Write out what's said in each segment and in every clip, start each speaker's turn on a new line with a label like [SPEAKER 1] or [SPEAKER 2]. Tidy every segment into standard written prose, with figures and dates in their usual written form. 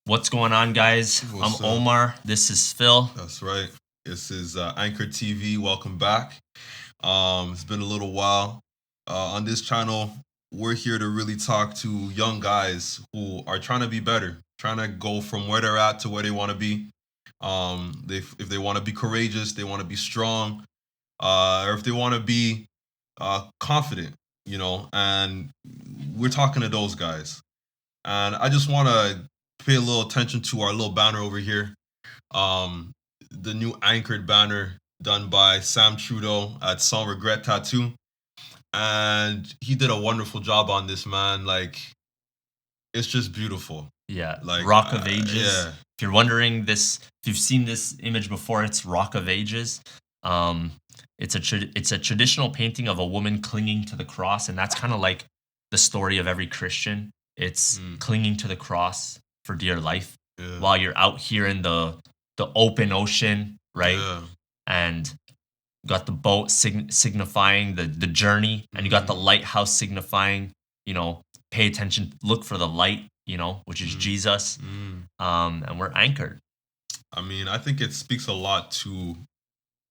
[SPEAKER 1] What's going on, guys?
[SPEAKER 2] What's
[SPEAKER 1] I'm
[SPEAKER 2] up?
[SPEAKER 1] Omar. This is Phil.
[SPEAKER 2] That's right. This is Anchor TV. Welcome back. It's been a little while. On this channel, we're here to really talk to young guys who are trying to be better, trying to go from where they're at to where they want to be. If they want to be courageous, they want to be strong, or if they want to be confident, and we're talking to those guys. And I just want to pay a little attention to our little banner over here. Um, the new anchored banner done by Sam Trudeau at Sans Regret Tattoo. And he did a wonderful job on this, man. Like, it's just beautiful.
[SPEAKER 1] Yeah,
[SPEAKER 2] Like,
[SPEAKER 1] Rock of Ages.
[SPEAKER 2] yeah.
[SPEAKER 1] If you're wondering this, if you've seen this image before, it's Rock of Ages. It's a traditional painting of a woman clinging to the cross, and that's kind of like the story of every Christian. It's clinging to the cross for dear life while you're out here in the open ocean, right?
[SPEAKER 2] Yeah.
[SPEAKER 1] And you got the boat signifying the journey, and you got the lighthouse signifying, pay attention, look for the light, which is Jesus. And we're anchored.
[SPEAKER 2] I mean, I think it speaks a lot to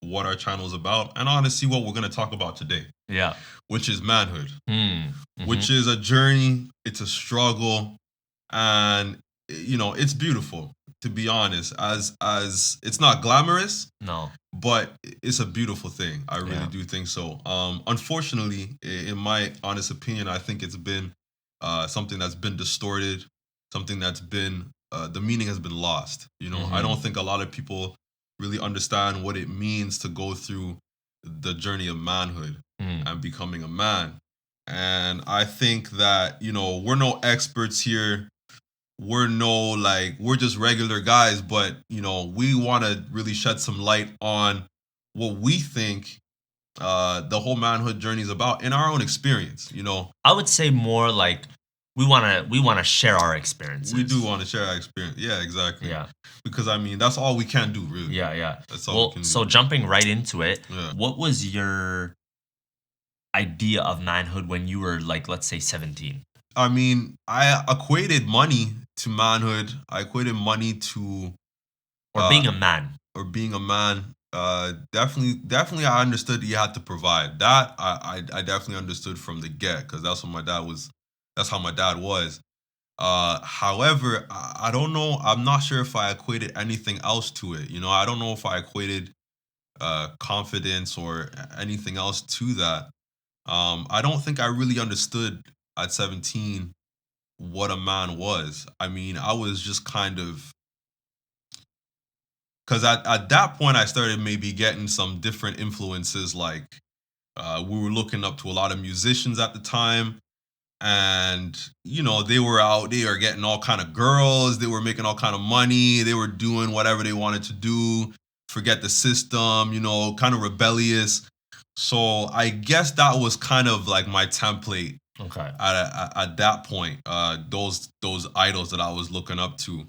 [SPEAKER 2] what our channel is about, and honestly, what we're going to talk about today.
[SPEAKER 1] Yeah.
[SPEAKER 2] Which is manhood, which is a journey. It's a struggle, and it's beautiful. To be honest, as it's not glamorous,
[SPEAKER 1] No,
[SPEAKER 2] but it's a beautiful thing. I really do think so. Unfortunately, in my honest opinion, I think it's been something that's been distorted, something that's been the meaning has been lost. I don't think a lot of people really understand what it means to go through the journey of manhood and becoming a man. And I think that we're no experts here. We're just regular guys, but we want to really shed some light on what we think the whole manhood journey is about in our own experience.
[SPEAKER 1] I would say more like we wanna share our experiences.
[SPEAKER 2] We do want to share our experience. Yeah, exactly.
[SPEAKER 1] Yeah.
[SPEAKER 2] Because I mean, that's all we can do, really.
[SPEAKER 1] Yeah.
[SPEAKER 2] That's all we can do.
[SPEAKER 1] So jumping right into it,
[SPEAKER 2] Yeah.
[SPEAKER 1] what was your idea of manhood when you were, like, let's say 17?
[SPEAKER 2] I mean, I equated money to manhood. I equated money to
[SPEAKER 1] Or being a man.
[SPEAKER 2] or being a man. Definitely, I understood that you had to provide. That I definitely understood from the get, because that's what my dad was. That's how my dad was. However, I don't know. I'm not sure if I equated anything else to it. I don't know if I equated confidence or anything else to that. I don't think I really understood at 17 what a man was. I mean, I was just kind of, because at that point I started maybe getting some different influences. Like we were looking up to a lot of musicians at the time, and they were out, they are getting all kind of girls, they were making all kind of money, they were doing whatever they wanted to do, forget the system, kind of rebellious. So I guess that was kind of like my template.
[SPEAKER 1] Okay.
[SPEAKER 2] At that point, those idols that I was looking up to,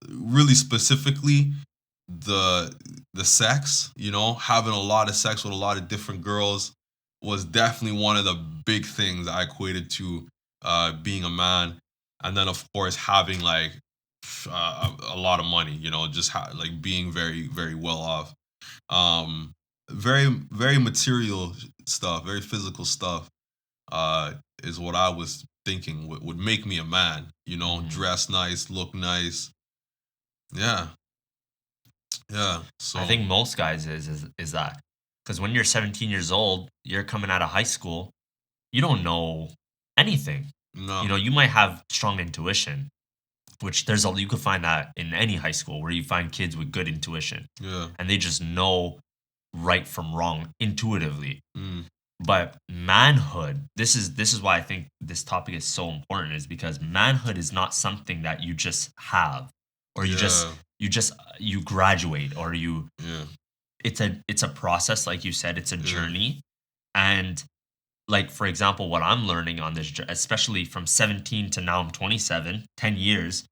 [SPEAKER 2] really specifically the sex, having a lot of sex with a lot of different girls was definitely one of the big things I equated to being a man. And then of course having like a lot of money, just like being very, very well off. Very, very material stuff, very physical stuff is what I was thinking would make me a man. Dress nice, look nice. Yeah. So
[SPEAKER 1] I think most guys is that, because when you're 17 years old, you're coming out of high school, you don't know anything.
[SPEAKER 2] no.
[SPEAKER 1] You might have strong intuition, which you could find that in any high school where you find kids with good intuition.
[SPEAKER 2] Yeah.
[SPEAKER 1] And they just know right from wrong intuitively.
[SPEAKER 2] Mm.
[SPEAKER 1] But manhood, this is why I think this topic is so important, is because manhood is not something that you just have, or you graduate, or it's a process. Like you said, it's a journey. And like, for example, what I'm learning on this, especially from 17 to now I'm 27, 10 years,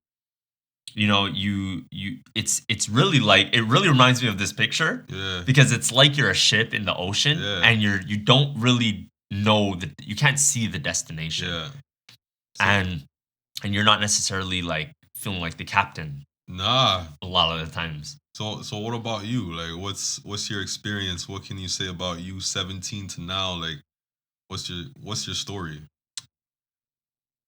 [SPEAKER 1] it's really like, it really reminds me of this picture, because it's like you're a ship in the ocean, and you don't really know that, you can't see the destination, and you're not necessarily like feeling like the captain
[SPEAKER 2] Nah.
[SPEAKER 1] a lot of the times.
[SPEAKER 2] So what about you? Like, what's your experience? What can you say about you, 17 to now? Like, what's your story?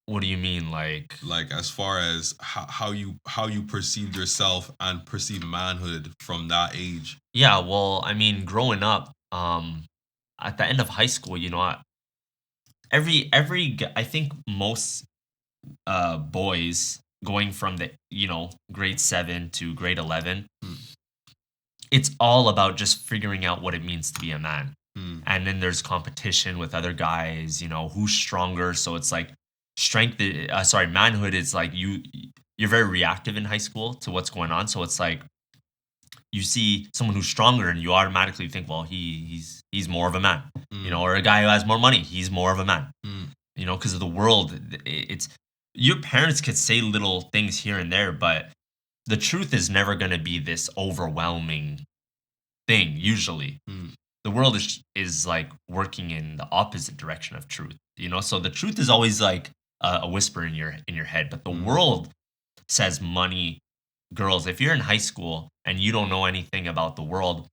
[SPEAKER 1] What do you mean? Like,
[SPEAKER 2] Like, as far as how you perceived yourself and perceive manhood from that age.
[SPEAKER 1] yeah, well, I mean, growing up, at the end of high school, I think most boys going from the grade 7 to grade 11,
[SPEAKER 2] Hmm.
[SPEAKER 1] it's all about just figuring out what it means to be a man.
[SPEAKER 2] Hmm.
[SPEAKER 1] And then there's competition with other guys, who's stronger. So it's like manhood is like you're very reactive in high school to what's going on. So it's like you see someone who's stronger and you automatically think, well, he's more of a man,
[SPEAKER 2] Hmm.
[SPEAKER 1] or a guy who has more money, he's more of a man,
[SPEAKER 2] Hmm.
[SPEAKER 1] because of the world. It's your parents could say little things here and there, but the truth is never going to be this overwhelming thing. Usually,
[SPEAKER 2] Hmm.
[SPEAKER 1] the world is like working in the opposite direction of truth. So the truth is always like a whisper in your head, but the
[SPEAKER 2] Hmm.
[SPEAKER 1] world says money, girls. If you're in high school and you don't know anything about the world,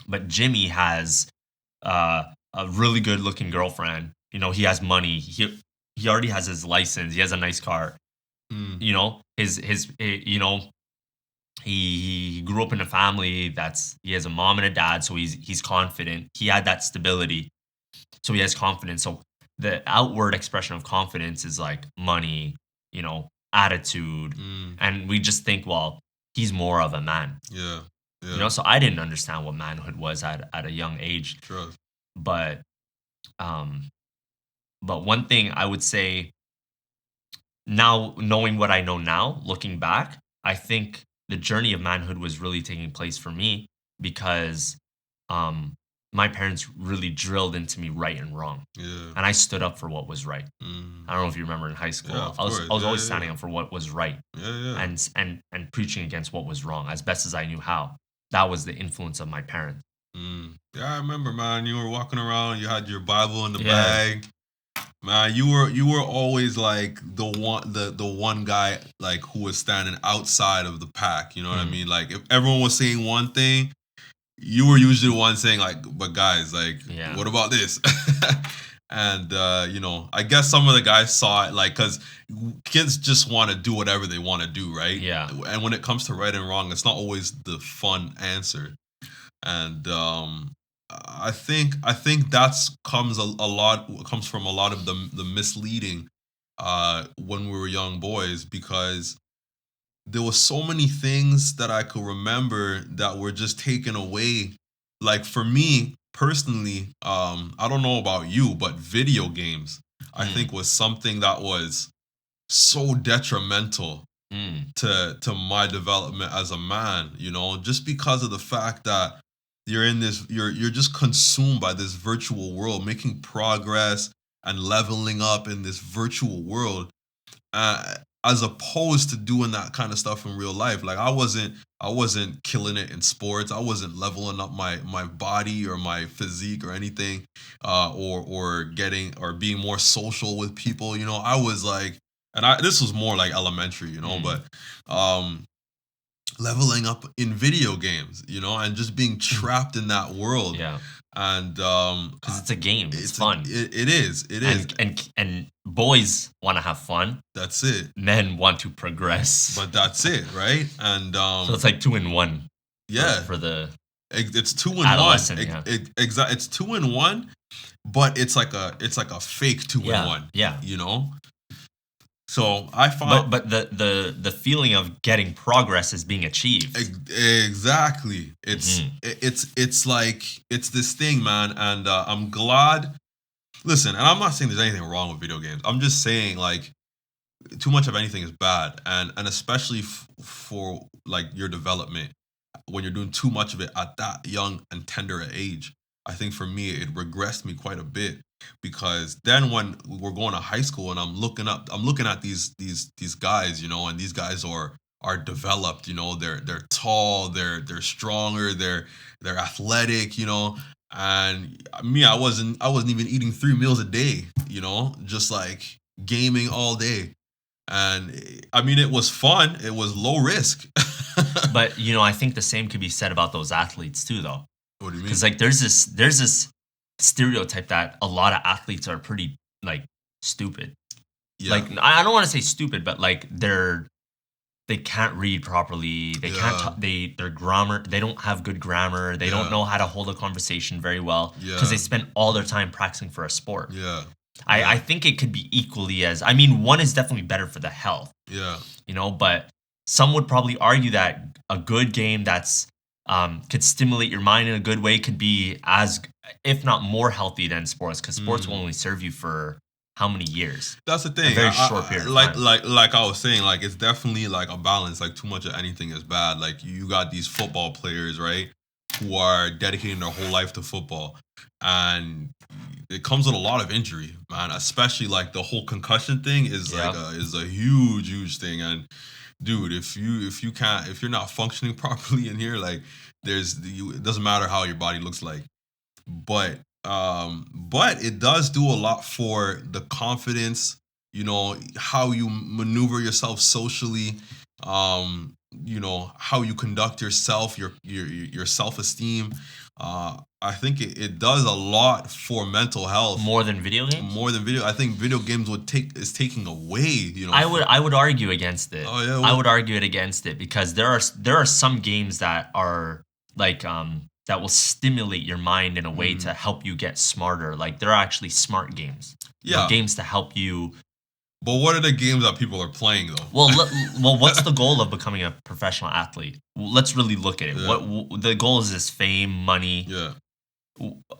[SPEAKER 1] but Jimmy has uh, a really good looking girlfriend. He has money. He already has his license. He has a nice car.
[SPEAKER 2] Hmm.
[SPEAKER 1] His he grew up in a family he has a mom and a dad, so he's confident. He had that stability, so he has confidence. So the outward expression of confidence is like money, attitude,
[SPEAKER 2] Hmm.
[SPEAKER 1] and we just think, well, he's more of a man.
[SPEAKER 2] Yeah. Yeah.
[SPEAKER 1] So I didn't understand what manhood was at a young age,
[SPEAKER 2] Trust.
[SPEAKER 1] but um, but one thing I would say now, knowing what I know now, looking back, I think the journey of manhood was really taking place for me because um, my parents really drilled into me right and wrong,
[SPEAKER 2] Yeah.
[SPEAKER 1] and I stood up for what was right.
[SPEAKER 2] Hmm.
[SPEAKER 1] I don't know if you remember in high
[SPEAKER 2] Yeah.
[SPEAKER 1] school,
[SPEAKER 2] Of
[SPEAKER 1] I was
[SPEAKER 2] course.
[SPEAKER 1] I was
[SPEAKER 2] Yeah.
[SPEAKER 1] always
[SPEAKER 2] Yeah.
[SPEAKER 1] standing up for what was right
[SPEAKER 2] Yeah. Yeah.
[SPEAKER 1] and preaching against what was wrong as best as I knew how. That was the influence of my parents.
[SPEAKER 2] Yeah, I remember, man. You were walking around. You had your Bible in the
[SPEAKER 1] Yeah.
[SPEAKER 2] bag. Man, you were always like the one guy like who was standing outside of the pack. You know what I
[SPEAKER 1] Mm,
[SPEAKER 2] mean? Like if everyone was saying one thing, you were usually the one saying like, "But guys, like,
[SPEAKER 1] yeah.
[SPEAKER 2] what about this?" And I guess some of the guys saw it like because kids just want to do whatever they want to do, right?
[SPEAKER 1] Yeah.
[SPEAKER 2] And when it comes to right and wrong, it's not always the fun answer. And I think that's comes from a lot of the misleading when we were young boys because there was so many things that I could remember that were just taken away. Like for me personally, I don't know about you, but video games I
[SPEAKER 1] Mm,
[SPEAKER 2] think was something that was so detrimental
[SPEAKER 1] mm,
[SPEAKER 2] to my development as a man, just because of the fact that you're just consumed by this virtual world, making progress and leveling up in this virtual world, uh, as opposed to doing that kind of stuff in real life. Like I wasn't killing it in sports. I wasn't leveling up my body or my physique or anything, or getting or being more social with people. I was like, this was more like elementary,
[SPEAKER 1] mm.
[SPEAKER 2] but um, leveling up in video games, and just being trapped in that world.
[SPEAKER 1] Yeah.
[SPEAKER 2] And
[SPEAKER 1] Because it's a game. It's
[SPEAKER 2] it's
[SPEAKER 1] fun.
[SPEAKER 2] it is it is
[SPEAKER 1] And boys want to have fun.
[SPEAKER 2] that's it.
[SPEAKER 1] Men want to progress.
[SPEAKER 2] But that's it, right? And
[SPEAKER 1] So it's like two in one
[SPEAKER 2] yeah,
[SPEAKER 1] for the
[SPEAKER 2] it's 2 in 1.
[SPEAKER 1] adolescent. Yeah.
[SPEAKER 2] It's 2 in 1, but it's like a fake two in
[SPEAKER 1] Yeah.
[SPEAKER 2] one.
[SPEAKER 1] Yeah.
[SPEAKER 2] So I find
[SPEAKER 1] But the feeling of getting progress is being achieved.
[SPEAKER 2] exactly. It's
[SPEAKER 1] Hmm.
[SPEAKER 2] it's like it's this thing, man, and I'm glad. Listen, and I'm not saying there's anything wrong with video games. I'm just saying like too much of anything is bad, and especially for like your development when you're doing too much of it at that young and tender a age. I think for me it regressed me quite a bit because then when we're going to high school and I'm looking at these guys, and these guys are developed, they're tall, they're stronger, they're athletic, and me, I wasn't even eating 3 meals a day, just like gaming all day. And I mean, it was fun. It was low risk.
[SPEAKER 1] But you know, I think the same could be said about those athletes too, though.
[SPEAKER 2] What do you mean?
[SPEAKER 1] Because like there's this stereotype that a lot of athletes are pretty like stupid.
[SPEAKER 2] Yeah.
[SPEAKER 1] Like I don't want to say stupid, but like they can't read properly. They can't.
[SPEAKER 2] Yeah.
[SPEAKER 1] Their grammar. They don't have good grammar. They
[SPEAKER 2] Yeah.
[SPEAKER 1] don't know how to hold a conversation very well
[SPEAKER 2] Yeah.
[SPEAKER 1] because they spend all their time practicing for a sport.
[SPEAKER 2] Yeah.
[SPEAKER 1] I think it could be equally as. I mean, one is definitely better for the health.
[SPEAKER 2] Yeah.
[SPEAKER 1] You know, but some would probably argue that a good game that's could stimulate your mind in a good way could be as, if not more healthy than sports, because sports will only serve you for how many years?
[SPEAKER 2] That's the thing.
[SPEAKER 1] A very short period of
[SPEAKER 2] like
[SPEAKER 1] time.
[SPEAKER 2] like I was saying, like it's definitely like a balance. Like too much of anything is bad. Like you got these football players, right, who are dedicating their whole life to football, and it comes with a lot of injury, man. Especially like the whole concussion thing is
[SPEAKER 1] Yeah.
[SPEAKER 2] is a huge thing. And dude, if you're not functioning properly in here, like it doesn't matter how your body looks like. But it does do a lot for the confidence, how you maneuver yourself socially, how you conduct yourself, your self-esteem. I think it does a lot for mental health.
[SPEAKER 1] More than video games?
[SPEAKER 2] More than video. I think video games is taking away,
[SPEAKER 1] I would argue against it.
[SPEAKER 2] Oh, yeah,
[SPEAKER 1] I would argue it against it because there are some games that are like that will stimulate your mind in a way to help you get smarter. Like there are actually smart games.
[SPEAKER 2] Yeah.
[SPEAKER 1] Games to help you.
[SPEAKER 2] But what are the games that people are playing though?
[SPEAKER 1] Well, what's the goal of becoming a professional athlete? Let's really look at it.
[SPEAKER 2] Yeah.
[SPEAKER 1] What the goal is fame, money.
[SPEAKER 2] Yeah.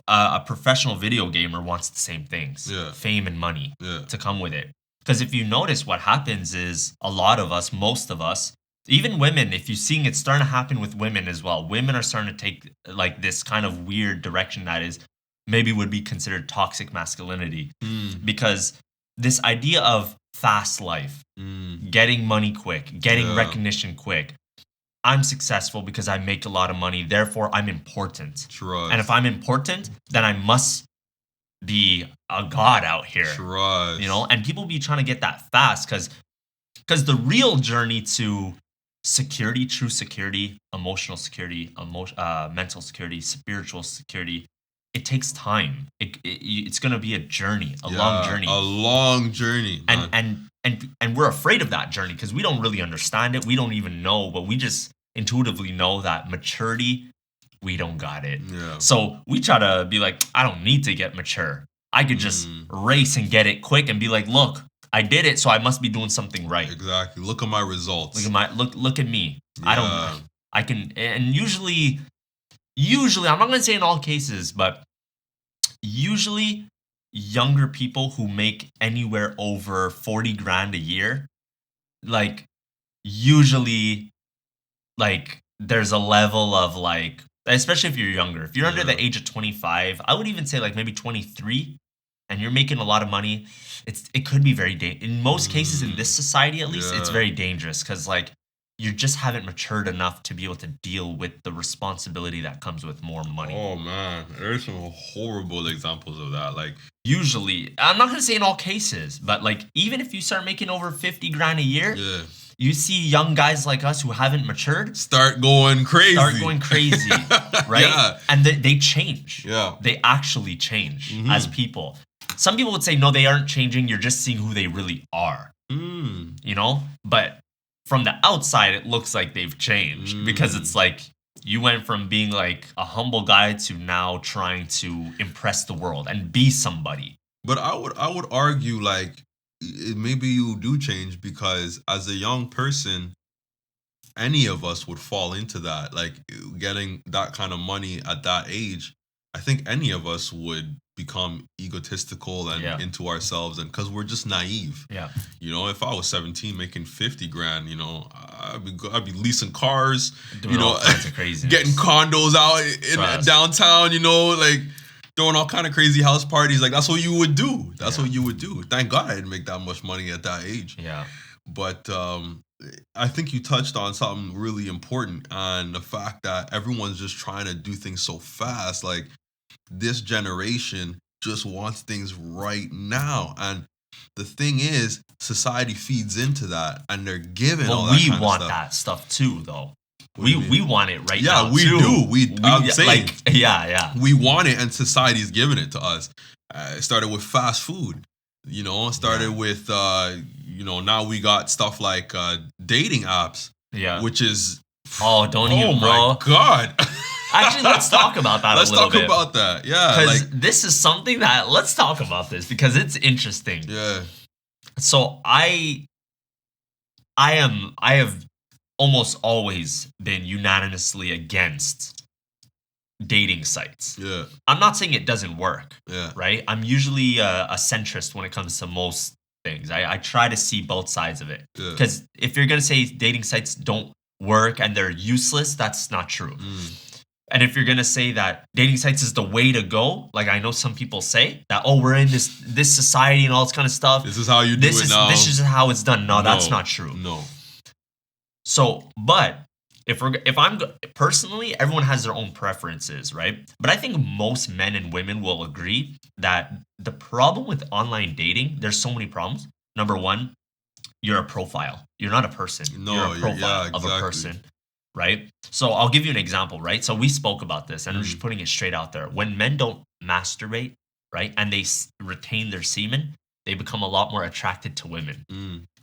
[SPEAKER 1] A professional video gamer wants the same things.
[SPEAKER 2] Yeah.
[SPEAKER 1] Fame and money
[SPEAKER 2] Yeah.
[SPEAKER 1] to come with it. Because if you notice what happens is a lot of us, most of us, even women, if you're seeing it starting to happen with women as well, women are starting to take like this kind of weird direction that is maybe would be considered toxic masculinity. Because this idea of fast life, getting money quick, getting recognition quick. I'm successful because I make a lot of money, therefore I'm important.
[SPEAKER 2] Trust.
[SPEAKER 1] And if I'm important, then I must be a god out here.
[SPEAKER 2] Trust.
[SPEAKER 1] And people be trying to get that fast because the real journey to security, true security, emotional security, mental security, spiritual security, it takes time. It's going to be a journey, a long journey.
[SPEAKER 2] A long journey.
[SPEAKER 1] And we're afraid of that journey because we don't really understand it. We don't even know, but we just intuitively know that maturity, we don't got it.
[SPEAKER 2] Yeah.
[SPEAKER 1] So we try to be like, I don't need to get mature. I could just race and get it quick and be like, look, I did it, so I must be doing something right.
[SPEAKER 2] Exactly. Look at my results.
[SPEAKER 1] Look at me.
[SPEAKER 2] Yeah.
[SPEAKER 1] I can, and usually, I'm not going to say in all cases, but usually younger people who make anywhere over 40 grand a year, like usually like there's a level of like, especially if you're younger, if you're under the age of 25, I would even say like maybe 23 and you're making a lot of money, it could be very in most cases in this society at least, it's very dangerous because like you just haven't matured enough to be able to deal with the responsibility that comes with more money.
[SPEAKER 2] Oh man, there's some horrible examples of that. Like
[SPEAKER 1] usually, I'm not gonna say in all cases, but like even if you start making over 50 grand a year, you see young guys like us who haven't matured
[SPEAKER 2] start going crazy,
[SPEAKER 1] right?
[SPEAKER 2] Yeah.
[SPEAKER 1] And they change.
[SPEAKER 2] Yeah,
[SPEAKER 1] they actually change as people. Some people would say no, they aren't changing. You're just seeing who they really are. But from the outside, it looks like they've changed because it's like you went from being like a humble guy to now trying to impress the world and be somebody.
[SPEAKER 2] But I would argue like maybe you do change because as a young person, any of us would fall into that. Like getting that kind of money at that age, I think any of us would become egotistical and into ourselves, and because we're just naive.
[SPEAKER 1] Yeah.
[SPEAKER 2] If I was 17 making 50 grand, I'd be leasing cars,
[SPEAKER 1] doing all kinds of crazy,
[SPEAKER 2] getting condos out in downtown, like throwing all kind of crazy house parties. Like that's what you would do. That's what you would do. Thank God I didn't make that much money at that age.
[SPEAKER 1] Yeah.
[SPEAKER 2] But I think you touched on something really important, and the fact that everyone's just trying to do things so fast. Like this generation just wants things right now. And The thing is, society feeds into that, and they're given all
[SPEAKER 1] But
[SPEAKER 2] that
[SPEAKER 1] we
[SPEAKER 2] kind
[SPEAKER 1] want
[SPEAKER 2] of stuff.
[SPEAKER 1] that stuff too, though.
[SPEAKER 2] What do you
[SPEAKER 1] We
[SPEAKER 2] mean?
[SPEAKER 1] want it right
[SPEAKER 2] Yeah,
[SPEAKER 1] now
[SPEAKER 2] we
[SPEAKER 1] too.
[SPEAKER 2] do. I'm saying,
[SPEAKER 1] like, yeah.
[SPEAKER 2] we want it, and society's giving it to us. It started with fast food, you know. It started with, you know, now we got stuff like dating apps,
[SPEAKER 1] Yeah.
[SPEAKER 2] which is,
[SPEAKER 1] Oh, don't even, bro.
[SPEAKER 2] Oh my god.
[SPEAKER 1] Actually, let's talk about that a little bit.
[SPEAKER 2] Let's talk about that. Yeah,
[SPEAKER 1] Because
[SPEAKER 2] like,
[SPEAKER 1] this is something that, let's talk about this because it's interesting.
[SPEAKER 2] yeah.
[SPEAKER 1] So I have almost always been unanimously against dating sites.
[SPEAKER 2] Yeah.
[SPEAKER 1] I'm not saying it doesn't work,
[SPEAKER 2] Yeah.
[SPEAKER 1] right? I'm usually a centrist when it comes to most things. I try to see both sides of it.
[SPEAKER 2] Yeah.
[SPEAKER 1] Because if you're going to say dating sites don't work and they're useless, that's not true. And if you're going to say that dating sites is the way to go, like I know some people say that, oh, we're in this society and all this kind of stuff.
[SPEAKER 2] This is how you do it now.
[SPEAKER 1] This is how it's done. No, that's not true.
[SPEAKER 2] No.
[SPEAKER 1] So, but if I'm personally, everyone has their own preferences, right? But I think most men and women will agree that the problem with online dating, there's so many problems. Number one, you're a profile. You're not a person.
[SPEAKER 2] No,
[SPEAKER 1] you're a profile of a person, right? So I'll give you an example, right? So we spoke about this, and I'm just putting it straight out there. When men don't masturbate, right, and they retain their semen, they become a lot more attracted to women,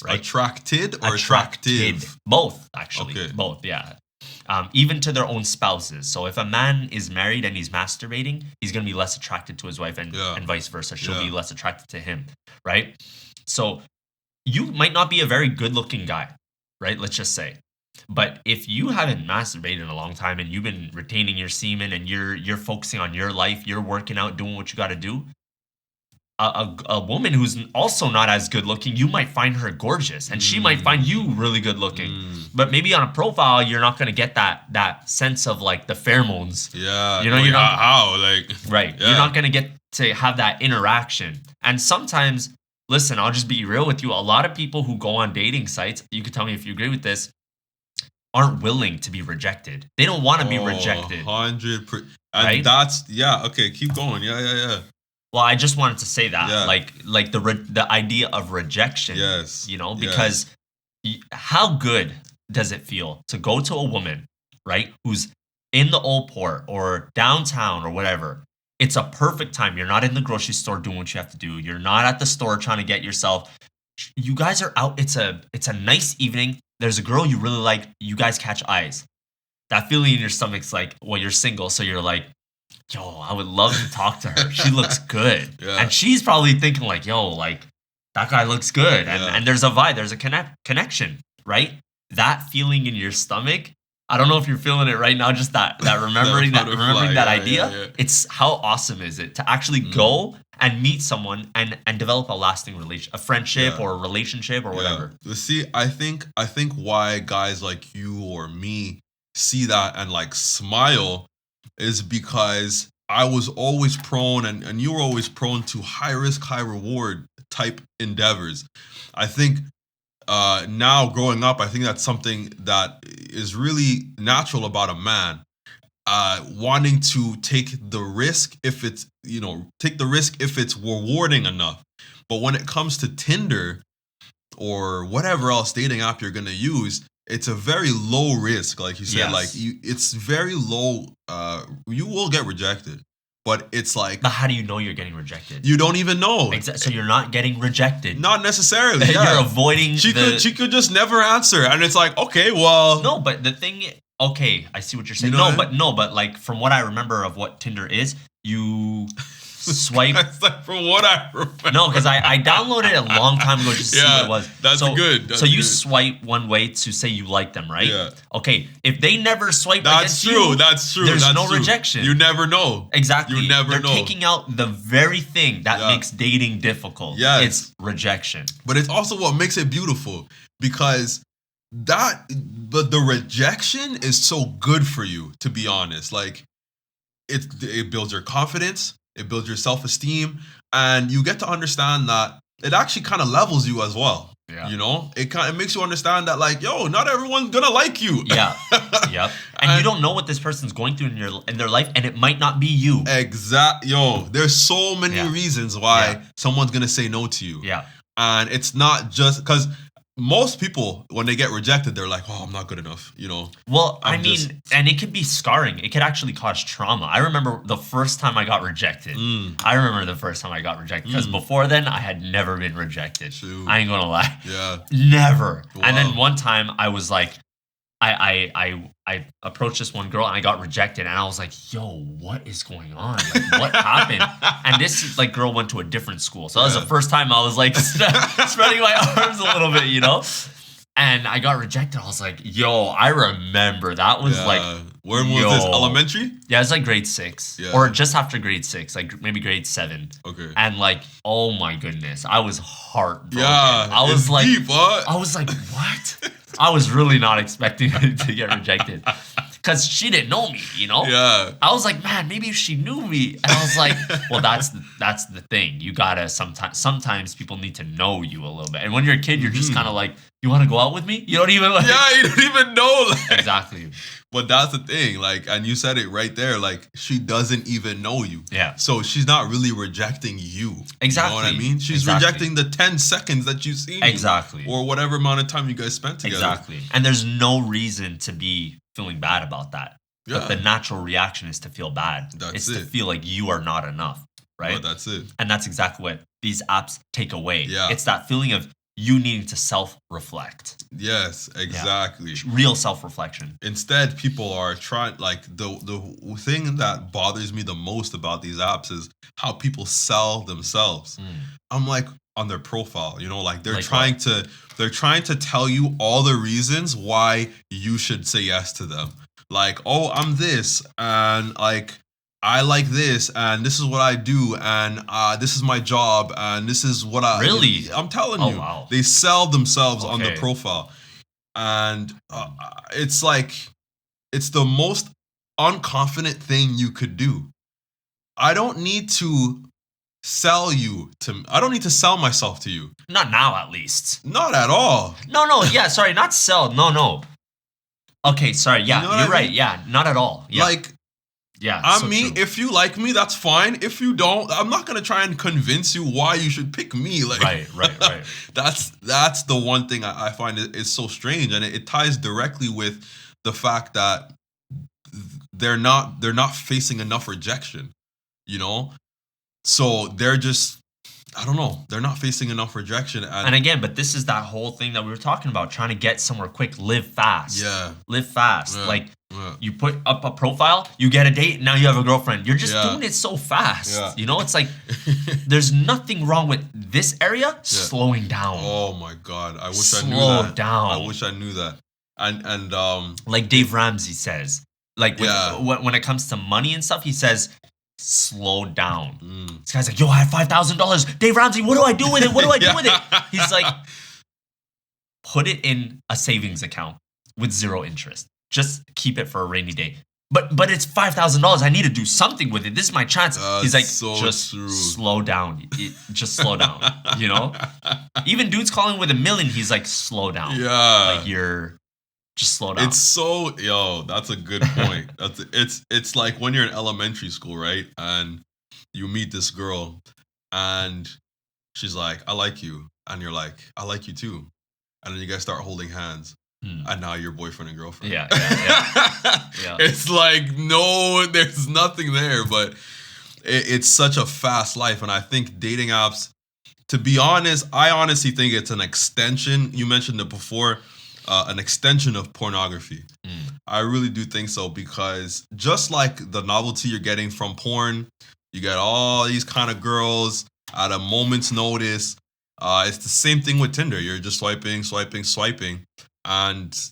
[SPEAKER 1] right?
[SPEAKER 2] Attracted or attractive?
[SPEAKER 1] Both, actually.
[SPEAKER 2] Okay.
[SPEAKER 1] Both, yeah. Even to their own spouses. So if a man is married and he's masturbating, he's going to be less attracted to his wife, and vice versa. She'll be less attracted to him, right? So you might not be a very good-looking guy, right? Let's just say. But if you haven't masturbated in a long time and you've been retaining your semen and you're focusing on your life, you're working out, doing what you got to do, a woman who's also not as good looking, you might find her gorgeous, and she might find you really good looking. But maybe on a profile, you're not going to get that sense of like the pheromones.
[SPEAKER 2] Yeah,
[SPEAKER 1] you know, you're not
[SPEAKER 2] how like
[SPEAKER 1] right. Yeah. You're not going to get to have that interaction. And sometimes, listen, I'll just be real with you. A lot of people who go on dating sites, you can tell me if you agree with this, aren't willing to be rejected. They don't want to be rejected.
[SPEAKER 2] 100%.
[SPEAKER 1] Right?
[SPEAKER 2] That's okay. Keep going. Yeah.
[SPEAKER 1] Well, I just wanted to say that,
[SPEAKER 2] Yeah.
[SPEAKER 1] like the idea of rejection.
[SPEAKER 2] Yes.
[SPEAKER 1] You know, because how good does it feel to go to a woman, right, who's in the old port or downtown or whatever? It's a perfect time. You're not in the grocery store doing what you have to do. You're not at the store trying to get yourself. You guys are out. It's a nice evening. There's a girl you really like. You guys catch eyes. That feeling in your stomach's like, well, you're single, so you're like, yo, I would love to talk to her. She looks good.
[SPEAKER 2] Yeah.
[SPEAKER 1] And she's probably thinking like, yo, like, that guy looks good. And there's a vibe, there's a connection, right? That feeling in your stomach, I don't know if you're feeling it right now, just that remembering that idea.
[SPEAKER 2] Yeah.
[SPEAKER 1] It's how awesome is it to actually go and meet someone and develop a lasting a friendship or a relationship or whatever.
[SPEAKER 2] You see, I think why guys like you or me see that and like smile is because I was always prone and you were always prone to high risk, high reward type endeavors. I think now growing up, I think that's something that is really natural about a man. Wanting to take the risk if it's, rewarding enough. But when it comes to Tinder or whatever else dating app you're gonna use, it's a very low risk, like you said.
[SPEAKER 1] Yes.
[SPEAKER 2] Like it's very low. You will get rejected, but it's like.
[SPEAKER 1] But how do you know you're getting rejected?
[SPEAKER 2] You don't even know.
[SPEAKER 1] So you're not getting rejected.
[SPEAKER 2] Not necessarily. Yeah.
[SPEAKER 1] You're avoiding.
[SPEAKER 2] She could just never answer, and it's like, okay, well.
[SPEAKER 1] No, but the thing. Okay, I see what you're saying.
[SPEAKER 2] You know
[SPEAKER 1] but like from what I remember of what Tinder is, you swipe.
[SPEAKER 2] That's like from what I remember.
[SPEAKER 1] No, because I downloaded it a long time ago just to see what it was.
[SPEAKER 2] That's good.
[SPEAKER 1] So you swipe one way to say you like them, right?
[SPEAKER 2] Yeah.
[SPEAKER 1] Okay, if they never swipe
[SPEAKER 2] that's
[SPEAKER 1] against
[SPEAKER 2] true.
[SPEAKER 1] you,
[SPEAKER 2] That's true.
[SPEAKER 1] There's
[SPEAKER 2] that's
[SPEAKER 1] no
[SPEAKER 2] true.
[SPEAKER 1] rejection.
[SPEAKER 2] You never know.
[SPEAKER 1] Exactly.
[SPEAKER 2] You never
[SPEAKER 1] They're
[SPEAKER 2] know.
[SPEAKER 1] taking out the very thing that makes dating difficult.
[SPEAKER 2] Yes.
[SPEAKER 1] It's rejection.
[SPEAKER 2] But it's also what makes it beautiful because the rejection is so good for you, to be honest. Like it builds your confidence, it builds your self-esteem, and you get to understand that it actually kind of levels you as well.
[SPEAKER 1] Yeah.
[SPEAKER 2] You know, it makes you understand that, like, yo, not everyone's gonna like you.
[SPEAKER 1] Yeah. Yep. And you don't know what this person's going through in their life, and it might not be you.
[SPEAKER 2] Yo, there's so many reasons why someone's gonna say no to you.
[SPEAKER 1] Yeah.
[SPEAKER 2] And it's not just because most people, when they get rejected, they're like, oh, I'm not good enough, you know?
[SPEAKER 1] Well,
[SPEAKER 2] I'm
[SPEAKER 1] I mean,
[SPEAKER 2] just-
[SPEAKER 1] and it could be scarring. It could actually cause trauma. I remember the first time I got rejected. I remember the first time I got rejected because before then I had never been rejected.
[SPEAKER 2] Shoot.
[SPEAKER 1] I ain't gonna lie.
[SPEAKER 2] Yeah.
[SPEAKER 1] Never.
[SPEAKER 2] Wow.
[SPEAKER 1] And then one time I was like, I approached this one girl and I got rejected and I was like, yo, what is going on? Like, what happened? And this like girl went to a different school. So that was the first time I was like spreading my arms a little bit, you know? And I got rejected. I was like, yo, I remember that was like,
[SPEAKER 2] when was this? Elementary?
[SPEAKER 1] Yeah, it's like grade 6 or just after grade 6, like maybe grade 7.
[SPEAKER 2] Okay.
[SPEAKER 1] And like, oh my goodness, I was heartbroken.
[SPEAKER 2] Yeah,
[SPEAKER 1] I was like,
[SPEAKER 2] deep, huh?
[SPEAKER 1] I was like, what? I was really not expecting to get rejected because she didn't know me, you know?
[SPEAKER 2] Yeah.
[SPEAKER 1] I was like, man, maybe if she knew me. And I was like, well, that's the thing. You gotta sometimes people need to know you a little bit. And when you're a kid, you're just kind of like, you want to go out with me? You don't even like.
[SPEAKER 2] Yeah, you don't even know. Like,
[SPEAKER 1] exactly.
[SPEAKER 2] But that's the thing, like, and you said it right there, like, she doesn't even know you.
[SPEAKER 1] Yeah.
[SPEAKER 2] So she's not really rejecting you.
[SPEAKER 1] Exactly.
[SPEAKER 2] You know what I mean? She's rejecting the 10 seconds that you've seen.
[SPEAKER 1] Exactly.
[SPEAKER 2] Or whatever amount of time you guys spent together.
[SPEAKER 1] Exactly. And there's no reason to be feeling bad about that.
[SPEAKER 2] Yeah.
[SPEAKER 1] But the natural reaction is to feel bad.
[SPEAKER 2] That's
[SPEAKER 1] it's to feel like you are not enough, right?
[SPEAKER 2] But that's it.
[SPEAKER 1] And that's exactly what these apps take away.
[SPEAKER 2] Yeah.
[SPEAKER 1] It's that feeling of you needing to self-reflect.
[SPEAKER 2] Yes, exactly.
[SPEAKER 1] Yeah. Real self-reflection.
[SPEAKER 2] Instead, people are trying, like, the thing that bothers me the most about these apps is how people sell themselves. I'm like, on their profile, you know, like they're trying to tell you all the reasons why you should say yes to them. Like, oh, I'm this, and like I like this, and this is what I do, and this is my job, and this is what I
[SPEAKER 1] really.
[SPEAKER 2] I'm telling you,
[SPEAKER 1] wow.
[SPEAKER 2] They sell themselves on the profile, and it's like it's the most unconfident thing you could do. I don't need to sell you to. I don't need to sell myself to you.
[SPEAKER 1] Not now, at least.
[SPEAKER 2] Not at all.
[SPEAKER 1] No. Yeah, sorry, not sell. No. Okay, sorry. Yeah,
[SPEAKER 2] you know
[SPEAKER 1] you're right.
[SPEAKER 2] mean?
[SPEAKER 1] Yeah, not at all. Yeah.
[SPEAKER 2] Like.
[SPEAKER 1] Yeah,
[SPEAKER 2] I'm
[SPEAKER 1] so
[SPEAKER 2] me.
[SPEAKER 1] true.
[SPEAKER 2] If you like me, that's fine. If you don't, I'm not gonna try and convince you why you should pick me. Like,
[SPEAKER 1] right.
[SPEAKER 2] That's the one thing I find is so strange, and it ties directly with the fact that they're not facing enough rejection, you know. So they're just, I don't know, they're not facing enough rejection.
[SPEAKER 1] And again, but this is that whole thing that we were talking about, trying to get somewhere quick, live fast.
[SPEAKER 2] Yeah.
[SPEAKER 1] Live fast. Like, you put up a profile, you get a date, now you have a girlfriend. You're just doing it so fast. Yeah. You know, it's like, there's nothing wrong with this area slowing down.
[SPEAKER 2] Oh my God. I wish I knew
[SPEAKER 1] Slow
[SPEAKER 2] that.
[SPEAKER 1] down.
[SPEAKER 2] I wish I knew that. And
[SPEAKER 1] like Dave Ramsey says, like when it comes to money and stuff, he says, slow down. This guy's like, yo, I have $5,000. Dave Ramsey, what do I do with it? What do I do with it? He's like, put it in a savings account with 0 interest. Just keep it for a rainy day. But it's $5,000. I need to do something with it. This is my chance. He's like,
[SPEAKER 2] so
[SPEAKER 1] just
[SPEAKER 2] true.
[SPEAKER 1] slow down. Just slow down. You know? Even dudes calling with $1 million, he's like, slow down.
[SPEAKER 2] Yeah.
[SPEAKER 1] Like just slow down.
[SPEAKER 2] It's so, that's a good point. It's like when you're in elementary school, right? And you meet this girl and she's like, I like you. And you're like, I like you too. And then you guys start holding hands. And now you're boyfriend and girlfriend.
[SPEAKER 1] Yeah.
[SPEAKER 2] It's like, no, there's nothing there. But it's such a fast life. And I think dating apps, to be honest, I honestly think it's an extension. You mentioned it before. An extension of pornography. I really do think so, because just like the novelty you're getting from porn, you get all these kind of girls at a moment's notice. It's the same thing with Tinder. You're just swiping, and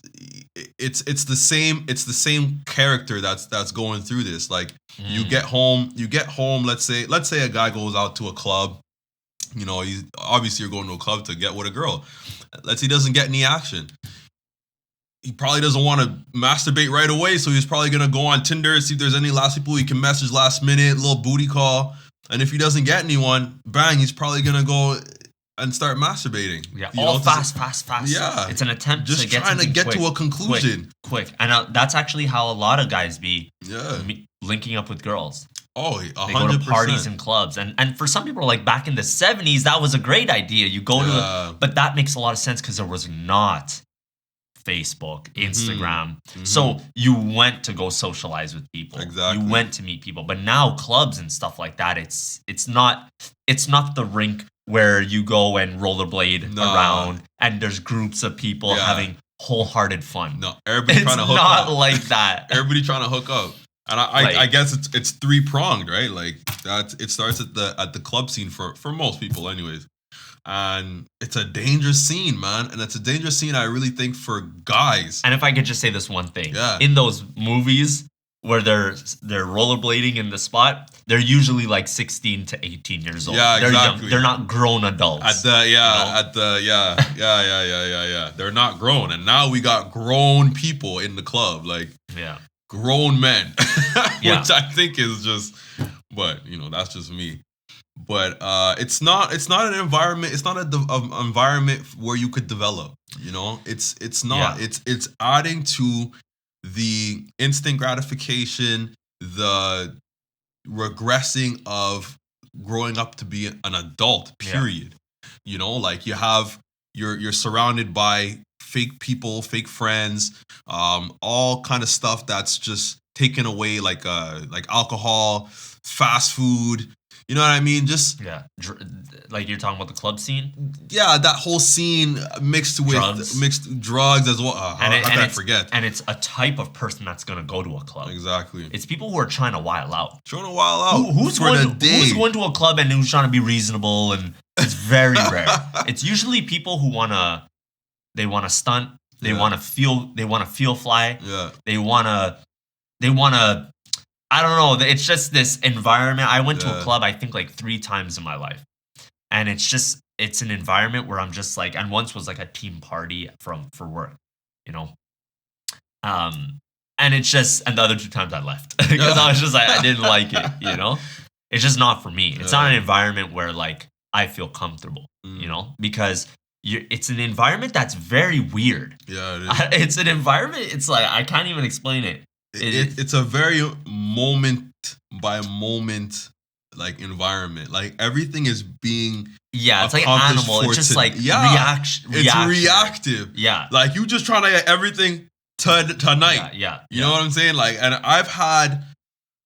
[SPEAKER 2] it's the same character that's going through this. Like you get home. Let's say a guy goes out to a club. You know, you're going to a club to get with a girl. Let's say he doesn't get any action. He probably doesn't want to masturbate right away, so he's probably going to go on Tinder, see if there's any last people he can message last minute, little booty call. And if he doesn't get anyone, bang, he's probably going to go and start masturbating.
[SPEAKER 1] Yeah, all fast.
[SPEAKER 2] Yeah.
[SPEAKER 1] It's an attempt
[SPEAKER 2] just
[SPEAKER 1] to get
[SPEAKER 2] trying to get
[SPEAKER 1] quick,
[SPEAKER 2] to a conclusion.
[SPEAKER 1] Quick. And that's actually how a lot of guys be
[SPEAKER 2] Yeah.
[SPEAKER 1] linking up with girls.
[SPEAKER 2] Oh,
[SPEAKER 1] They go to parties
[SPEAKER 2] 100%.
[SPEAKER 1] and clubs. And for some people, like back in the 70s, that was a great idea. You go
[SPEAKER 2] Yeah.
[SPEAKER 1] but that makes a lot of sense because there was not Facebook, Instagram. So you went to go socialize with people.
[SPEAKER 2] Exactly.
[SPEAKER 1] You went to meet people. But now clubs and stuff like that, it's not the rink where you go and rollerblade around and there's groups of people having wholehearted fun.
[SPEAKER 2] No, everybody trying to hook
[SPEAKER 1] up. It's
[SPEAKER 2] up.
[SPEAKER 1] not like that.
[SPEAKER 2] Everybody trying to hook up. And I guess it's three-pronged, right? Like it starts at the club scene for most people anyways. And it's a dangerous scene, man. And it's a dangerous scene, I really think, for guys.
[SPEAKER 1] And if I could just say this one thing.
[SPEAKER 2] Yeah.
[SPEAKER 1] In those movies where they're rollerblading in the spot, they're usually like 16 to 18 years old.
[SPEAKER 2] Yeah,
[SPEAKER 1] they're
[SPEAKER 2] exactly.
[SPEAKER 1] Young. They're not grown adults.
[SPEAKER 2] Yeah. They're not grown. And now we got grown people in the club. Like, grown men. Which I think is just, but, that's just me. But it's not an environment. It's not an environment where you could develop. It's not.
[SPEAKER 1] Yeah.
[SPEAKER 2] It's adding to the instant gratification, the regressing of growing up to be an adult. Period. Like you're surrounded by fake people, fake friends, all kind of stuff that's just taken away, like alcohol, fast food. You know what I mean? Just
[SPEAKER 1] like you're talking about the club scene.
[SPEAKER 2] Yeah, that whole scene mixed with drugs as well. How can I forget?
[SPEAKER 1] And it's a type of person that's gonna go to a club.
[SPEAKER 2] Exactly.
[SPEAKER 1] It's people who are trying to wild out.
[SPEAKER 2] Who's
[SPEAKER 1] going to a club and who's trying to be reasonable? And it's very rare. It's usually people who wanna stunt. They wanna feel fly.
[SPEAKER 2] Yeah.
[SPEAKER 1] They wanna. I don't know. It's just this environment. I went to a club, I think, like 3 times in my life. And it's an environment where I'm just like, and once was like a team party for work, and it's just, and the other 2 times I left because I was just like, I didn't like it, It's just not for me. It's not an environment where like I feel comfortable, because it's an environment that's very weird.
[SPEAKER 2] Yeah, it is.
[SPEAKER 1] It's an environment. It's like, I can't even explain it.
[SPEAKER 2] It's a very moment by moment like environment. Like everything is being
[SPEAKER 1] it's like animal. It's just like reaction.
[SPEAKER 2] It's reactive.
[SPEAKER 1] Yeah,
[SPEAKER 2] like you just trying to get everything tonight. You know what I'm saying? Like, and I've had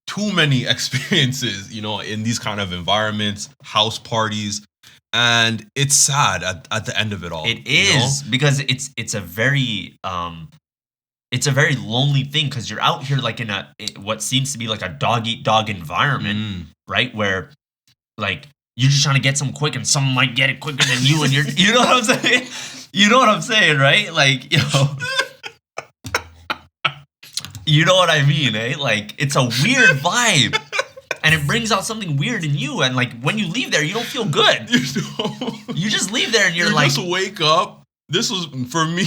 [SPEAKER 2] too many experiences, in these kind of environments, house parties, and it's sad at the end of it all.
[SPEAKER 1] It is because it's a very lonely thing because you're out here like in what seems to be like a dog eat dog environment, right? Where like you're just trying to get some quick and someone might get it quicker than you and you know what I'm saying? You know what I'm saying, right? Like, you know what I mean, eh? Like it's a weird vibe. And it brings out something weird in you. And like when you leave there, you don't feel good. You just leave there and you're like,
[SPEAKER 2] just wake up. This was, for me,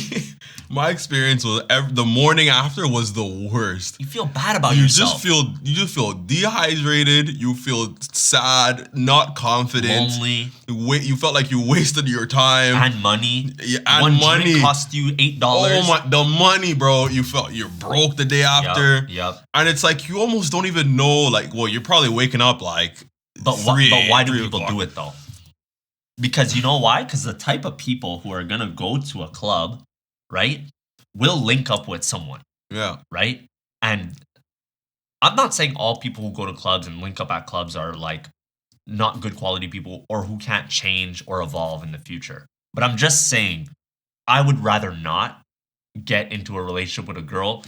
[SPEAKER 2] my experience was the morning after was the worst.
[SPEAKER 1] You feel bad about yourself.
[SPEAKER 2] You just feel dehydrated. You feel sad, not confident.
[SPEAKER 1] Lonely.
[SPEAKER 2] You felt like you wasted your time.
[SPEAKER 1] And money.
[SPEAKER 2] Yeah, and
[SPEAKER 1] One
[SPEAKER 2] money.
[SPEAKER 1] drink cost you $8.
[SPEAKER 2] Oh my, the money, bro. You felt you're broke the day after.
[SPEAKER 1] Yep.
[SPEAKER 2] And it's like you almost don't even know, like, well, you're probably waking up like
[SPEAKER 1] But why do people do it though? Because you know why? Because the type of people who are going to go to a club, right, will link up with someone.
[SPEAKER 2] Yeah.
[SPEAKER 1] Right? And I'm not saying all people who go to clubs and link up at clubs are like not good quality people or who can't change or evolve in the future. But I'm just saying I would rather not get into a relationship with a girl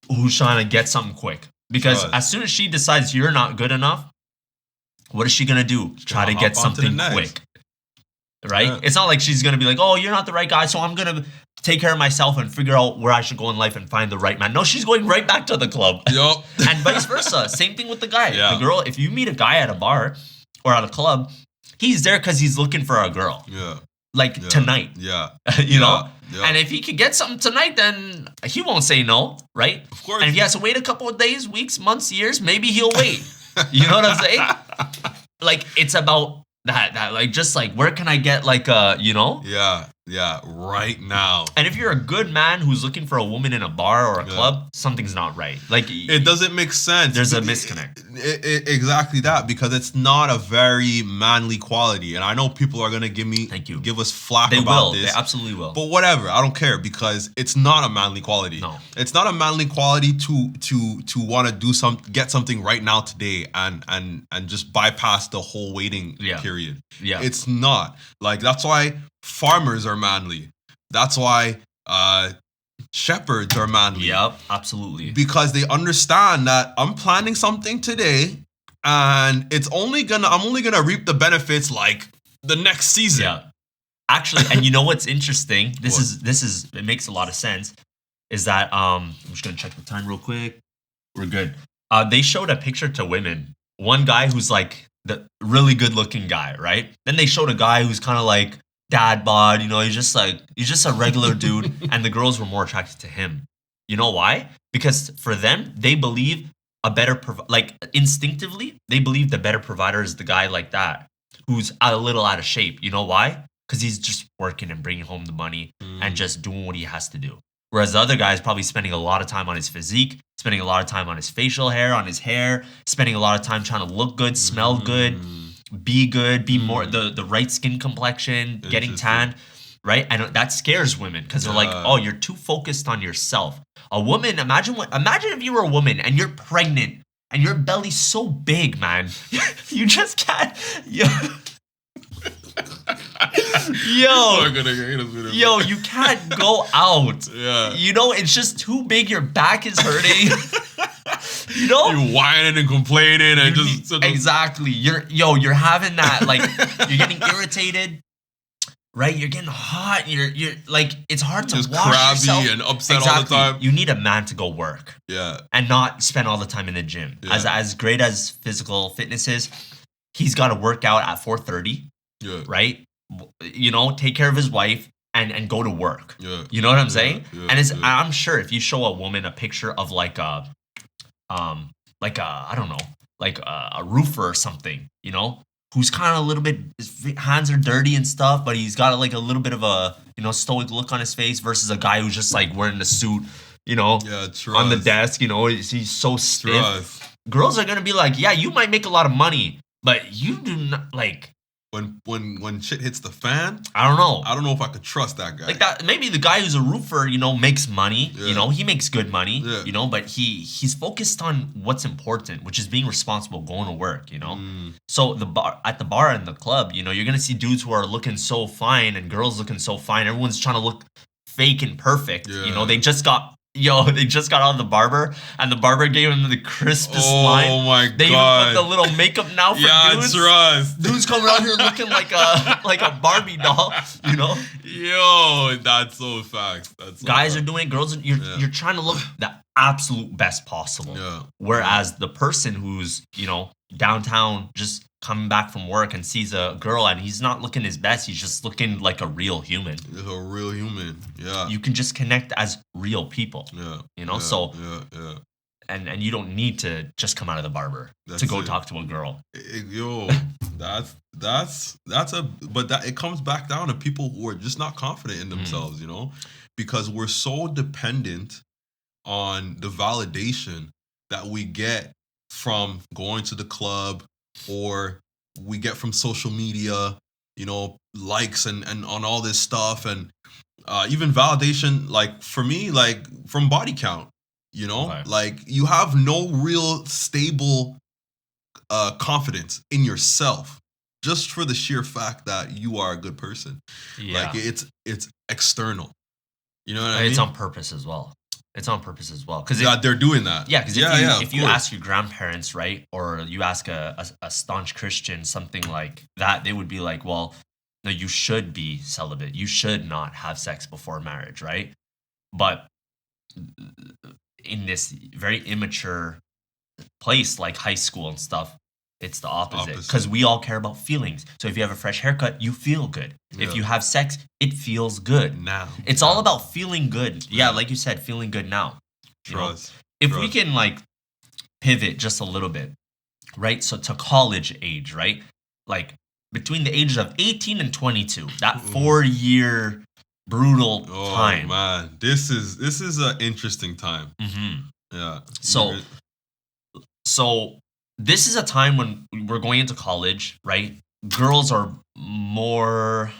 [SPEAKER 1] who's trying to get something quick. Because as soon as she decides you're not good enough, what is she going to do? Try to get something quick. Right? Yeah. It's not like she's going to be like, oh, you're not the right guy, so I'm going to take care of myself and figure out where I should go in life and find the right man. No, she's going right back to the club.
[SPEAKER 2] Yep.
[SPEAKER 1] And vice versa. Same thing with the guy.
[SPEAKER 2] Yeah.
[SPEAKER 1] The girl, if you meet a guy at a bar or at a club, he's there because he's looking for a girl.
[SPEAKER 2] Yeah.
[SPEAKER 1] Like tonight.
[SPEAKER 2] Yeah.
[SPEAKER 1] You know?
[SPEAKER 2] Yeah.
[SPEAKER 1] And if he could get something tonight, then he won't say no, right?
[SPEAKER 2] Of course.
[SPEAKER 1] And if he has to wait a couple of days, weeks, months, years, maybe he'll wait. You know what I'm saying? Like, it's about that like just like where can I get like
[SPEAKER 2] Yeah. Yeah, right now.
[SPEAKER 1] And if you're a good man who's looking for a woman in a bar or a club, something's not right. Like,
[SPEAKER 2] it doesn't make sense.
[SPEAKER 1] There's a disconnect.
[SPEAKER 2] Exactly that, because it's not a very manly quality. And I know people are gonna give us flack about this.
[SPEAKER 1] They absolutely will.
[SPEAKER 2] But whatever, I don't care, because it's not a manly quality.
[SPEAKER 1] No,
[SPEAKER 2] it's not a manly quality to want to do get something right now today and just bypass the whole waiting period.
[SPEAKER 1] Yeah,
[SPEAKER 2] it's not. Like, that's why farmers are manly. That's why shepherds are manly.
[SPEAKER 1] Yep, absolutely.
[SPEAKER 2] Because they understand that I'm planning something today, and I'm only gonna reap the benefits like the next season.
[SPEAKER 1] Yeah. Actually, and you know what's interesting? This is it makes a lot of sense. Is that I'm just gonna check the time real quick. We're good. They showed a picture to women. One guy who's like the really good looking guy, right? Then they showed a guy who's kind of like dad bod, you know, he's just a regular dude, and the girls were more attracted to him. You know why? Because for them, they believe instinctively, they believe the better provider is the guy like that, who's a little out of shape. You know why? Because he's just working and bringing home the money and just doing what he has to do. Whereas the other guy is probably spending a lot of time on his physique, spending a lot of time on his facial hair, on his hair, spending a lot of time trying to look good, smell good, be good, be more the right skin complexion, getting tan, right? And that scares women because they're like, oh, you're too focused on yourself. A woman, imagine if you were a woman and you're pregnant and your belly's so big, man. You just can't. Yo, you can't go out.
[SPEAKER 2] Yeah.
[SPEAKER 1] You know, it's just too big. Your back is hurting. You know?
[SPEAKER 2] You're whining and complaining and
[SPEAKER 1] exactly. You're having that, like, you're getting irritated. Right? You're getting hot. You're like, it's hard to
[SPEAKER 2] just
[SPEAKER 1] wash
[SPEAKER 2] crabby
[SPEAKER 1] yourself.
[SPEAKER 2] and upset all the time.
[SPEAKER 1] You need a man to go work.
[SPEAKER 2] Yeah.
[SPEAKER 1] And not spend all the time in the gym.
[SPEAKER 2] Yeah.
[SPEAKER 1] As great as physical fitness is, he's got to work out at 4:30.
[SPEAKER 2] Yeah.
[SPEAKER 1] Right? You know, take care of his wife and go to work.
[SPEAKER 2] Yeah.
[SPEAKER 1] You know what I'm saying?
[SPEAKER 2] Yeah.
[SPEAKER 1] And I'm sure if you show a woman a picture of like a I don't know, like a roofer or something, you know, who's kind of a little bit, his hands are dirty and stuff, but he's got like a little bit of a, you know, stoic look on his face versus a guy who's just like wearing the suit, you know, on the desk, you know, he's so stiff. Girls are gonna be like, yeah, you might make a lot of money, but you do not like.
[SPEAKER 2] When shit hits the fan,
[SPEAKER 1] I don't know
[SPEAKER 2] if I could trust that guy.
[SPEAKER 1] Like that, maybe the guy who's a roofer, you know, makes money. Yeah. You know, he makes good money. Yeah. You know, but he's focused on what's important, which is being responsible, going to work. You know, so at the bar and the club, you know, you're gonna see dudes who are looking so fine and girls looking so fine. Everyone's trying to look fake and perfect. Yeah. You know, they just got out of the barber, and the barber gave him the crispest line.
[SPEAKER 2] Oh my god!
[SPEAKER 1] They even put the little makeup now for dudes.
[SPEAKER 2] Trust.
[SPEAKER 1] Dudes coming out here looking like a Barbie doll, you know?
[SPEAKER 2] Yo, that's so facts.
[SPEAKER 1] Guys are doing it, girls are, you're trying to look the absolute best possible. Yeah. Whereas the person who's, you know, downtown just coming back from work and sees a girl and he's not looking his best, he's just looking like a real human.
[SPEAKER 2] He's a real human. Yeah.
[SPEAKER 1] You can just connect as real people. Yeah. You know, and you don't need to just come out of the barber to go talk to a girl.
[SPEAKER 2] Yo, it comes back down to people who are just not confident in themselves, you know? Because we're so dependent on the validation that we get from going to the club, or we get from social media, you know, likes and on all this stuff, and even validation, like for me, like from body count, you know, like you have no real stable confidence in yourself just for the sheer fact that you are a good person. Yeah. Like it's external, you know what I mean?
[SPEAKER 1] It's on purpose as well. Because
[SPEAKER 2] they're doing that.
[SPEAKER 1] Yeah, because if you ask your grandparents, right, or you ask a staunch Christian something like that, they would be like, well, no, you should be celibate. You should not have sex before marriage, right? But in this very immature place like high school and stuff, it's the opposite. Because we all care about feelings. So if you have a fresh haircut, you feel good. Yeah. If you have sex, it feels good.
[SPEAKER 2] Now.
[SPEAKER 1] It's all about feeling good. Yeah, like you said, feeling good now. Trust. If we can like pivot just a little bit, right? So to college age, right? Like between the ages of 18 and 22, that 4-year brutal
[SPEAKER 2] Oh
[SPEAKER 1] time.
[SPEAKER 2] man, this is an interesting time.
[SPEAKER 1] Hmm.
[SPEAKER 2] Yeah.
[SPEAKER 1] So so this is a time when we're going into college, right? Girls are more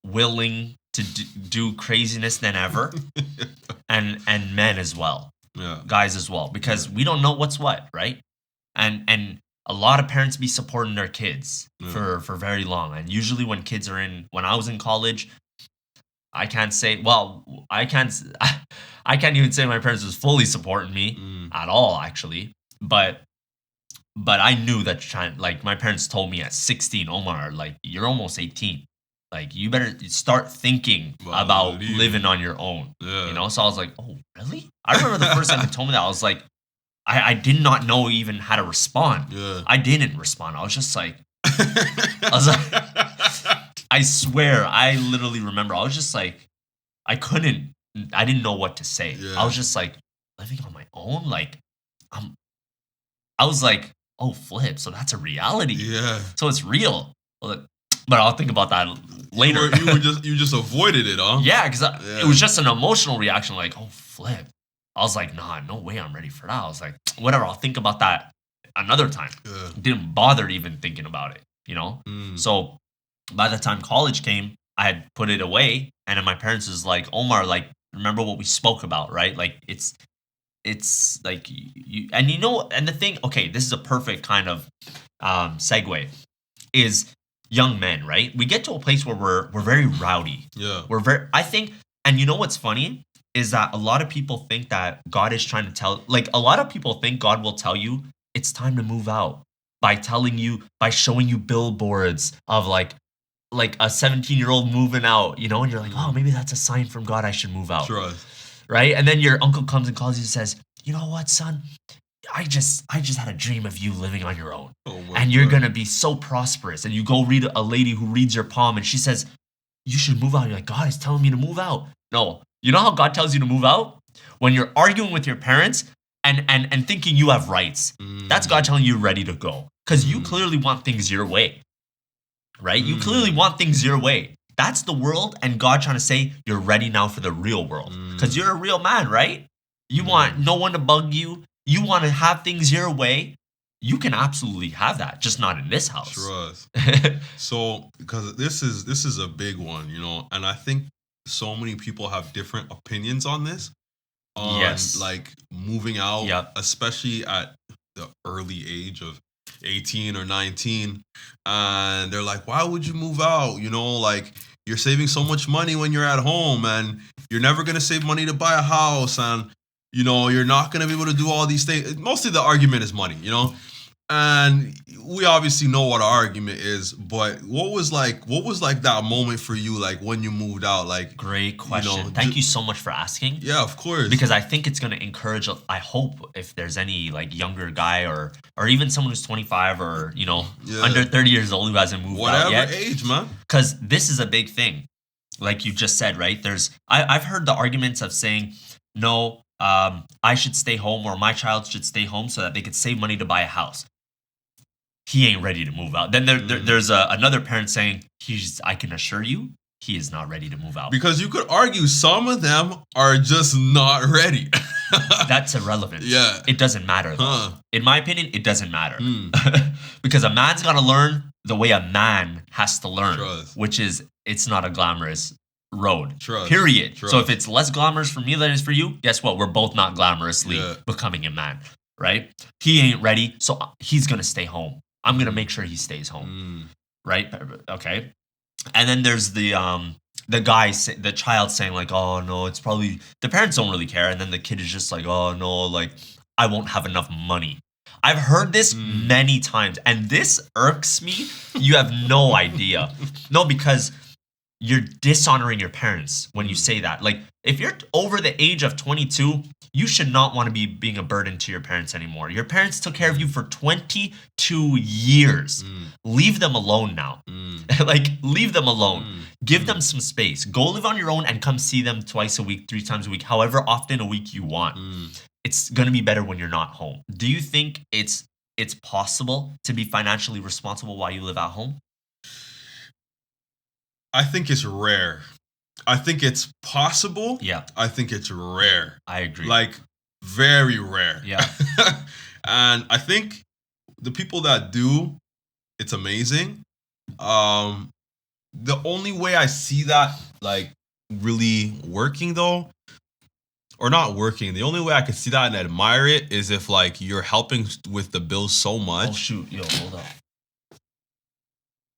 [SPEAKER 1] willing to do craziness than ever, and men as well,
[SPEAKER 2] Yeah.
[SPEAKER 1] guys as well, because
[SPEAKER 2] Yeah.
[SPEAKER 1] we don't know what's what, right? And a lot of parents be supporting their kids
[SPEAKER 2] Yeah.
[SPEAKER 1] for very long, and usually when I was in college, I can't say, well, I can't I can't even say my parents was fully supporting me
[SPEAKER 2] Mm.
[SPEAKER 1] at all, actually, but I knew that like my parents told me at 16, Omar, like you're almost 18. Like you better start thinking
[SPEAKER 2] Well,
[SPEAKER 1] about
[SPEAKER 2] leaving.
[SPEAKER 1] living on your own. You
[SPEAKER 2] Yeah.
[SPEAKER 1] know? So I was like, "Oh, really?" I remember the first time they told me that, I was like, I did not know even how to respond.
[SPEAKER 2] Yeah.
[SPEAKER 1] I didn't respond. I was just like, I was like, I swear, I literally remember. I was just like, I didn't know what to say. I
[SPEAKER 2] Yeah.
[SPEAKER 1] was just like, living on my own? Like, I'm I was like, "Oh, flip, so that's a reality.
[SPEAKER 2] Yeah.
[SPEAKER 1] So it's real." Well, but I'll think about that
[SPEAKER 2] You
[SPEAKER 1] later.
[SPEAKER 2] were you just avoided it, huh?
[SPEAKER 1] Yeah, because it
[SPEAKER 2] Yeah.
[SPEAKER 1] was just an emotional reaction, like, "Oh, flip." I was like, "Nah, no way I'm ready for that." I was like, "Whatever, I'll think about that another time."
[SPEAKER 2] Yeah.
[SPEAKER 1] Didn't bother even thinking about it, you know?
[SPEAKER 2] Mm.
[SPEAKER 1] So by the time college came, I had put it away, and then my parents was like, "Omar, like, remember what we spoke about, right? Like, it's like you and you know and the thing, okay, this is a perfect kind of segue, is young men, right? We get to a place where we're very rowdy.
[SPEAKER 2] Yeah.
[SPEAKER 1] We're very, I think, and you know what's funny is that a lot of people think that God is trying to tell, like a lot of people think God will tell you it's time to move out by showing you billboards of like a 17-year-old moving out, you know, and you're like, oh,
[SPEAKER 2] Mm.
[SPEAKER 1] maybe that's a sign from God I should move out.
[SPEAKER 2] Trust.
[SPEAKER 1] Right? And then your uncle comes and calls you and says, "You know what, son? I just had a dream of you living on your own.
[SPEAKER 2] Oh my
[SPEAKER 1] And you're
[SPEAKER 2] God.
[SPEAKER 1] going to be so prosperous." And you go read a lady who reads your palm and she says, "You should move out." You're like, "God is telling me to move out." No. You know how God tells you to move out? When you're arguing with your parents and thinking you have rights. That's God
[SPEAKER 2] Mm.
[SPEAKER 1] telling you you're ready to go. Cuz you
[SPEAKER 2] Mm.
[SPEAKER 1] clearly want things your way, right? You clearly
[SPEAKER 2] Mm.
[SPEAKER 1] want things your way. That's the world, and God trying to say you're ready now for the real world. Because
[SPEAKER 2] Mm.
[SPEAKER 1] you're a real man, right? You want
[SPEAKER 2] Mm.
[SPEAKER 1] no one to bug you. You want to have things your way. You can absolutely have that, just not in this house.
[SPEAKER 2] Trust. So, because this is a big one, and I think so many people have different opinions on this, on
[SPEAKER 1] Yes.
[SPEAKER 2] like moving out,
[SPEAKER 1] Yep.
[SPEAKER 2] especially at the early age of 18 or 19, and they're like, "Why would you move out? Like you're saving so much money when you're at home, and you're never gonna save money to buy a house, and you're not gonna be able to do all these things." Mostly the argument is money. And we obviously know what our argument is, but what was like that moment for you, like when you moved out, like
[SPEAKER 1] Great
[SPEAKER 2] you know
[SPEAKER 1] question. Thank
[SPEAKER 2] ju-
[SPEAKER 1] you so much for asking.
[SPEAKER 2] yeah, of course.
[SPEAKER 1] Because I think it's going to encourage, I hope, if there's any like younger guy or even someone who's 25 or
[SPEAKER 2] Yeah,
[SPEAKER 1] under 30 years old who hasn't moved out
[SPEAKER 2] whatever
[SPEAKER 1] yet,
[SPEAKER 2] age, man.
[SPEAKER 1] because this is a big thing, like you just said, right? I've heard the arguments of saying, no, I should stay home, or my child should stay home so that they could save money to buy a house. He ain't ready to move out. Then there's another parent saying, I can assure you, he is not ready to move out.
[SPEAKER 2] Because you could argue some of them are just not ready.
[SPEAKER 1] That's irrelevant.
[SPEAKER 2] Yeah.
[SPEAKER 1] It doesn't matter, though.
[SPEAKER 2] Huh.
[SPEAKER 1] In my opinion, it doesn't matter.
[SPEAKER 2] Hmm.
[SPEAKER 1] Because a man's got to learn the way a man has to learn,
[SPEAKER 2] Trust.
[SPEAKER 1] which is, it's not a glamorous road.
[SPEAKER 2] Trust.
[SPEAKER 1] Period.
[SPEAKER 2] Trust.
[SPEAKER 1] So if it's less glamorous for me than it is for you, guess what? We're both not glamorously
[SPEAKER 2] Yeah.
[SPEAKER 1] becoming a man, right? He ain't ready, so he's going to stay home. I'm going to make sure he stays home, right? Okay. And then there's the child saying like, "Oh no, it's probably," the parents don't really care, and then the kid is just like, "Oh no, like I won't have enough money." I've heard this many times, and this irks me. You have no idea. No, because you're dishonoring your parents when you say that. Like, if you're over the age of 22, you should not want to be being a burden to your parents anymore. Your parents took care of you for 22 years. Leave them alone now. Like, leave them alone. Give them some space. Go live on your own and come see them twice a week, 3 times a week, however often a week you want. It's going to be better when you're not home. Do you think it's possible to be financially responsible while you live at home?
[SPEAKER 2] I think it's rare I think it's possible.
[SPEAKER 1] Yeah,
[SPEAKER 2] I think it's rare.
[SPEAKER 1] I agree.
[SPEAKER 2] Like very rare.
[SPEAKER 1] Yeah.
[SPEAKER 2] And I think the people that do, it's amazing. Um, the only way I see that like really working though, or not working, the only way I could see that and admire it is if like you're helping with the bills so much.
[SPEAKER 1] Oh shoot, yo, hold up.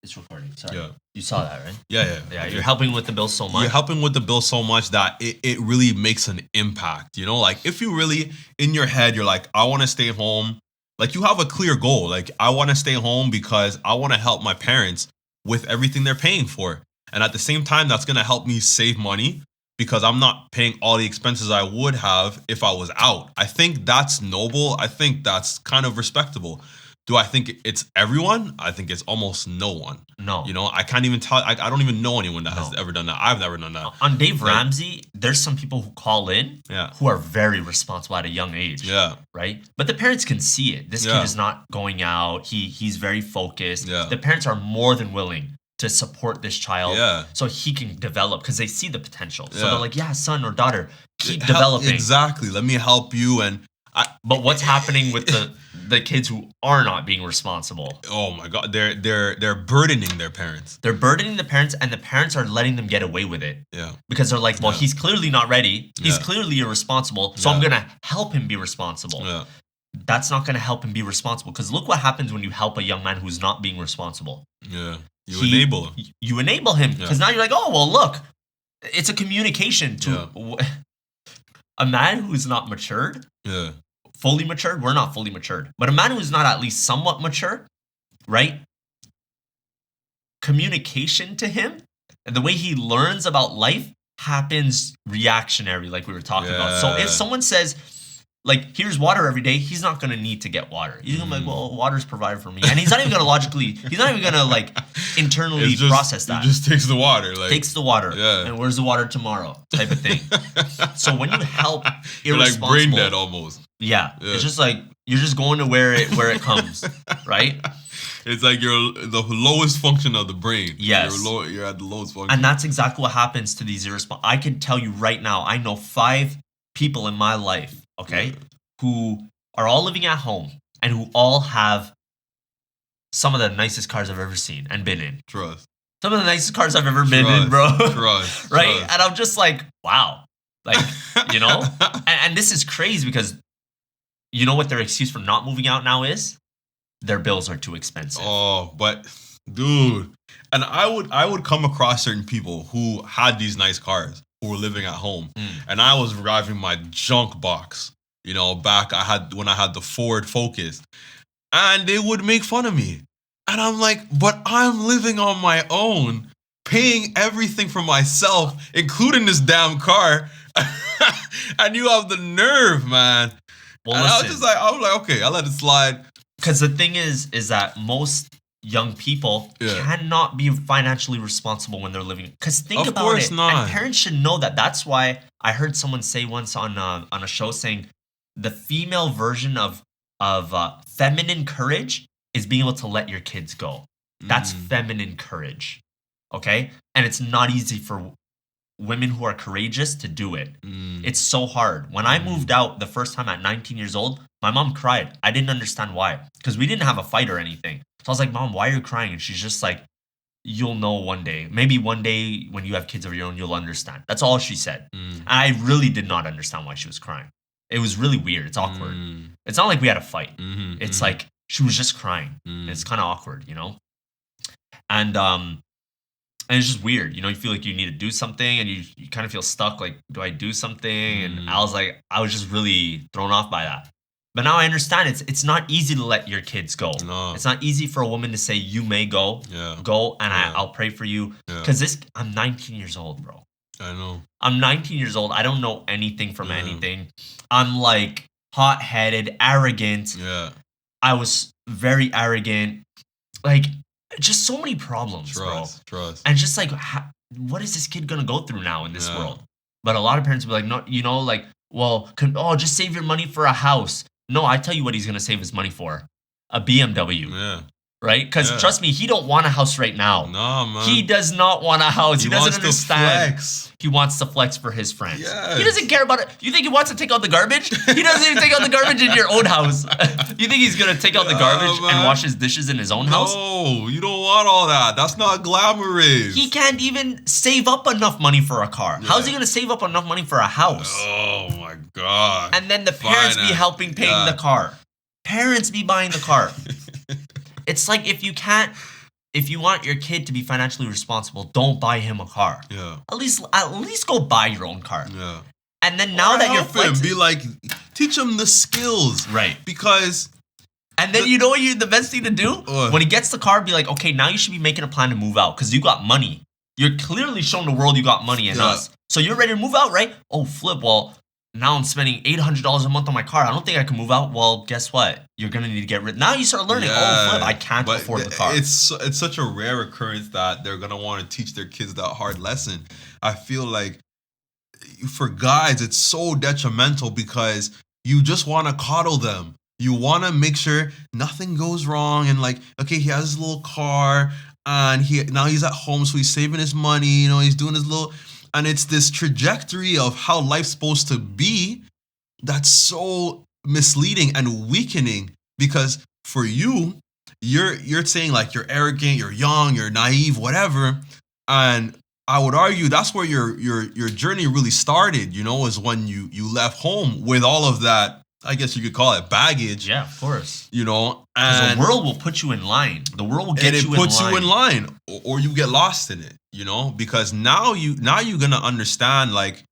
[SPEAKER 1] It's recording. Sorry.
[SPEAKER 2] Yeah.
[SPEAKER 1] You saw that, right?
[SPEAKER 2] Yeah.
[SPEAKER 1] You're helping with the bill so much.
[SPEAKER 2] You're helping with the bill so much that it really makes an impact. You know, like if you really in your head, you're like, I want to stay home. Like you have a clear goal. Like I want to stay home because I want to help my parents with everything they're paying for. And at the same time, that's going to help me save money because I'm not paying all the expenses I would have if I was out. I think that's noble. I think that's kind of respectable. Do I think it's everyone? I think it's almost no one.
[SPEAKER 1] No.
[SPEAKER 2] You know, I can't even tell. I don't even know anyone that has ever done that. I've never done that.
[SPEAKER 1] On Dave Ramsey, there's some people who call in who are very responsible at a young age.
[SPEAKER 2] Yeah.
[SPEAKER 1] Right? But the parents can see it. This kid is not going out. He's very focused.
[SPEAKER 2] Yeah.
[SPEAKER 1] The parents are more than willing to support this child so he can develop because they see the potential. So they're like, yeah, son or daughter, keep developing.
[SPEAKER 2] Exactly. Let me help you. And
[SPEAKER 1] but what's happening with the kids who are not being responsible?
[SPEAKER 2] Oh my God, they're burdening their parents.
[SPEAKER 1] They're burdening the parents, and the parents are letting them get away with it.
[SPEAKER 2] Yeah,
[SPEAKER 1] because they're like, well, he's clearly not ready. He's clearly irresponsible. So I'm gonna help him be responsible.
[SPEAKER 2] Yeah,
[SPEAKER 1] that's not gonna help him be responsible. Because look what happens when you help a young man who's not being responsible.
[SPEAKER 2] Yeah, you enable him.
[SPEAKER 1] You enable him because now you're like, oh well, look, it's a communication to a man who's not matured.
[SPEAKER 2] Yeah.
[SPEAKER 1] Fully matured, we're not fully matured. But a man who's not at least somewhat mature, right? Communication to him and the way he learns about life happens reactionary, like we were talking about. So if someone says, like, here's water every day, he's not going to need to get water. He's going to be like, well, water's provided for me. And he's not even going to logically, he's not even going to, like, internally process that.
[SPEAKER 2] He just takes the water. Like,
[SPEAKER 1] takes the water.
[SPEAKER 2] Yeah.
[SPEAKER 1] And where's the water tomorrow? Type of thing. So when you help
[SPEAKER 2] you're
[SPEAKER 1] irresponsible.
[SPEAKER 2] like brain dead almost.
[SPEAKER 1] Yeah. It's just like, you're just going to where it comes, right?
[SPEAKER 2] It's like you're the lowest function of the brain.
[SPEAKER 1] Yes.
[SPEAKER 2] You're at the lowest function.
[SPEAKER 1] And that's exactly what happens to these irresponsible. I can tell you right now, I know 5 people in my life, okay, who are all living at home and who all have some of the nicest cars I've ever seen and been in.
[SPEAKER 2] Trust.
[SPEAKER 1] Some of the nicest cars I've ever been in, bro.
[SPEAKER 2] Trust.
[SPEAKER 1] Right? Trust. And I'm just like, wow. Like, you know? and this is crazy because you know what their excuse for not moving out now is? Their bills are too expensive.
[SPEAKER 2] Oh, but dude. And I would come across certain people who had these nice cars who were living at home. And I was driving my junk box, you know, when I had the Ford Focus. And they would make fun of me. And I'm like, but I'm living on my own, paying everything for myself, including this damn car. And you have the nerve, man. Well, and I was like, okay, I'll let it slide.
[SPEAKER 1] Because the thing is that most young people cannot be financially responsible when they're living. Because think about it. Of course not. And parents should know that. That's why I heard someone say once on a show saying the female version of feminine courage is being able to let your kids go. That's feminine courage. Okay? And it's not easy for women who are courageous to do it. It's so hard. When I moved out the first time at 19 years old, my mom cried. I didn't understand why. Because we didn't have a fight or anything. So I was like, Mom, why are you crying? And she's just like, you'll know one day. Maybe one day when you have kids of your own, you'll understand. That's all she said. And I really did not understand why she was crying. It was really weird. It's awkward. It's not like we had a fight. It's like she was just crying. It's kind of awkward, you know? And it's just weird. You know, you feel like you need to do something and you kind of feel stuck. Like, do I do something? And I was just really thrown off by that. But now I understand it's not easy to let your kids go. No. It's not easy for a woman to say, you may go. Go and I'll pray for you. Because I'm 19 years old, bro.
[SPEAKER 2] I know.
[SPEAKER 1] I'm 19 years old. I don't know anything from anything. I'm like hot-headed, arrogant.
[SPEAKER 2] Yeah.
[SPEAKER 1] I was very arrogant. Like, just so many problems,
[SPEAKER 2] Trust.
[SPEAKER 1] And just like, what is this kid gonna go through now in this world? But a lot of parents will be like, no, you know, like, well, just save your money for a house. No, I tell you what he's gonna save his money for. A BMW.
[SPEAKER 2] Yeah.
[SPEAKER 1] right? Because
[SPEAKER 2] Yeah.
[SPEAKER 1] trust me, he don't want a house right now.
[SPEAKER 2] Nah, man.
[SPEAKER 1] He does not want a house. He doesn't
[SPEAKER 2] wants to
[SPEAKER 1] understand.
[SPEAKER 2] flex.
[SPEAKER 1] He wants to flex for his friends.
[SPEAKER 2] Yes.
[SPEAKER 1] He doesn't care about it. You think he wants to take out the garbage? He doesn't even take out the garbage in your own house. You think he's gonna take out the garbage
[SPEAKER 2] man.
[SPEAKER 1] and wash his dishes in his own house?
[SPEAKER 2] No, you don't want all that. That's not glamorous.
[SPEAKER 1] He can't even save up enough money for a car.
[SPEAKER 2] Yeah.
[SPEAKER 1] How's he gonna save up enough money for a house?
[SPEAKER 2] Oh my god.
[SPEAKER 1] And then the parents be helping paying the car. Parents be buying the car. It's like if you want your kid to be financially responsible, don't buy him a car.
[SPEAKER 2] Yeah.
[SPEAKER 1] At least go buy your own car.
[SPEAKER 2] Yeah.
[SPEAKER 1] And then now that you're flexing,
[SPEAKER 2] be like, teach him the skills.
[SPEAKER 1] right?
[SPEAKER 2] Because
[SPEAKER 1] And then you know what the best thing to do? When he gets the car, be like, okay, now you should be making a plan to move out because you got money. You're clearly showing the world you got money in us. So you're ready to move out, right? Oh, flip. Well, now I'm spending $800 a month on my car. I don't think I can move out. Well, guess what? You're gonna need to get rid. Now you start learning. Oh, flip! I can't afford the car.
[SPEAKER 2] It's such a rare occurrence that they're gonna want to teach their kids that hard lesson. I feel like for guys, it's so detrimental because you just want to coddle them. You want to make sure nothing goes wrong, and like, okay, he has his little car, and now he's at home, so he's saving his money. You know, he's doing his little. And it's this trajectory of how life's supposed to be that's so misleading and weakening because for you're saying like you're arrogant, you're young, you're naive, whatever. And I would argue that's where your journey really started, you know, is when you left home with all of that, I guess you could call it baggage.
[SPEAKER 1] Yeah, of course.
[SPEAKER 2] You know,
[SPEAKER 1] and the world will put you in line. The world will get you in line.
[SPEAKER 2] And it puts you in line or you get lost in it, you know, because now you're going to understand like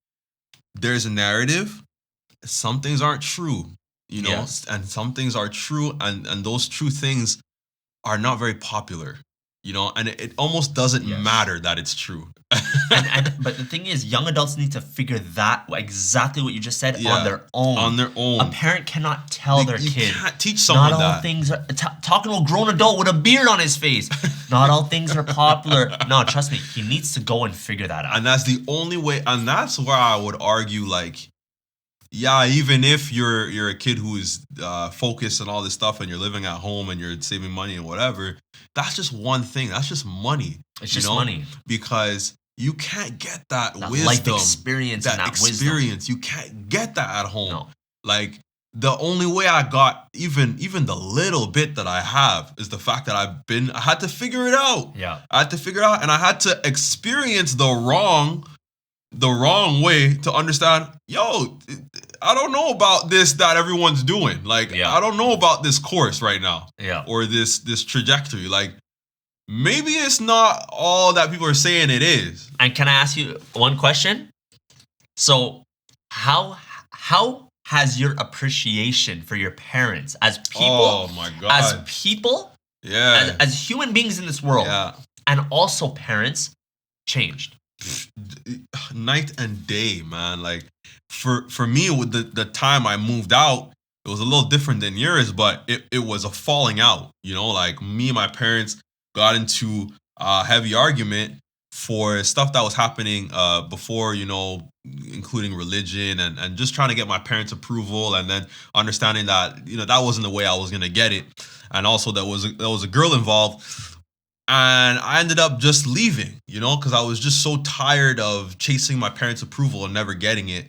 [SPEAKER 2] there's a narrative. Some things aren't true, you know, and some things are true. And those true things are not very popular, you know, and it almost doesn't matter that it's true.
[SPEAKER 1] But the thing is, young adults need to figure that exactly what you just said on their own.
[SPEAKER 2] On their own.
[SPEAKER 1] A parent cannot tell their kid.
[SPEAKER 2] You can't teach someone
[SPEAKER 1] not all
[SPEAKER 2] that.
[SPEAKER 1] Things are talking to a grown adult with a beard on his face. Not all things are popular. No, trust me, he needs to go and figure that out.
[SPEAKER 2] And that's the only way. And that's where I would argue, like, yeah, even if you're a kid who is focused on all this stuff and you're living at home and you're saving money and whatever, that's just one thing. That's just money.
[SPEAKER 1] It's just money.
[SPEAKER 2] Because you can't get that wisdom.
[SPEAKER 1] Life experience and that wisdom.
[SPEAKER 2] You can't get that at home.
[SPEAKER 1] No.
[SPEAKER 2] Like, the only way I got even the little bit that I have is the fact that I had to figure it out.
[SPEAKER 1] Yeah.
[SPEAKER 2] I had to figure it out and I had to experience the wrong way to understand, yo, I don't know about this that everyone's doing. Like, I don't know about this course right now.
[SPEAKER 1] Yeah.
[SPEAKER 2] Or this trajectory. Like, maybe it's not all that people are saying it is.
[SPEAKER 1] And can I ask you one question? So, how has your appreciation for your parents as people, as human beings in this world, and also parents, changed?
[SPEAKER 2] Night and day, man. Like, for me, with the time I moved out, it was a little different than yours, but it was a falling out. You know, like, me and my parents got into a heavy argument for stuff that was happening before, you know, including religion and just trying to get my parents' approval, and then understanding that, you know, that wasn't the way I was gonna get it, and also there was a girl involved. And I ended up just leaving, you know, because I was just so tired of chasing my parents' approval and never getting it.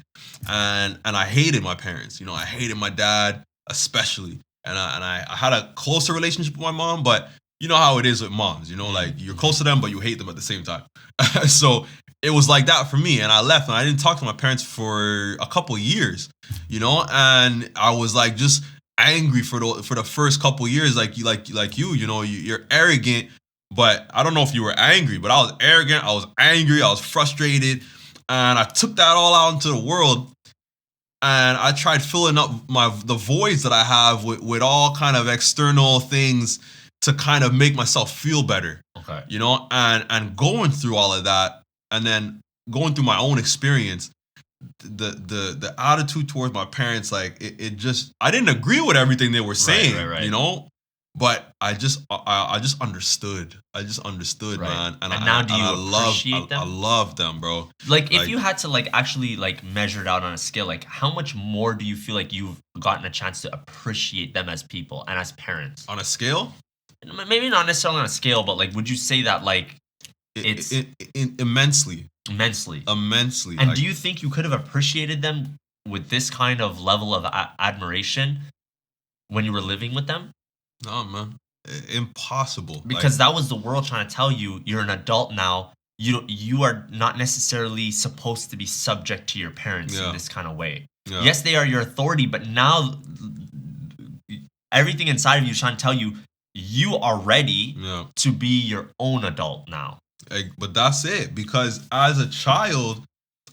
[SPEAKER 2] And I hated my parents, you know, I hated my dad especially. And I had a closer relationship with my mom, but you know how it is with moms, you know, like, you're close to them, but you hate them at the same time. So it was like that for me. And I left and I didn't talk to my parents for a couple years, you know, and I was like just angry for the first couple years, like you know, you're arrogant. But I don't know if you were angry, but I was arrogant, I was angry, I was frustrated, and I took that all out into the world, and I tried filling up the voids that I have with all kind of external things to kind of make myself feel better.
[SPEAKER 1] Okay.
[SPEAKER 2] You know, and going through all of that, and then going through my own experience, the attitude towards my parents, like, it just, I didn't agree with everything they were saying,
[SPEAKER 1] right.
[SPEAKER 2] you know? But I just understood. Right. Man. And
[SPEAKER 1] now do you appreciate them?
[SPEAKER 2] I love them, bro.
[SPEAKER 1] Like, if you had to, like, actually, like, measure it out on a scale, like, how much more do you feel like you've gotten a chance to appreciate them as people and as parents?
[SPEAKER 2] On a scale?
[SPEAKER 1] maybe not necessarily on a scale, but like, would you say that like it's
[SPEAKER 2] Immensely.
[SPEAKER 1] immensely?
[SPEAKER 2] Immensely.
[SPEAKER 1] And
[SPEAKER 2] like,
[SPEAKER 1] do you think you could have appreciated them with this kind of level of admiration when you were living with them?
[SPEAKER 2] no, man. Impossible.
[SPEAKER 1] Because that was the world trying to tell you you're an adult now. You are not necessarily supposed to be subject to your parents in this kind of way.
[SPEAKER 2] Yeah.
[SPEAKER 1] Yes, they are your authority, but now everything inside of you is trying to tell you you are ready to be your own adult now.
[SPEAKER 2] But that's it. Because as a child,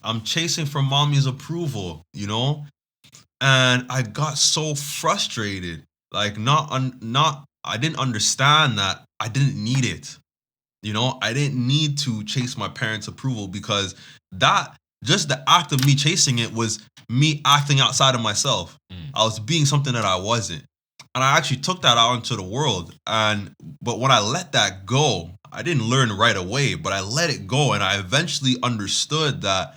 [SPEAKER 2] I'm chasing for mommy's approval, you know? And I got so frustrated. Like I didn't understand that I didn't need it. You know, I didn't need to chase my parents' approval because that just the act of me chasing it was me acting outside of myself. I was being something that I wasn't. And I actually took that out into the world. But when I let that go, I didn't learn right away, but I let it go. And I eventually understood that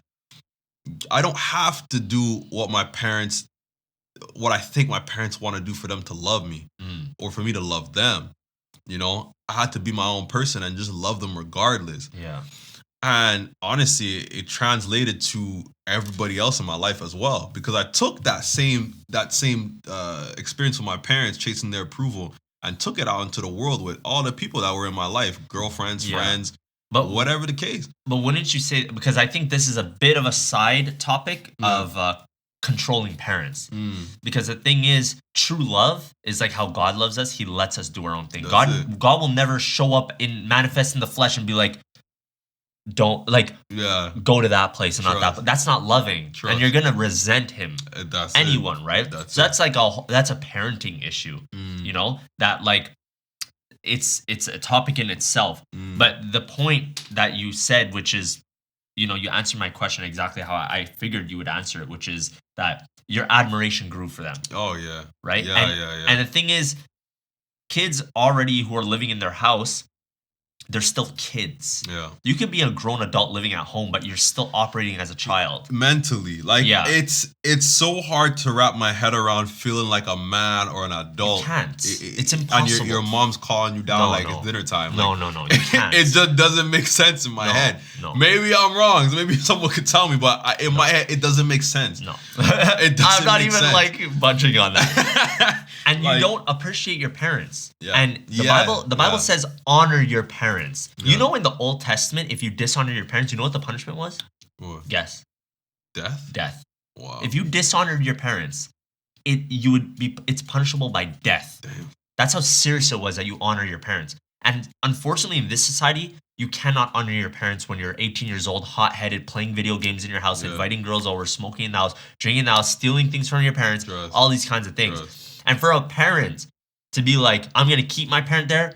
[SPEAKER 2] I don't have to do what I think my parents want to do for them to love me or for me to love them. You know, I had to be my own person and just love them regardless.
[SPEAKER 1] Yeah.
[SPEAKER 2] And honestly, it translated to everybody else in my life as well, because I took that same experience with my parents chasing their approval and took it out into the world with all the people that were in my life, girlfriends, friends, but whatever the case.
[SPEAKER 1] But wouldn't you say, because I think this is a bit of a side topic of controlling parents, because the thing is, true love is like how God loves us. He lets us do our own thing. God will never show up in manifest in the flesh and be like, don't like go to that place and not that place. That's not loving. And you're gonna resent him. Anyone, right? That's like that's a parenting issue. You know, that like it's a topic in itself. But the point that you said, which is, you know, you answered my question exactly how I figured you would answer it, which is that your admiration grew for them.
[SPEAKER 2] Oh yeah.
[SPEAKER 1] Right? And the thing is, kids already who are living in their house, they're still kids.
[SPEAKER 2] Yeah.
[SPEAKER 1] You could be a grown adult living at home, but you're still operating as a child.
[SPEAKER 2] Mentally. Like it's so hard to wrap my head around feeling like a man or an adult.
[SPEAKER 1] You can't. It's impossible.
[SPEAKER 2] And your mom's calling you down it's dinner time.
[SPEAKER 1] No, you can't.
[SPEAKER 2] It just doesn't make sense in my head.
[SPEAKER 1] No.
[SPEAKER 2] Maybe I'm wrong. Maybe someone could tell me, but in my head, it doesn't make sense.
[SPEAKER 1] No.
[SPEAKER 2] It doesn't
[SPEAKER 1] I'm not
[SPEAKER 2] make
[SPEAKER 1] even
[SPEAKER 2] sense.
[SPEAKER 1] like budging on that. And you don't appreciate your parents. And the Bible says honor your parents. You know, in the Old Testament, if you dishonor your parents, you know what the punishment was?
[SPEAKER 2] What?
[SPEAKER 1] Guess.
[SPEAKER 2] Death.
[SPEAKER 1] Wow. If you dishonored your parents, it's punishable by death.
[SPEAKER 2] Damn.
[SPEAKER 1] That's how serious it was that you honor your parents. And unfortunately, in this society, you cannot honor your parents when you're 18 years old, hot-headed, playing video games in your house, inviting girls over, smoking in the house, drinking in the house, stealing things from your parents, all these kinds of things. And for a parent to be like, I'm going to keep my parent there,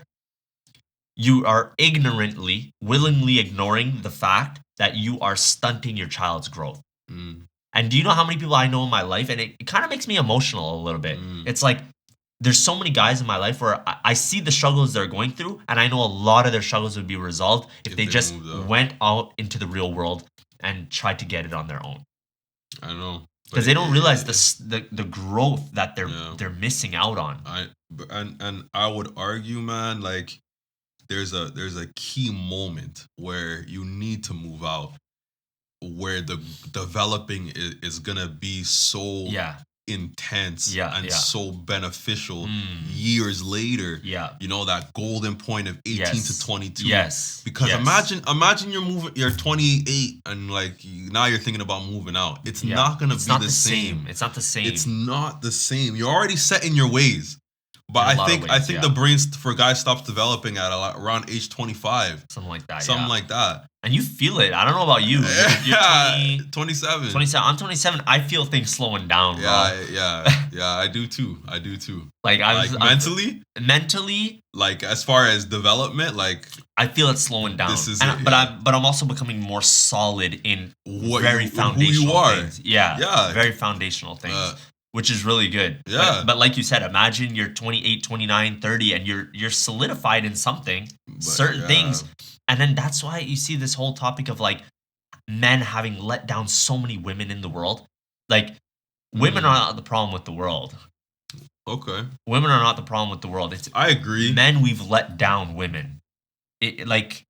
[SPEAKER 1] you are ignorantly, willingly ignoring the fact that you are stunting your child's growth. And do you know how many people I know in my life? And it kind of makes me emotional a little bit. It's like, there's so many guys in my life where I see the struggles they're going through, and I know a lot of their struggles would be resolved if they just went out into the real world and tried to get it on their own.
[SPEAKER 2] I know.
[SPEAKER 1] Because they don't realize the growth that they're missing out on.
[SPEAKER 2] And I would argue, man, like there's a key moment where you need to move out, where the developing is gonna be so intense and so beneficial years later. You know, that golden point of 18 to 22. Because imagine you're 28 and like now you're thinking about moving out. It's not gonna be the same.
[SPEAKER 1] It's not the same.
[SPEAKER 2] It's not the same. You're already set in your ways. But I think the brains for guys stops developing at around age 25.
[SPEAKER 1] Something like that.
[SPEAKER 2] Something like that.
[SPEAKER 1] And you feel it. I don't know about you. You're
[SPEAKER 2] 27.
[SPEAKER 1] 27. I'm 27. I feel things slowing down, bro.
[SPEAKER 2] Yeah, I do too.
[SPEAKER 1] Like
[SPEAKER 2] mentally?
[SPEAKER 1] Mentally.
[SPEAKER 2] Like as far as development, like
[SPEAKER 1] I feel it slowing down. But I'm also becoming more solid in very foundational things. Very foundational things. Which is really good. But like you said, imagine you're 28, 29, 30, and you're solidified in something, certain things. And then that's why you see this whole topic of like men having let down so many women in the world. Like women are not the problem with the world.
[SPEAKER 2] Okay.
[SPEAKER 1] Women are not the problem with the world. It's
[SPEAKER 2] I agree.
[SPEAKER 1] men we've let down women. Like,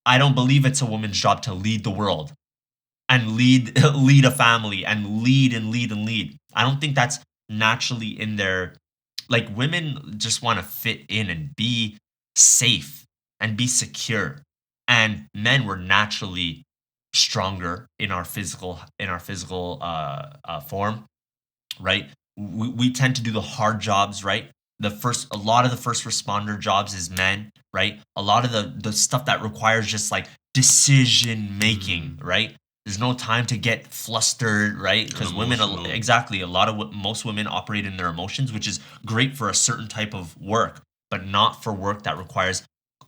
[SPEAKER 1] I don't believe it's a woman's job to lead the world and lead lead a family and lead and lead and lead. I don't think that's naturally in their, like, women just want to fit in and be safe and be secure. And men were naturally stronger in our physical form, right? We tend to do the hard jobs, right? A lot of the first responder jobs is men, right? A lot of the stuff that requires just like decision making, right? There's no time to get flustered, right?
[SPEAKER 2] And
[SPEAKER 1] Because women,
[SPEAKER 2] emotional.
[SPEAKER 1] exactly, most women operate in their emotions, which is great for a certain type of work, but not for work that requires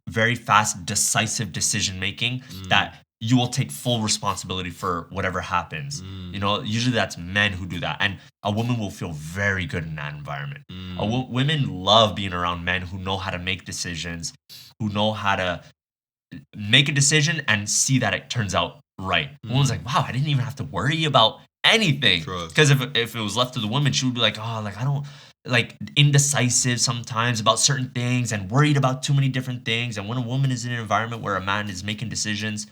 [SPEAKER 1] very fast, decisive decision making that you will take full responsibility for whatever happens. Usually that's men who do that, and a woman will feel very good in that environment. Women love being around men who know how to make decisions, who know how to make a decision and see that it turns out right. Woman's like, wow, I didn't even have to worry about anything.
[SPEAKER 2] Trust.
[SPEAKER 1] Because if it was left to the woman, she would be like, oh, like I don't, like, indecisive sometimes about certain things and worried about too many different things. And when a woman is in an environment where a man is making decisions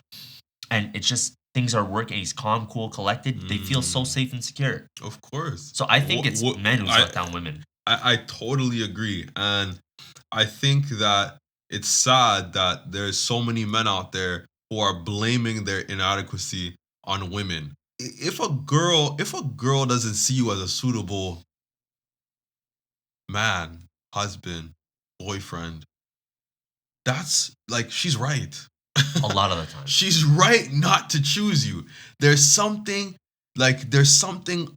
[SPEAKER 1] and it's just things are working, he's calm, cool, collected, they feel so safe and secure.
[SPEAKER 2] Of course.
[SPEAKER 1] So I think it's men who's let down women.
[SPEAKER 2] I totally agree. And I think that it's sad that there's so many men out there who are blaming their inadequacy on women. If a girl doesn't see you as a suitable man, husband, boyfriend, that's like she's right.
[SPEAKER 1] A lot of the time.
[SPEAKER 2] She's right not to choose you. There's something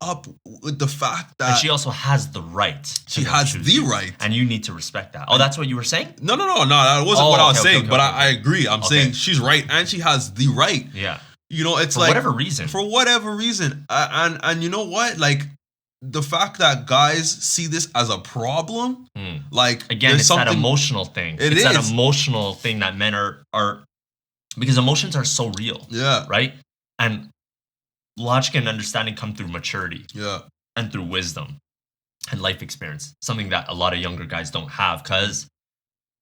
[SPEAKER 2] up with the fact that
[SPEAKER 1] And she also has the right.
[SPEAKER 2] She has the right.
[SPEAKER 1] And you need to respect that. Oh, that's what you were saying?
[SPEAKER 2] No, that wasn't what I was saying.
[SPEAKER 1] Okay,
[SPEAKER 2] but
[SPEAKER 1] okay.
[SPEAKER 2] I agree. I'm saying she's right and she has the right.
[SPEAKER 1] Yeah.
[SPEAKER 2] It's
[SPEAKER 1] for
[SPEAKER 2] like
[SPEAKER 1] whatever reason.
[SPEAKER 2] For whatever reason. And you know what? Like the fact that guys see this as a problem, like
[SPEAKER 1] again, it's that emotional thing. It's that emotional thing that men are because emotions are so real.
[SPEAKER 2] Yeah.
[SPEAKER 1] Right? And logic and understanding come through maturity.
[SPEAKER 2] Yeah.
[SPEAKER 1] And through wisdom and life experience. Something that a lot of younger guys don't have because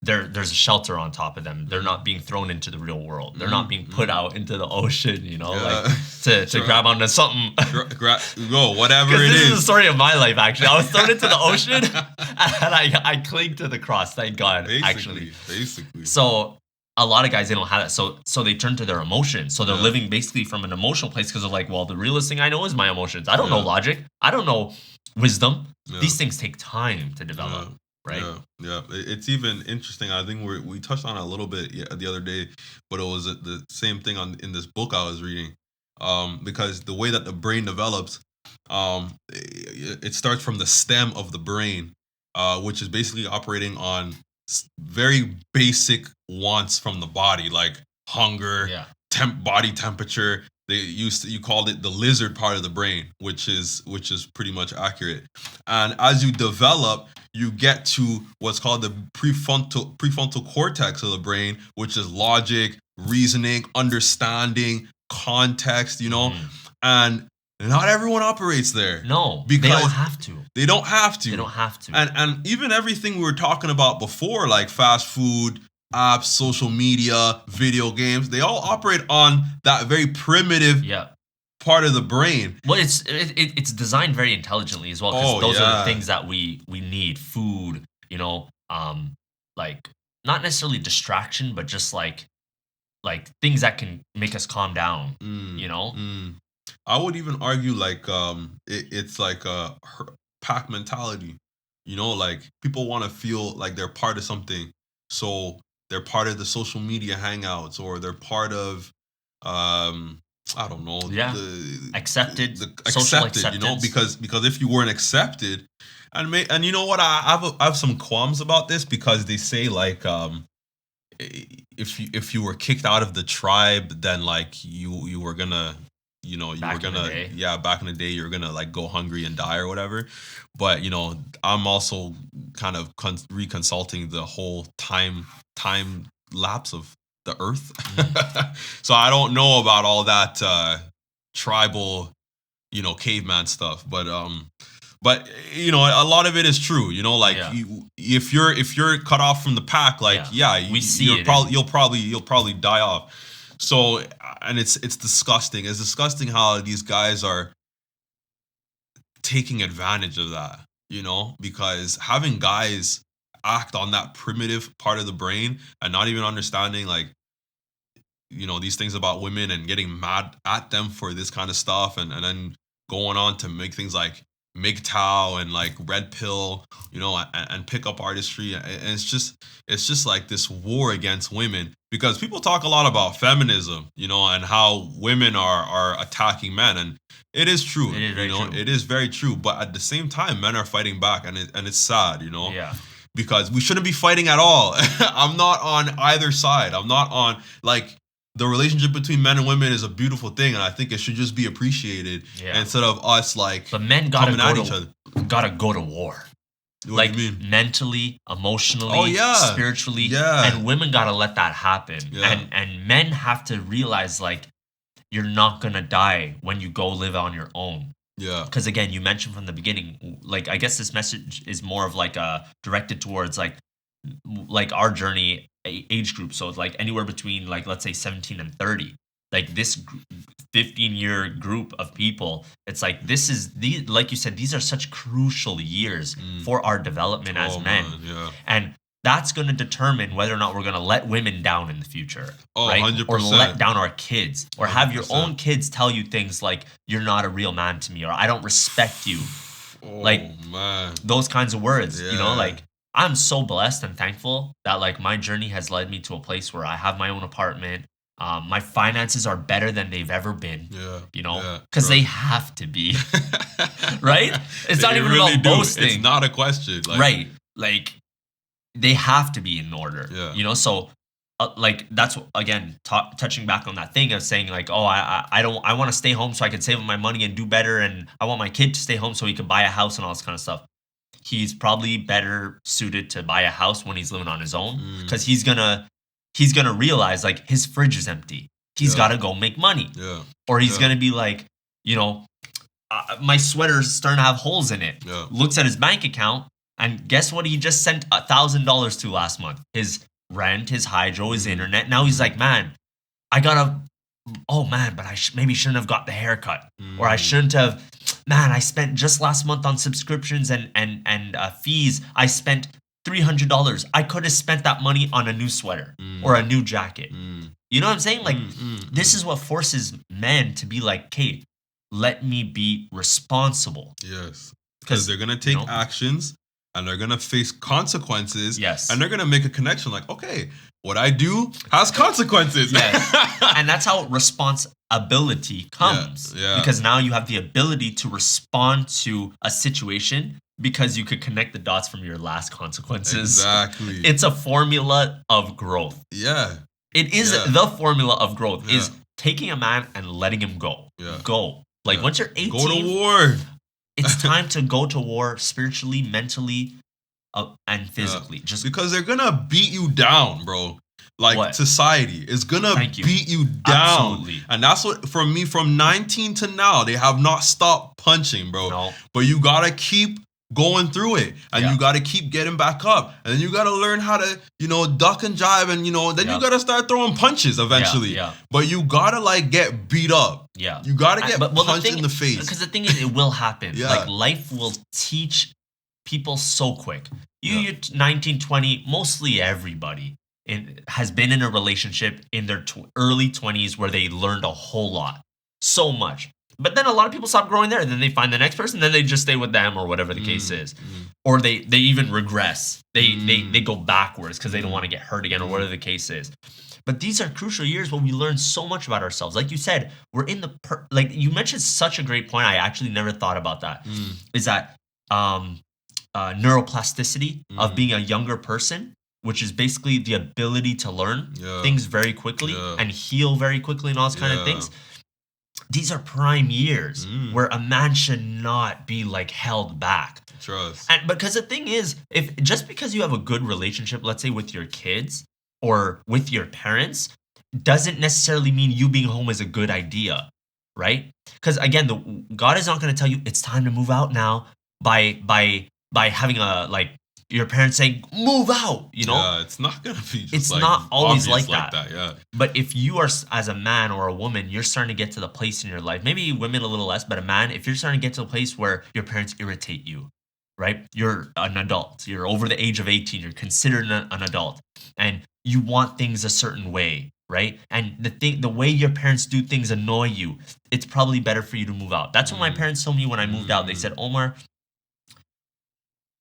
[SPEAKER 1] there's a shelter on top of them. They're not being thrown into the real world. They're not being put out into the ocean, like to grab onto something.
[SPEAKER 2] Go, whatever it is.
[SPEAKER 1] This is the story of my life, actually. I was thrown into the ocean and I cling to the cross, thank God,
[SPEAKER 2] Basically.
[SPEAKER 1] So a lot of guys, they don't have that. So they turn to their emotions. So they're living basically from an emotional place because they're like, well, the realest thing I know is my emotions. I don't know logic. I don't know wisdom. These things take time to develop. Right?
[SPEAKER 2] Yeah. It's even interesting. I think we touched on it a little bit the other day, but it was the same thing in this book I was reading. Because the way that the brain develops, it starts from the stem of the brain, which is basically operating on very basic wants from the body, like hunger, body temperature. You called it the lizard part of the brain, which is pretty much accurate. And as you develop, you get to what's called the prefrontal cortex of the brain, which is logic, reasoning, understanding, context, and not everyone operates there.
[SPEAKER 1] No,
[SPEAKER 2] because
[SPEAKER 1] they don't have to.
[SPEAKER 2] They don't have to.
[SPEAKER 1] They don't have to.
[SPEAKER 2] And even everything we were talking about before, like fast food, apps, social media, video games, they all operate on that very primitive part of the brain.
[SPEAKER 1] Well, it's designed very intelligently as well, because those are the things that we need. Food, like not necessarily distraction, but just like things that can make us calm down.
[SPEAKER 2] I would even argue like it's like a pack mentality. Like people want to feel like they're part of something, so they're part of the social media hangouts, or they're part of I don't know.
[SPEAKER 1] Accepted.
[SPEAKER 2] Social acceptance. Because if you weren't accepted, and you know what, I have some qualms about this, because they say like if you were kicked out of the tribe, then like you were gonna back in the day you're gonna like go hungry and die or whatever. But I'm also kind of reconsulting the whole time lapse of the earth. So I don't know about all that tribal caveman stuff, but But a lot of it is true. Like
[SPEAKER 1] Yeah.
[SPEAKER 2] if you're cut off from the pack, like
[SPEAKER 1] We see
[SPEAKER 2] you're
[SPEAKER 1] it
[SPEAKER 2] probably you'll probably die off. So and it's disgusting. It's disgusting how these guys are taking advantage of that. Because having guys act on that primitive part of the brain and not even understanding like these things about women and getting mad at them for this kind of stuff and then going on to make things like MGTOW and like red pill, and pick up artistry. And it's just like this war against women because people talk a lot about feminism, and how women are attacking men. And it is true.
[SPEAKER 1] It is very true.
[SPEAKER 2] It is very true. But at the same time, men are fighting back and it's sad,
[SPEAKER 1] Yeah.
[SPEAKER 2] because we shouldn't be fighting at all. I'm not on either side. I'm not on like the relationship between men and women is a beautiful thing, and I think it should just be appreciated instead of us like
[SPEAKER 1] But men gotta
[SPEAKER 2] coming at each other.
[SPEAKER 1] gotta go to war.
[SPEAKER 2] What
[SPEAKER 1] Like
[SPEAKER 2] do you mean?
[SPEAKER 1] mentally, emotionally, spiritually. And women gotta let that happen.
[SPEAKER 2] Yeah.
[SPEAKER 1] And men have to realize like you're not gonna die when you go live on your own.
[SPEAKER 2] Yeah.
[SPEAKER 1] Because again, you mentioned from the beginning, like I guess this message is more of like directed towards like our journey age group. So it's like anywhere between like let's say 17 and 30. Like this 15-year group of people, it's like this is these like you said, these are such crucial years for our development as men.
[SPEAKER 2] Man, yeah.
[SPEAKER 1] And that's going to determine whether or not we're going to let women down in the future, right?
[SPEAKER 2] 100%.
[SPEAKER 1] Or let down our kids, or have your
[SPEAKER 2] 100%.
[SPEAKER 1] own kids tell you things like "you're not a real man to me," or "I don't respect you."
[SPEAKER 2] Man.
[SPEAKER 1] Those kinds of words,
[SPEAKER 2] Yeah.
[SPEAKER 1] like I'm so blessed and thankful that like my journey has led me to a place where I have my own apartment. My finances are better than they've ever been.
[SPEAKER 2] Yeah.
[SPEAKER 1] Because they have to be, right? It's not
[SPEAKER 2] They
[SPEAKER 1] even
[SPEAKER 2] really
[SPEAKER 1] about
[SPEAKER 2] do.
[SPEAKER 1] boasting,
[SPEAKER 2] It's not a question. Like,
[SPEAKER 1] right? Like they have to be in order.
[SPEAKER 2] Yeah.
[SPEAKER 1] So like that's again touching back on that thing of saying like, oh, I want to stay home so I can save up my money and do better, and I want my kid to stay home so he can buy a house and all this kind of stuff. He's probably better suited to buy a house when he's living on his own because he's gonna realize like his fridge is empty. He's got to go make money.
[SPEAKER 2] Yeah.
[SPEAKER 1] Or he's gonna be like, my sweater's starting to have holes in it.
[SPEAKER 2] Yeah.
[SPEAKER 1] Looks at his bank account and guess what? He just sent $1,000 to last month. His rent, his hydro, his internet. Now he's like, man, I gotta. Oh man, but I maybe shouldn't have got the haircut, or I shouldn't have. Man, I spent just last month on subscriptions and fees. I spent $300. I could have spent that money on a new sweater or a new jacket. You know what I'm saying? Like this is what forces men to be like, "Okay, let me be responsible."
[SPEAKER 2] Yes, because they're gonna take actions and they're gonna face consequences.
[SPEAKER 1] Yes,
[SPEAKER 2] and they're gonna make a connection. Like, okay, what I do has consequences.
[SPEAKER 1] Yes. And that's how responsibility comes.
[SPEAKER 2] Yeah.
[SPEAKER 1] Because now you have the ability to respond to a situation because you could connect the dots from your last consequences.
[SPEAKER 2] Exactly.
[SPEAKER 1] It's a formula of growth.
[SPEAKER 2] Yeah.
[SPEAKER 1] It is the formula of growth is taking a man and letting him go.
[SPEAKER 2] Yeah.
[SPEAKER 1] Go. Like once you're 18,
[SPEAKER 2] go to war.
[SPEAKER 1] It's time to go to war spiritually, mentally, and physically. Just
[SPEAKER 2] because they're gonna beat you down, bro. Like society is gonna beat you down.
[SPEAKER 1] Absolutely.
[SPEAKER 2] And that's what for me from 19 to now, they have not stopped punching, bro.
[SPEAKER 1] No.
[SPEAKER 2] But you gotta keep going through it. And you gotta keep getting back up. And then you gotta learn how to, duck and jive and then you gotta start throwing punches eventually.
[SPEAKER 1] Yeah.
[SPEAKER 2] But you gotta like get beat up.
[SPEAKER 1] Yeah.
[SPEAKER 2] You gotta get punched in the face.
[SPEAKER 1] Because the thing is, it will happen.
[SPEAKER 2] Yeah.
[SPEAKER 1] Like life will teach people so quick. You're 19, 20, mostly everybody has been in a relationship in their early 20s where they learned a whole lot. So much. But then a lot of people stop growing there. And then they find the next person. Then they just stay with them or whatever the case is. Or they even regress. They go backwards because they don't want to get hurt again or whatever the case is. But these are crucial years when we learn so much about ourselves. Like you said, we're in the like you mentioned such a great point. I actually never thought about that. Is that neuroplasticity of being a younger person, which is basically the ability to learn things very quickly and heal very quickly and all those kind of things. These are prime years where a man should not be like held back.
[SPEAKER 2] Trust.
[SPEAKER 1] And because the thing is, if just because you have a good relationship, let's say with your kids or with your parents, doesn't necessarily mean you being home is a good idea, right? Because again, God is not going to tell you it's time to move out now. by having a like your parents saying move out, you know.
[SPEAKER 2] Yeah, it's not gonna be just
[SPEAKER 1] It's
[SPEAKER 2] like
[SPEAKER 1] not always
[SPEAKER 2] obvious
[SPEAKER 1] like that.
[SPEAKER 2] Yeah.
[SPEAKER 1] But if you are as a man or a woman, you're starting to get to the place in your life, maybe women a little less, but a man, if you're starting to get to a place where your parents irritate you, right? You're an adult, you're over the age of 18, you're considered an adult, and you want things a certain way, right? And the way your parents do things annoy you, it's probably better for you to move out. That's what my parents told me when I moved out. They said, Omar,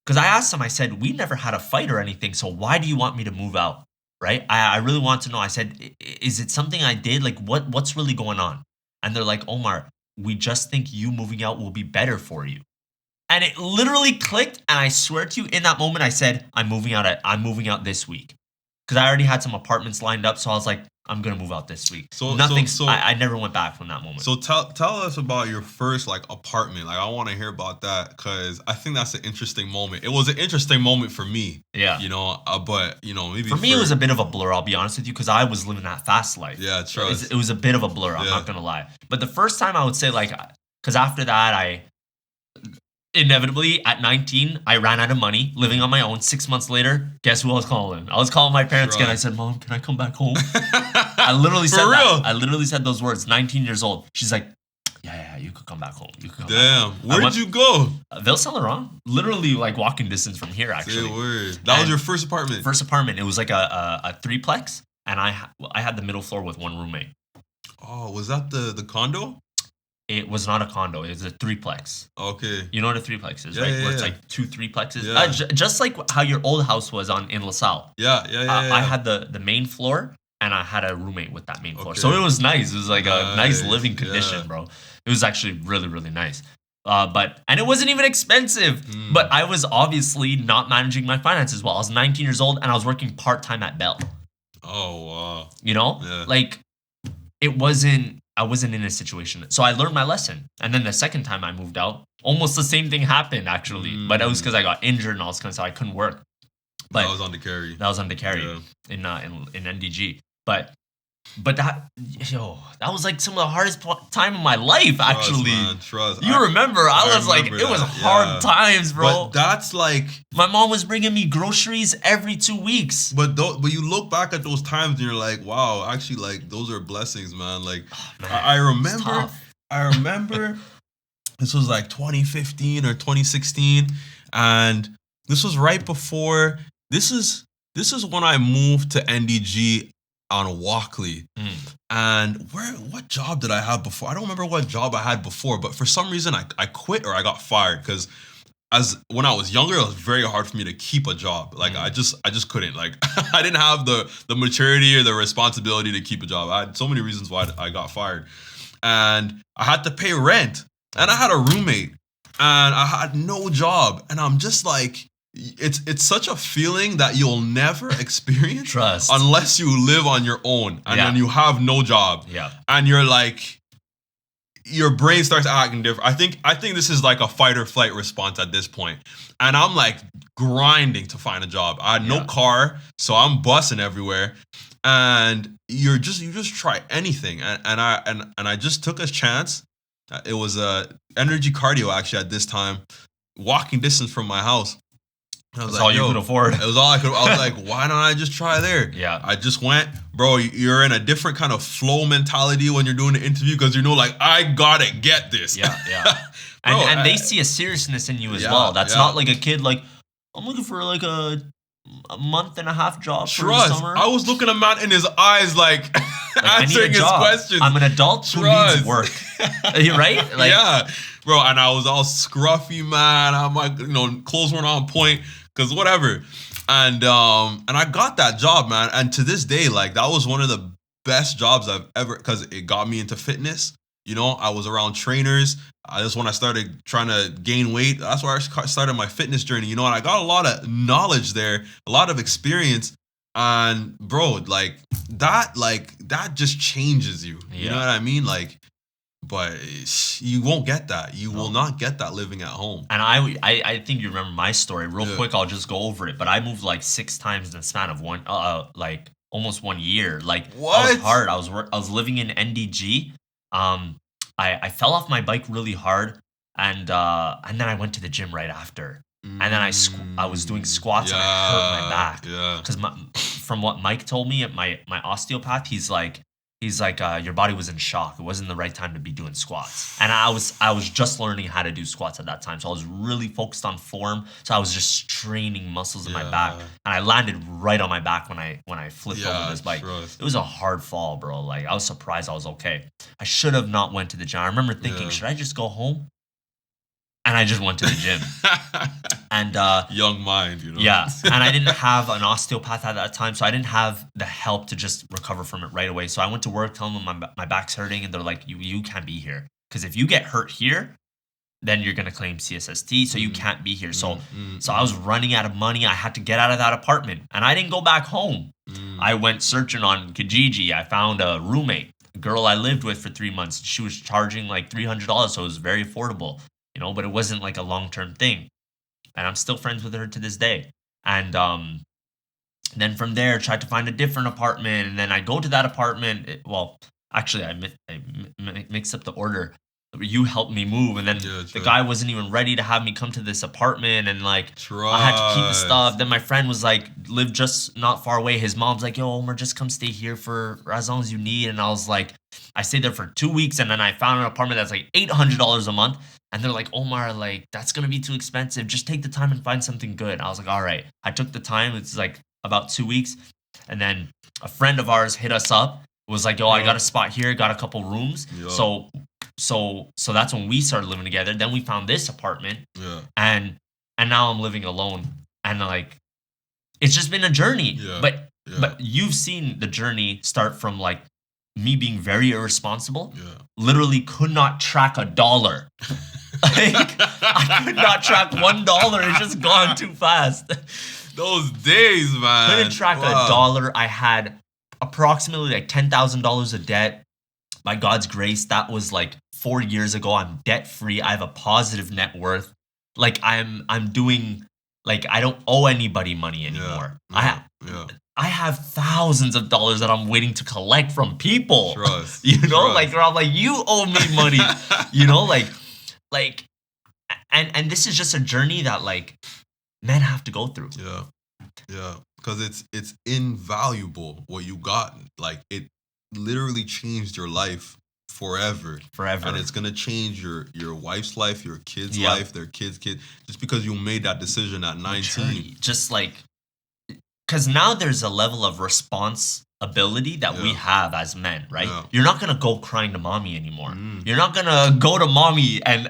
[SPEAKER 1] because I asked them, I said, we never had a fight or anything, so why do you want me to move out? Right? I really want to know. I said, is it something I did? Like, what's really going on? And they're like, Omar, we just think you moving out will be better for you. And it literally clicked. And I swear to you, in that moment, I said, I'm moving out. I'm moving out this week because I already had some apartments lined up. So I was like, I'm gonna move out this week. So nothing. I never went back from that moment.
[SPEAKER 2] So tell us about your first like apartment. Like I want to hear about that because I think that's an interesting moment. It was an interesting moment for me.
[SPEAKER 1] Yeah.
[SPEAKER 2] You know, but you know maybe
[SPEAKER 1] for me it was a bit of a blur. I'll be honest with you because I was living that fast life.
[SPEAKER 2] Yeah, trust.
[SPEAKER 1] It was a bit of a blur. I'm not gonna lie. But the first time I would say like, because after that I inevitably at 19 I ran out of money living on my own. 6 months later, guess who I was calling? I was calling my parents again. I said, Mom, can I come back home? I literally said that. I literally said those words. 19 years old. She's like, yeah, you could come back home. You could come back home.
[SPEAKER 2] Where did you go?
[SPEAKER 1] Ville Saint Laurent. Literally like walking distance from here actually.
[SPEAKER 2] Say word. That was your first apartment?
[SPEAKER 1] First apartment. It was like a threeplex and I had the middle floor with one roommate.
[SPEAKER 2] Oh, was that the condo?
[SPEAKER 1] It was not a condo. It was a threeplex.
[SPEAKER 2] Okay.
[SPEAKER 1] You know what a threeplex is, right? Where it's like two threeplexes.
[SPEAKER 2] Yeah.
[SPEAKER 1] Just like how your old house was in LaSalle.
[SPEAKER 2] Yeah.
[SPEAKER 1] I had the main floor, and I had a roommate with that main floor. So it was nice. It was like a nice living condition, bro. It was actually really, really nice. And it wasn't even expensive. But I was obviously not managing my finances well. I was 19 years old, and I was working part-time at Bell.
[SPEAKER 2] Oh, wow.
[SPEAKER 1] You know?
[SPEAKER 2] Yeah.
[SPEAKER 1] Like, I wasn't in a situation. So I learned my lesson. And then the second time I moved out, almost the same thing happened actually. But it was because I got injured and all this kind of stuff. I couldn't work. But
[SPEAKER 2] that was on the carry.
[SPEAKER 1] In NDG. But that was like some of the hardest time of my life actually.
[SPEAKER 2] Trust.
[SPEAKER 1] You remember? I was like, it was hard times, bro.
[SPEAKER 2] But that's like
[SPEAKER 1] my mom was bringing me groceries every 2 weeks.
[SPEAKER 2] But you look back at those times and you're like, wow, actually, like those are blessings, man. Like I remember this was like 2015 or 2016, and this was right before. This is when I moved to NDG on Walkley. And what job did I have before? I don't remember what job I had before, but for some reason I quit or I got fired because when I was younger, it was very hard for me to keep a job. Like I just couldn't. Like I didn't have the maturity or the responsibility to keep a job. I had so many reasons why I got fired. And I had to pay rent. And I had a roommate. And I had no job. And I'm just like, it's such a feeling that you'll never experience unless you live on your own and then you have no job.
[SPEAKER 1] Yeah.
[SPEAKER 2] And you're like, your brain starts acting different. I think this is like a fight or flight response at this point. And I'm like grinding to find a job. I had no car, so I'm bussing everywhere. And you just try anything. And I just took a chance. It was energy cardio actually at this time, walking distance from my house.
[SPEAKER 1] That's all you could afford.
[SPEAKER 2] It was all I could. I was like, why don't I just try there?
[SPEAKER 1] Yeah.
[SPEAKER 2] I just went, bro. You're in a different kind of flow mentality when you're doing the interview because you know, like, I gotta get this.
[SPEAKER 1] Yeah. Bro, and they see a seriousness in you as well. That's not like a kid like, I'm looking for like a month and a half job for the summer.
[SPEAKER 2] I was looking a man in his eyes like answering his questions.
[SPEAKER 1] I'm an adult who needs work. Right? Like,
[SPEAKER 2] yeah. Bro, and I was all scruffy, man. I'm like, clothes weren't on point. Cause whatever, and I got that job, man. And to this day, like that was one of the best jobs I've ever, cause it got me into fitness. I was around trainers. That's when I started trying to gain weight. That's where I started my fitness journey. And I got a lot of knowledge there, a lot of experience. And bro, like that just changes you. You know what I mean? Like. But you won't get that. You will not get that living at home.
[SPEAKER 1] And I think you remember my story. Real quick, I'll just go over it. But I moved like 6 times in the span of almost 1 year. Like
[SPEAKER 2] what?
[SPEAKER 1] That was hard. I was living in NDG. I fell off my bike really hard. and then I went to the gym right after. And then I was doing squats and I hurt my back.
[SPEAKER 2] Yeah.
[SPEAKER 1] Because from what Mike told me, my osteopath, he's like, your body was in shock. It wasn't the right time to be doing squats. And I was just learning how to do squats at that time. So I was really focused on form. So I was just straining muscles in my back. And I landed right on my back when I flipped over this bike.
[SPEAKER 2] Trust.
[SPEAKER 1] It was a hard fall, bro. Like, I was surprised I was okay. I should have not went to the gym. I remember thinking, should I just go home? And I just went to the gym. And
[SPEAKER 2] young mind, you know.
[SPEAKER 1] Yeah. And I didn't have an osteopath at that time, so I didn't have the help to just recover from it right away. So I went to work telling them my back's hurting, and they're like, you can't be here. Because if you get hurt here, then you're gonna claim CSST, so you can't be here. So I was running out of money. I had to get out of that apartment. And I didn't go back home. I went searching on Kijiji. I found a roommate, a girl I lived with for 3 months. She was charging like $300, so it was very affordable. You know, but it wasn't like a long-term thing. And I'm still friends with her to this day. And then from there, tried to find a different apartment. And then I go to that apartment. Actually, I mixed up the order. You helped me move. And then the guy wasn't even ready to have me come to this apartment. And like, I had to keep the stuff. Then my friend was like, lived just not far away. His mom's like, yo, Omar, just come stay here for as long as you need. And I was like, I stayed there for 2 weeks. And then I found an apartment that's like $800 a month. And they're like, Omar, like, that's going to be too expensive. Just take the time and find something good. I was like, all right. I took the time. It's like about 2 weeks. And then a friend of ours hit us up. It was like, yo, I got a spot here. Got a couple rooms. So that's when we started living together. Then we found this apartment. And now I'm living alone. And like, it's just been a journey. But you've seen the journey start from like me being very irresponsible. Literally could not track $1. Like, I could not track $1. It's just gone too fast.
[SPEAKER 2] Those days, man.
[SPEAKER 1] Couldn't track $1. I had approximately like $10,000 of debt. By God's grace, that was like 4 years ago. I'm debt free. I have a positive net worth. Like I'm doing, like, I don't owe anybody money anymore. I have thousands of dollars that I'm waiting to collect from people.
[SPEAKER 2] Trust.
[SPEAKER 1] You know, like, where I'm like, you owe me money. You know, like, and this is just a journey that like men have to go through.
[SPEAKER 2] Yeah. Because it's invaluable what you got. Like, it literally changed your life forever. And it's gonna change your wife's life, your kids' life, their kids' just because you made that decision at 19.
[SPEAKER 1] Just like, because now there's a level of responsibility that we have as men, right? You're not gonna go crying to mommy anymore. You're not gonna go to mommy and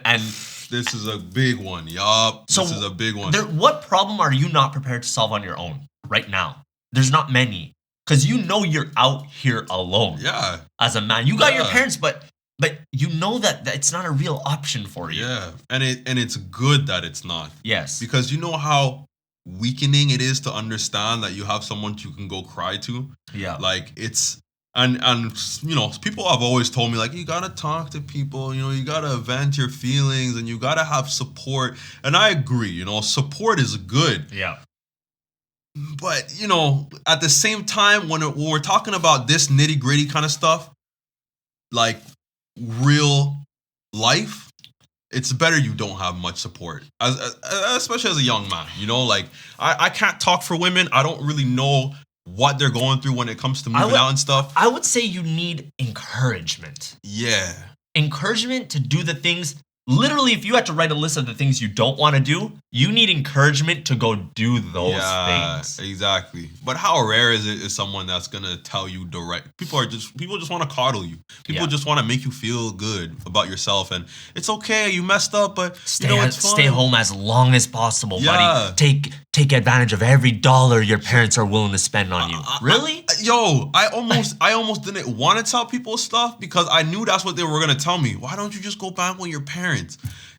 [SPEAKER 2] this is a big one. This is a big one.
[SPEAKER 1] What problem are you not prepared to solve on your own right now? There's not many. Because you know you're out here alone. As a man. You got your parents, but you know that it's not a real option for you.
[SPEAKER 2] And it's good that it's not.
[SPEAKER 1] Yes.
[SPEAKER 2] Because you know how weakening it is to understand that you have someone you can go cry to. Like, it's and you know, people have always told me, like, you gotta talk to people, you know, you gotta vent your feelings and you gotta have support. And I agree, you know, support is good. But, you know, at the same time, when we're talking about this nitty gritty kind of stuff, like real life, it's better you don't have much support, especially as a young man. You know, like, I can't talk for women. I don't really know what they're going through when it comes to moving out and stuff.
[SPEAKER 1] I would say you need encouragement. Encouragement to do the things. Literally, if you had to write a list of the things you don't want to do, you need encouragement to go do those things.
[SPEAKER 2] Exactly. But how rare is someone that's gonna tell you direct? People just want to coddle you. People just want to make you feel good about yourself, and it's okay. You messed up, but
[SPEAKER 1] stay home as long as possible, buddy. Take advantage of every dollar your parents are willing to spend on you. Really?
[SPEAKER 2] I almost didn't want to tell people stuff because I knew that's what they were gonna tell me. Why don't you just go back with your parents?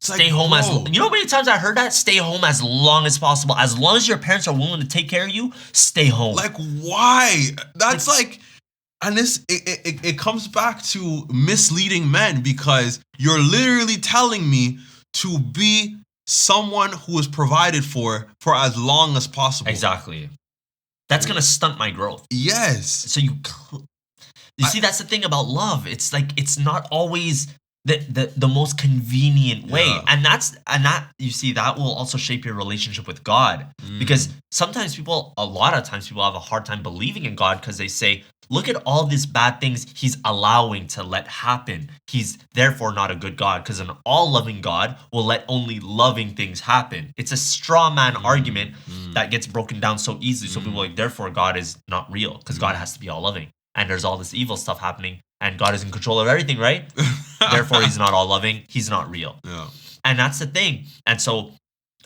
[SPEAKER 1] Stay home you know how many times I heard that? Stay home as long as possible. As long as your parents are willing to take care of you, stay home.
[SPEAKER 2] Like, why? That's like, and this it comes back to misleading men, because you're literally telling me to be someone who is provided for as long as possible.
[SPEAKER 1] Exactly. That's gonna stunt my growth.
[SPEAKER 2] Yes.
[SPEAKER 1] So you see, that's the thing about love. It's like, it's not always the most convenient way.
[SPEAKER 2] Yeah.
[SPEAKER 1] And that you see, that will also shape your relationship with God. Because sometimes a lot of times people have a hard time believing in God because they say, look at all these bad things he's allowing to let happen. He's therefore not a good God, because an all-loving God will let only loving things happen. It's a straw man argument that gets broken down so easily. So people are like, therefore God is not real, because God has to be all-loving. And there's all this evil stuff happening, and God is in control of everything, right? Therefore he's not all-loving. He's not real.
[SPEAKER 2] Yeah.
[SPEAKER 1] And that's the thing. And so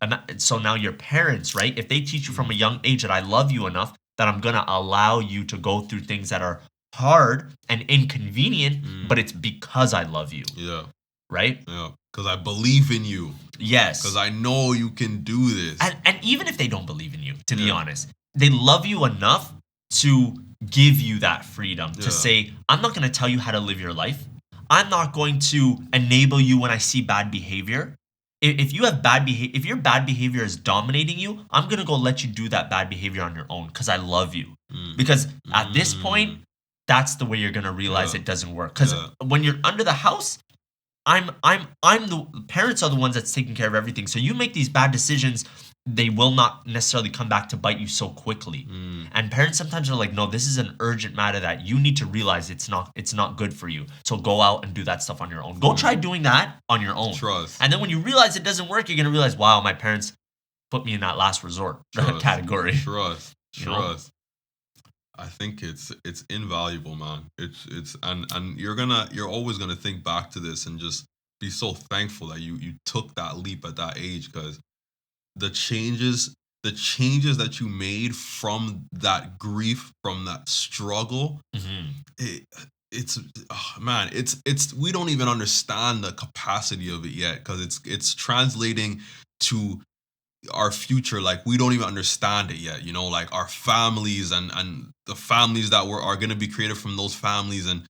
[SPEAKER 1] now your parents, right? If they teach you from a young age that I love you enough that I'm going to allow you to go through things that are hard and inconvenient, but it's because I love you.
[SPEAKER 2] Yeah.
[SPEAKER 1] Right?
[SPEAKER 2] Yeah. Because I believe in you.
[SPEAKER 1] Yes.
[SPEAKER 2] Because I know you can do this.
[SPEAKER 1] And even if they don't believe in you, to be honest, they love you enough to give you that freedom to say, I'm not going to tell you how to live your life. I'm not going to enable you when I see bad behavior. If you have bad behavior, if your bad behavior is dominating you, I'm going to go let you do that bad behavior on your own because I love you. Because at this point, that's the way you're going to realize it doesn't work. Because when you're under the house, I'm the parents are the ones that's taking care of everything. So you make these bad decisions, they will not necessarily come back to bite you so quickly. And parents sometimes are like, no, this is an urgent matter that you need to realize it's not good for you. So go out and do that stuff on your own. Go try doing that on your own.
[SPEAKER 2] Trust.
[SPEAKER 1] And then when you realize it doesn't work, you're gonna realize, wow, my parents put me in that last resort category.
[SPEAKER 2] Trust.
[SPEAKER 1] You know?
[SPEAKER 2] I think it's invaluable, man. It's and you're always gonna think back to this and just be so thankful that you took that leap at that age, because the changes that you made from that grief, from that struggle, it's we don't even understand the capacity of it yet, because it's translating to our future. Like, we don't even understand it yet, like our families and the families that are going to be created from those families. And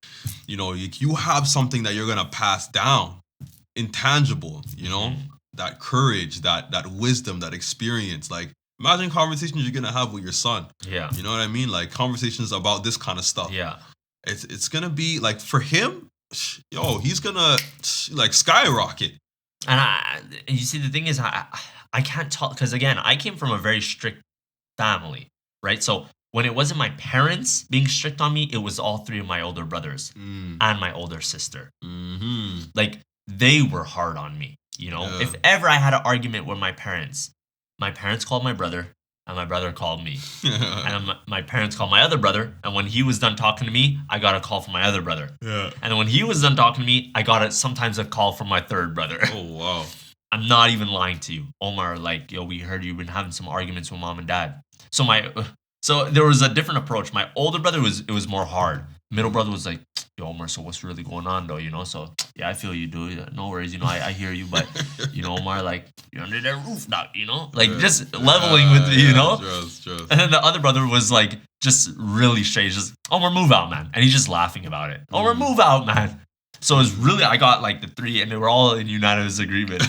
[SPEAKER 2] you have something that you're going to pass down, intangible, that courage, that wisdom, that experience. Like, imagine conversations you're gonna have with your son.
[SPEAKER 1] Yeah.
[SPEAKER 2] You know what I mean? Like, conversations about this kind of stuff.
[SPEAKER 1] Yeah.
[SPEAKER 2] It's gonna be like, for him, he's gonna like skyrocket.
[SPEAKER 1] And you see, the thing is, I can't talk, because again, I came from a very strict family, right? So when it wasn't my parents being strict on me, it was all three of my older brothers and my older sister. Like, they were hard on me. If ever I had an argument with my parents called my brother, and my brother called me. And my parents called my other brother, and when he was done talking to me, I got a call from my other brother. Yeah. And when he was done talking to me, I got sometimes a call from my third brother.
[SPEAKER 2] Oh, wow.
[SPEAKER 1] I'm not even lying to you. Omar, like, yo, we heard you've been having some arguments with mom and dad. So there was a different approach. My older brother it was more hard. Middle brother was like, yo, Omar, so what's really going on though? So yeah, I feel you, dude. No worries, I hear you, but Omar, like, you're under that roof now, like, just leveling with
[SPEAKER 2] Trust.
[SPEAKER 1] And then the other brother was like, just really straight, just, Omar, move out, man. And he's just laughing about it. Omar, move out, man. So it was really, I got like the three, and they were all in unanimous agreement.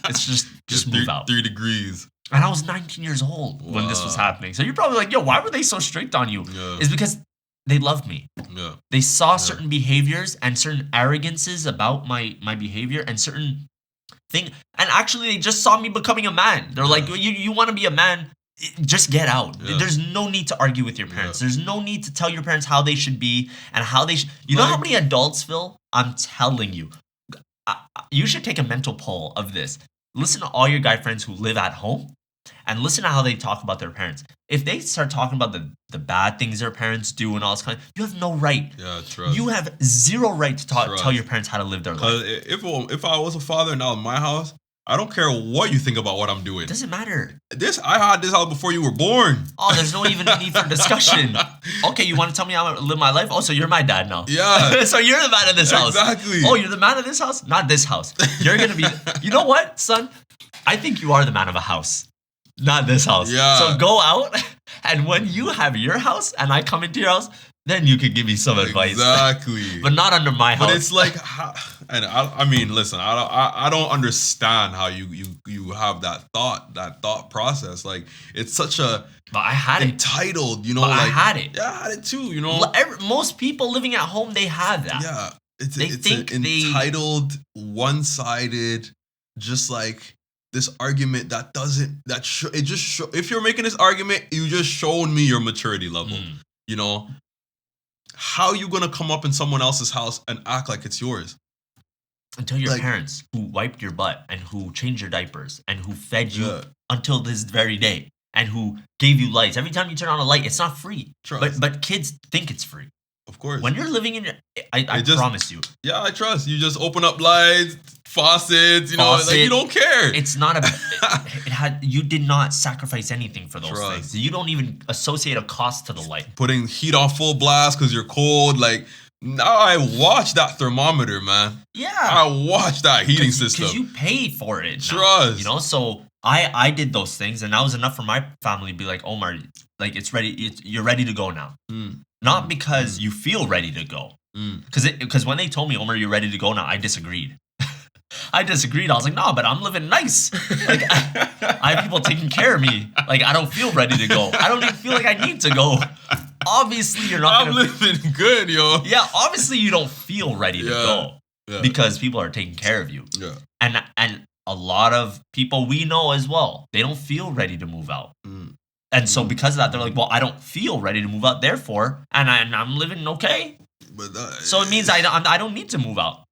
[SPEAKER 1] It's just move out.
[SPEAKER 2] 3 degrees.
[SPEAKER 1] And I was 19 years old when this was happening. So you're probably like, yo, why were they so strict on you?
[SPEAKER 2] Yeah.
[SPEAKER 1] It's because they loved me.
[SPEAKER 2] Yeah.
[SPEAKER 1] They saw certain behaviors and certain arrogances about my behavior and certain thing. And actually, they just saw me becoming a man. They're like, you want to be a man, just get out. Yeah. There's no need to argue with your parents. There's no need to tell your parents how they should be and how they should. You know how many adults, Phil? I'm telling you. You should take a mental poll of this. Listen to all your guy friends who live at home and listen to how they talk about their parents. If they start talking about the bad things their parents do and all this kind of, you have no right.
[SPEAKER 2] Yeah, trust.
[SPEAKER 1] You have zero right to tell your parents how to live their life.
[SPEAKER 2] If I was a father now in my house, I don't care what you think about what I'm doing.
[SPEAKER 1] It doesn't matter.
[SPEAKER 2] I had this house before you were born.
[SPEAKER 1] Oh, there's no even need for discussion. Okay, you want to tell me how to live my life? Oh, so you're my dad now.
[SPEAKER 2] Yeah.
[SPEAKER 1] So you're the man of this house.
[SPEAKER 2] Exactly.
[SPEAKER 1] Oh, you're the man of this house? Not this house. You're going to be... You know what, son? I think you are the man of a house. Not this house.
[SPEAKER 2] Yeah.
[SPEAKER 1] So go out, and when you have your house and I come into your house, then you can give me some advice.
[SPEAKER 2] Exactly.
[SPEAKER 1] But not under my house.
[SPEAKER 2] But it's like, and I mean, listen, I don't understand how you have that thought process. Like, it's such a...
[SPEAKER 1] But I had it.
[SPEAKER 2] Entitled,
[SPEAKER 1] But I had it.
[SPEAKER 2] Yeah, I had it too,
[SPEAKER 1] Most people living at home, they have that.
[SPEAKER 2] Yeah. It's an entitled, one-sided, just like this argument that doesn't that it just if you're making this argument, you just showed me your maturity level. You know, how you gonna come up in someone else's house and act like it's yours?
[SPEAKER 1] Until your parents who wiped your butt and who changed your diapers and who fed you until this very day and who gave you lights. Every time you turn on a light, it's not free. But kids think it's free.
[SPEAKER 2] Of course.
[SPEAKER 1] When you're living in your, I promise you.
[SPEAKER 2] Yeah, I trust. You just open up lights, faucets, like you don't care.
[SPEAKER 1] It's not you did not sacrifice anything for those things. You don't even associate a cost to the light.
[SPEAKER 2] Putting heat on full blast because you're cold, like now I watch that thermometer, man.
[SPEAKER 1] Yeah.
[SPEAKER 2] I watch that heating system.
[SPEAKER 1] Because you pay for it.
[SPEAKER 2] Trust.
[SPEAKER 1] Now, so I did those things and that was enough for my family to be like, Omar, like it's ready. You're ready to go now. Not because you feel ready to go. Because when they told me, Omar, you're ready to go now, I disagreed. I was like, no, but I'm living nice. Like, I have people taking care of me. Like, I don't feel ready to go. I don't even feel like I need to go. Obviously, you're not.
[SPEAKER 2] I'm living good, yo.
[SPEAKER 1] Yeah, obviously, you don't feel ready to go because people are taking care of you.
[SPEAKER 2] Yeah.
[SPEAKER 1] And a lot of people we know as well, they don't feel ready to move out. And so because of that, they're like, well, I don't feel ready to move out, therefore, and I'm living okay.
[SPEAKER 2] But
[SPEAKER 1] so it means I don't need to move out.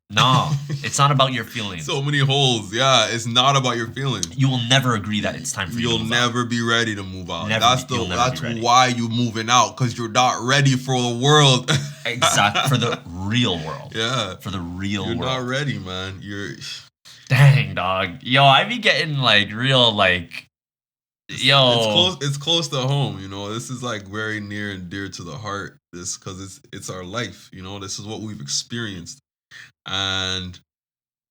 [SPEAKER 1] No, it's not about your feelings.
[SPEAKER 2] So many holes. Yeah, it's not about your feelings.
[SPEAKER 1] You will never agree that it's time for you to move out.
[SPEAKER 2] You'll never be ready to move out. That's why you moving out, because you're not ready for the world.
[SPEAKER 1] Exactly, for the real world.
[SPEAKER 2] Yeah.
[SPEAKER 1] For the real
[SPEAKER 2] world.
[SPEAKER 1] You're
[SPEAKER 2] not ready, man.
[SPEAKER 1] Dang, dog. Yo, I be getting like real like...
[SPEAKER 2] It's close to home, This is like very near and dear to the heart. This because it's our life, This is what we've experienced, and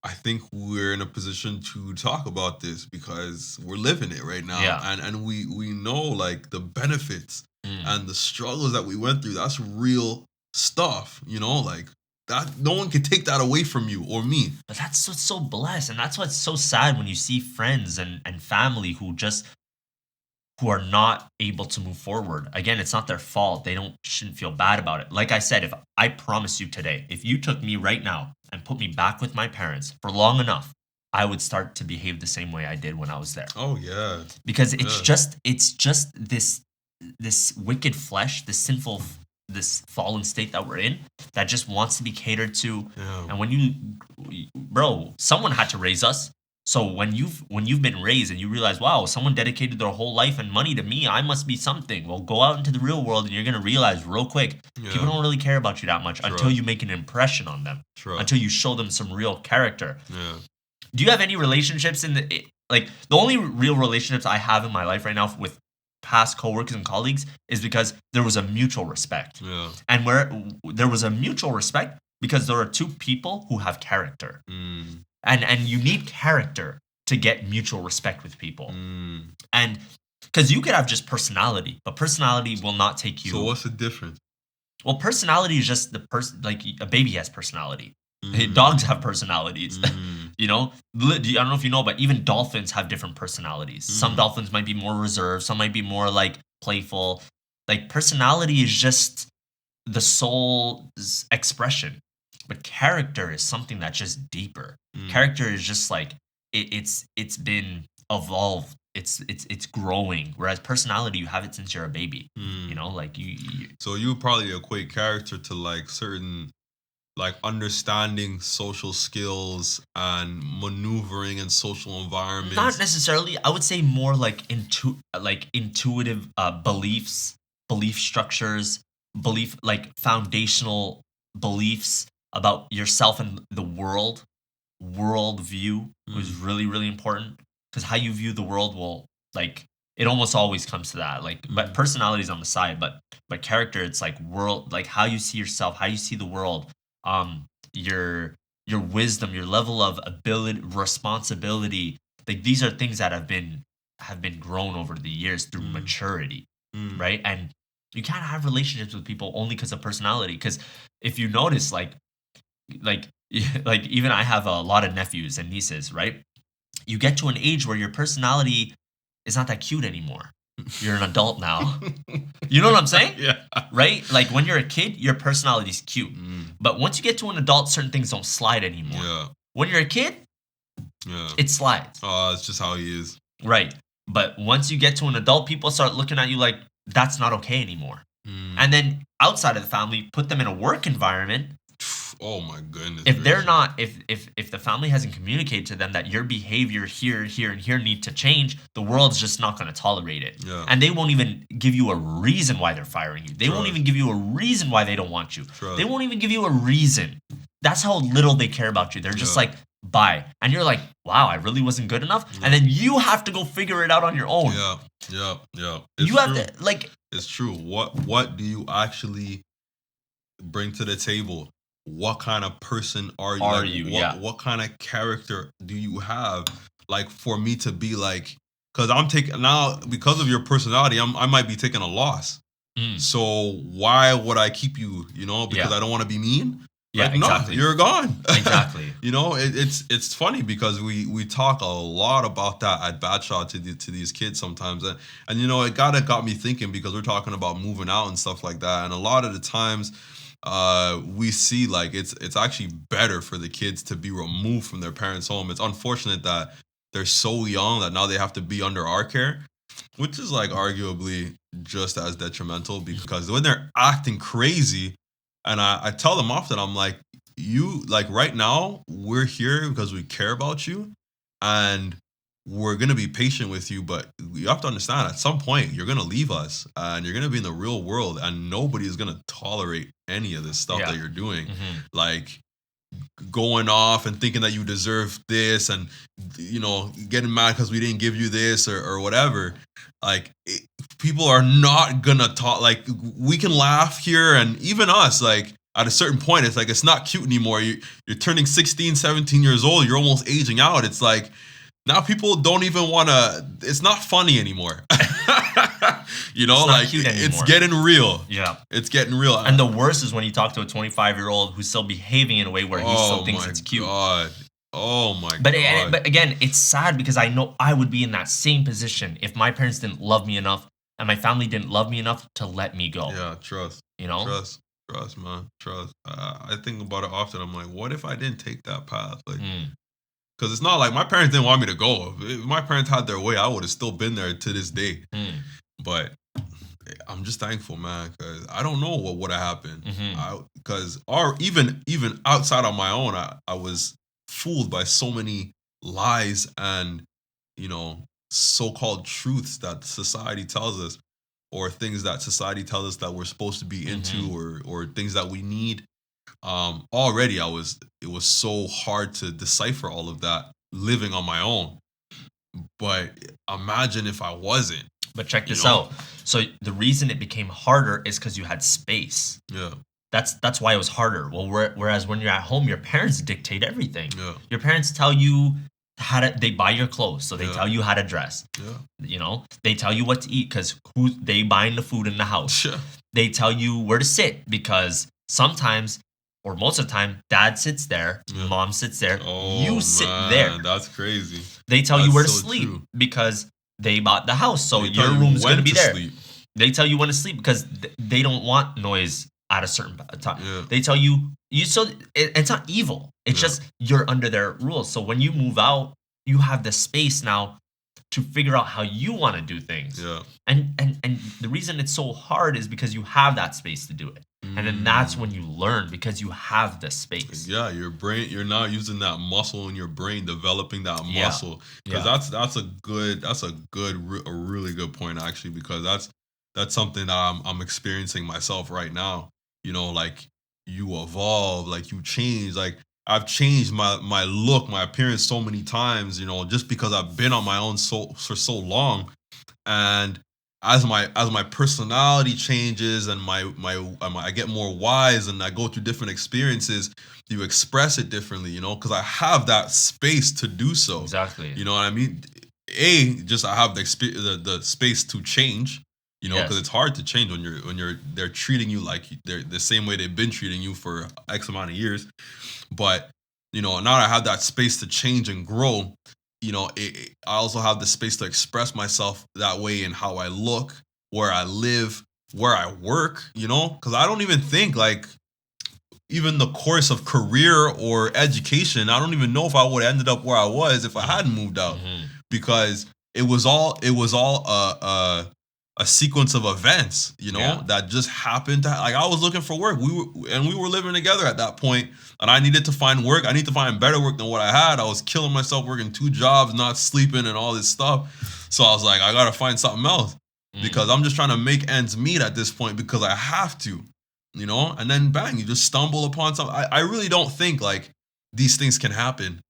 [SPEAKER 2] I think we're in a position to talk about this because we're living it right now, and we know like the benefits and the struggles that we went through. That's real stuff, like that. No one can take that away from you or me.
[SPEAKER 1] But that's what's so blessed, and that's what's so sad when you see friends and family who are not able to move forward. Again, it's not their fault. They shouldn't feel bad about it. Like I said, if I promise you today, if you took me right now and put me back with my parents for long enough, I would start to behave the same way I did when I was there.
[SPEAKER 2] Oh yeah.
[SPEAKER 1] Because it's just this wicked flesh, this fallen state that we're in that just wants to be catered to. Yeah. And when someone had to raise us. So when you've been raised and you realize, wow, someone dedicated their whole life and money to me, I must be something. Well, go out into the real world and you're going to realize real quick, people don't really care about you that much until you make an impression on them, until you show them some real character.
[SPEAKER 2] Yeah.
[SPEAKER 1] Do you have any relationships the only real relationships I have in my life right now with past coworkers and colleagues is because there was a mutual respect.
[SPEAKER 2] Yeah.
[SPEAKER 1] And where there was a mutual respect because there are two people who have character. And you need character to get mutual respect with people. And because you could have just personality, but personality will not take you.
[SPEAKER 2] So what's the difference?
[SPEAKER 1] Well, personality is just the person, like a baby has personality. Dogs have personalities. I don't know if you know, but even dolphins have different personalities. Some dolphins might be more reserved. Some might be more like playful. Like personality is just the soul's expression. But character is something that's just deeper. Character is just like it's been evolved. It's growing. Whereas personality, you have it since you're a baby. Like you.
[SPEAKER 2] So you probably equate character to like certain, like understanding social skills and maneuvering in social environments.
[SPEAKER 1] Not necessarily. I would say more like intuitive beliefs, belief structures, foundational beliefs about yourself and the world view was really, really important because how you view the world will it almost always comes to that. But personality is on the side, but character, it's like world, like how you see yourself, how you see the world, your wisdom, your level of ability, responsibility. Like these are things that have been grown over the years through maturity, right? And you can't have relationships with people only because of personality. Because if you notice, like even I have a lot of nephews and nieces, right? You get to an age where your personality is not that cute anymore. You're an adult now. You know what I'm saying?
[SPEAKER 2] Yeah.
[SPEAKER 1] Right? Like when you're a kid, your personality's cute. But once you get to an adult, certain things don't slide anymore.
[SPEAKER 2] Yeah.
[SPEAKER 1] When you're a kid,
[SPEAKER 2] Yeah.
[SPEAKER 1] it slides.
[SPEAKER 2] Oh, it's just how he is.
[SPEAKER 1] Right. But once you get to an adult, people start looking at you like that's not okay anymore. And then outside of the family, put them in a work environment.
[SPEAKER 2] Oh my goodness.
[SPEAKER 1] If they're not, if the family hasn't communicated to them that your behavior here, here, and here need to change, the world's just not going to tolerate it.
[SPEAKER 2] Yeah.
[SPEAKER 1] And they won't even give you a reason why they're firing you. They won't even give you a reason why they don't want you. They won't even give you a reason. That's how little they care about you. They're just like, bye. And you're like, wow, I really wasn't good enough. And then you have to go figure it out on your own.
[SPEAKER 2] Yeah.
[SPEAKER 1] You have to, like...
[SPEAKER 2] It's true. What do you actually bring to the table? What kind of person are you? What kind of character do you have? Like, for me to be like, because I'm taking now, because of your personality, I might be taking a loss. So why would I keep you? You know, because I don't want to be mean.
[SPEAKER 1] Yeah,
[SPEAKER 2] like,
[SPEAKER 1] exactly.
[SPEAKER 2] No, you're gone.
[SPEAKER 1] Exactly.
[SPEAKER 2] You know, it's funny because we talk a lot about that at Batshot to these kids sometimes, and you know, it got me thinking, because we're talking about moving out and stuff like that, and a lot of the times we see like it's actually better for the kids to be removed from their parents' home. It's unfortunate that they're so young that now they have to be under our care, which is like arguably just as detrimental, because when they're acting crazy, and I tell them often, I'm like, you, like, right now, we're here because we care about you, and we're going to be patient with you, but you have to understand, at some point, you're going to leave us, and you're going to be in the real world, and nobody is going to tolerate any of this stuff that you're doing. Like, going off and thinking that you deserve this, and, you know, getting mad because we didn't give you this or whatever. Like, people are not gonna talk. Like, we can laugh here, and even us, like, at a certain point, it's like, it's not cute anymore. You're turning 16, 17 years old, you're almost aging out. It's like, now people don't even want to, it's not funny anymore. You know, like, it's getting real.
[SPEAKER 1] Yeah.
[SPEAKER 2] It's getting real.
[SPEAKER 1] And the worst is when you talk to a 25-year-old who's still behaving in a way where he still thinks it's cute.
[SPEAKER 2] Oh my God.
[SPEAKER 1] But again, it's sad, because I know I would be in that same position if my parents didn't love me enough and my family didn't love me enough to let me go.
[SPEAKER 2] Yeah, trust.
[SPEAKER 1] You know?
[SPEAKER 2] Trust, man. Trust. I think about it often. I'm like, what if I didn't take that path? Like, because it's not like my parents didn't want me to go. If my parents had their way, I would have still been there to this day. But I'm just thankful, man, because I don't know what would have happened. Because even outside on my own, I was fooled by so many lies and, you know, so-called truths that society tells us, or things that society tells us that we're supposed to be into, or things that we need. Already it was so hard to decipher all of that living on my own. But imagine if I wasn't.
[SPEAKER 1] But check this out. So the reason it became harder is because you had space.
[SPEAKER 2] Yeah.
[SPEAKER 1] That's why it was harder. Well, whereas when you're at home, your parents dictate everything.
[SPEAKER 2] Yeah.
[SPEAKER 1] Your parents tell you they buy your clothes, so they tell you how to dress.
[SPEAKER 2] Yeah.
[SPEAKER 1] You know, they tell you what to eat because they buying the food in the house.
[SPEAKER 2] Yeah.
[SPEAKER 1] They tell you where to sit because sometimes, or most of the time, dad sits there, mom sits there, you sit there.
[SPEAKER 2] That's crazy.
[SPEAKER 1] They tell you where to sleep because they bought the house, so your room's going to be there. They tell you when to sleep because they don't want noise at a certain time.
[SPEAKER 2] Yeah.
[SPEAKER 1] They tell you so it's not evil. It's just you're under their rules. So when you move out, you have the space now to figure out how you want to do things.
[SPEAKER 2] Yeah.
[SPEAKER 1] And the reason it's so hard is because you have that space to do it. And then that's when you learn, because you have the space.
[SPEAKER 2] Yeah, your brain, you're now using that muscle in your brain, developing that muscle. Because that's a really good point, actually, because that's something that I'm experiencing myself right now. You know, like, you evolve, like, you change. Like, I've changed my look, my appearance so many times, you know, just because I've been on my own for so long. And as my personality changes and I get more wise and I go through different experiences, you express it differently, you know, because I have that space to do so.
[SPEAKER 1] Exactly.
[SPEAKER 2] You know what I mean? I have the space to change, you know, because it's hard to change when they're treating you like they're the same way they've been treating you for X amount of years. But, you know, now I have that space to change and grow. I also have the space to express myself that way in how I look, where I live, where I work, because I don't even think like even the course of career or education, I don't even know if I would have ended up where I was if I hadn't moved out,
[SPEAKER 1] Mhm.
[SPEAKER 2] because it was all a sequence of events,
[SPEAKER 1] Yeah.
[SPEAKER 2] that just happened. Like I was looking for work. We were living together at that point, and I needed to find work. I need to find better work than what I had. I was killing myself working 2 jobs, not sleeping, and all this stuff. So I was like, I gotta find something else
[SPEAKER 1] Mm.
[SPEAKER 2] because I'm just trying to make ends meet at this point because I have to, and then bang, you just stumble upon something. I really don't think like these things can happen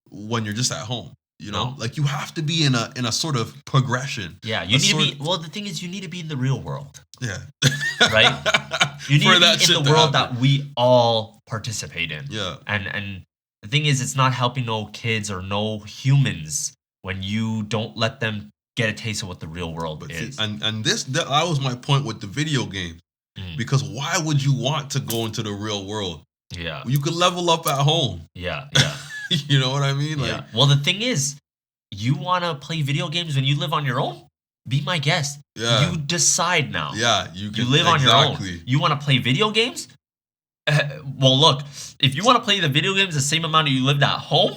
[SPEAKER 2] when you're just at home.
[SPEAKER 1] No.
[SPEAKER 2] Like you have to be in a sort of progression.
[SPEAKER 1] Yeah, you
[SPEAKER 2] A
[SPEAKER 1] need to
[SPEAKER 2] sort
[SPEAKER 1] be. Well, the thing is, you need to be in the real world,
[SPEAKER 2] Yeah.
[SPEAKER 1] right? You need
[SPEAKER 2] For
[SPEAKER 1] to
[SPEAKER 2] that
[SPEAKER 1] be in
[SPEAKER 2] shit
[SPEAKER 1] the
[SPEAKER 2] to
[SPEAKER 1] world
[SPEAKER 2] happen.
[SPEAKER 1] that we all participate in.
[SPEAKER 2] Yeah.
[SPEAKER 1] And the thing is, it's not helping no kids or no humans when you don't let them get a taste of what the real world
[SPEAKER 2] But see,
[SPEAKER 1] is.
[SPEAKER 2] and that was my point with the video games.
[SPEAKER 1] Mm.
[SPEAKER 2] Because why would you want to go into the real world?
[SPEAKER 1] Yeah,
[SPEAKER 2] You could level up at home.
[SPEAKER 1] yeah, yeah,
[SPEAKER 2] You know what I mean? Like,
[SPEAKER 1] yeah. Well, the thing is, you want to play video games when you live on your own? Be my guest.
[SPEAKER 2] yeah.
[SPEAKER 1] You decide now.
[SPEAKER 2] Yeah, you
[SPEAKER 1] You
[SPEAKER 2] can
[SPEAKER 1] live on your own.
[SPEAKER 2] exactly.
[SPEAKER 1] You want to play video games? Well, look, if you want to play the video games the same amount you lived at home,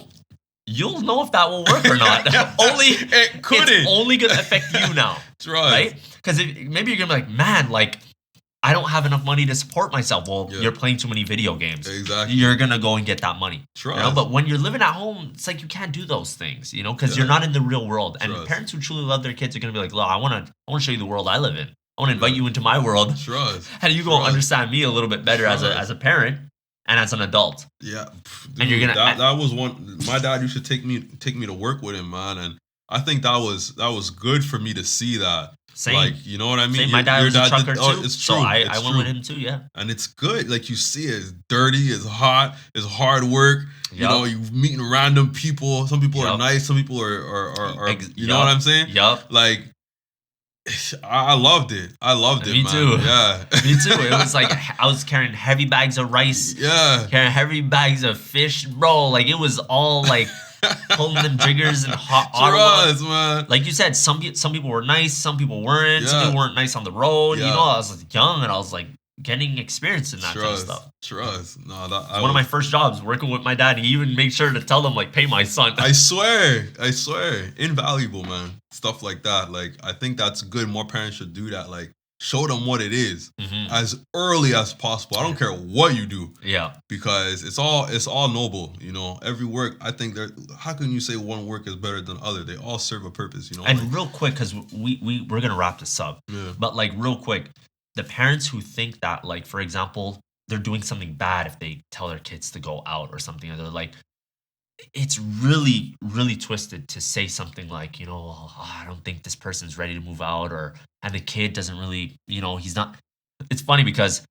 [SPEAKER 1] you'll know if that will work or not. It's only gonna affect you now, right? Because maybe you're gonna be like, man, like I don't have enough money to support myself. Well,
[SPEAKER 2] Yeah.
[SPEAKER 1] you're playing too many video games.
[SPEAKER 2] Exactly.
[SPEAKER 1] You're gonna go and get that money.
[SPEAKER 2] Trust.
[SPEAKER 1] But when you're living at home, it's like you can't do those things, because you're
[SPEAKER 2] Yeah.
[SPEAKER 1] not in the real world. And
[SPEAKER 2] Trust.
[SPEAKER 1] parents who truly love their kids are gonna be like, look, I wanna show you the world I live in. I wanna invite
[SPEAKER 2] Yeah.
[SPEAKER 1] you into my world.
[SPEAKER 2] Trust.
[SPEAKER 1] And you go
[SPEAKER 2] Trust.
[SPEAKER 1] understand me a little bit better as
[SPEAKER 2] Trust.
[SPEAKER 1] a parent and as an adult.
[SPEAKER 2] Yeah, dude,
[SPEAKER 1] And you're gonna-
[SPEAKER 2] that was one. My dad used to take me to work with him, man, and I think that was good for me to see that.
[SPEAKER 1] Same.
[SPEAKER 2] Like, you know what I mean?
[SPEAKER 1] Same. My dad was a trucker too.
[SPEAKER 2] It's true.
[SPEAKER 1] So I
[SPEAKER 2] it's
[SPEAKER 1] went
[SPEAKER 2] true.
[SPEAKER 1] with him too, yeah.
[SPEAKER 2] And it's good. Like you see it, it's dirty, it's hot, it's hard work.
[SPEAKER 1] Yup.
[SPEAKER 2] You're meeting random people. Some people are
[SPEAKER 1] Yup.
[SPEAKER 2] nice, some people are you know
[SPEAKER 1] Yup.
[SPEAKER 2] what I'm saying?
[SPEAKER 1] Yup.
[SPEAKER 2] Like I loved it. I loved it,
[SPEAKER 1] Me
[SPEAKER 2] man.
[SPEAKER 1] too.
[SPEAKER 2] Yeah.
[SPEAKER 1] Me too. It was like I was carrying heavy bags of rice,
[SPEAKER 2] Yeah.
[SPEAKER 1] carrying heavy bags of fish, bro. Like it was all like pulling them triggers and hot Ottawa.
[SPEAKER 2] Trust, man.
[SPEAKER 1] Like you said, some people were nice, some people weren't. Some
[SPEAKER 2] Yeah.
[SPEAKER 1] people weren't nice on the road.
[SPEAKER 2] Yeah.
[SPEAKER 1] I was like, young and I was like getting experience in that kind of stuff.
[SPEAKER 2] Trust. No,
[SPEAKER 1] One of my first jobs working with my dad. He even made sure to tell them like, pay my son.
[SPEAKER 2] I swear. Invaluable, man. Stuff like that. Like, I think that's good. More parents should do that. Like, show them what it is
[SPEAKER 1] Mhm.
[SPEAKER 2] as early as possible. I don't care what you do.
[SPEAKER 1] Yeah.
[SPEAKER 2] Because it's all noble, Every work, I think how can you say one work is better than other? They all serve a purpose,
[SPEAKER 1] And
[SPEAKER 2] like,
[SPEAKER 1] real quick, because we're gonna wrap this up.
[SPEAKER 2] yeah.
[SPEAKER 1] But like real quick, the parents who think that, like, for example, they're doing something bad if they tell their kids to go out or something, and they're like, it's really, really twisted to say something like, "Oh, I don't think this person's ready to move out," and the kid doesn't really, he's not. It's funny because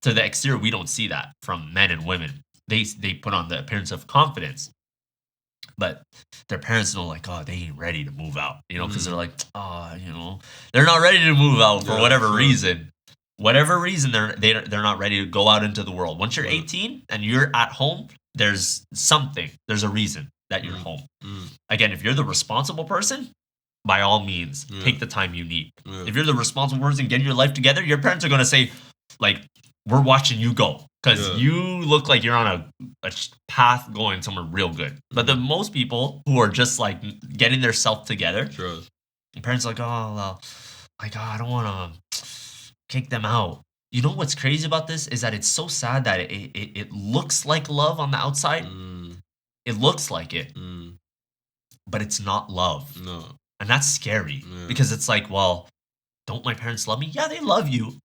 [SPEAKER 1] to the exterior, we don't see that from men and women. They put on the appearance of confidence, but their parents know, like, oh, they ain't ready to move out, because they're like, oh, they're not ready to move out for
[SPEAKER 2] Yeah,
[SPEAKER 1] whatever
[SPEAKER 2] sure.
[SPEAKER 1] reason. Whatever reason, they're not ready to go out into the world. Once you're
[SPEAKER 2] Yeah.
[SPEAKER 1] 18 and you're at home, there's a reason that you're home.
[SPEAKER 2] Mm.
[SPEAKER 1] Again, if you're the responsible person, by all means,
[SPEAKER 2] Yeah.
[SPEAKER 1] take the time you need.
[SPEAKER 2] Yeah.
[SPEAKER 1] If you're the responsible person getting your life together, your parents are going to say, like, we're watching you go because
[SPEAKER 2] Yeah.
[SPEAKER 1] you look like you're on a path going somewhere real good. But the most people who are just like getting their self together,
[SPEAKER 2] Trust.
[SPEAKER 1] and parents are like, oh, well, like, I don't want to kick them out. You know what's crazy about this is that it's so sad that it looks like love on the outside.
[SPEAKER 2] Mm.
[SPEAKER 1] It looks like it,
[SPEAKER 2] Mm.
[SPEAKER 1] but it's not love.
[SPEAKER 2] No.
[SPEAKER 1] And that's scary
[SPEAKER 2] Yeah.
[SPEAKER 1] because it's like, well, don't my parents love me? Yeah, they love you,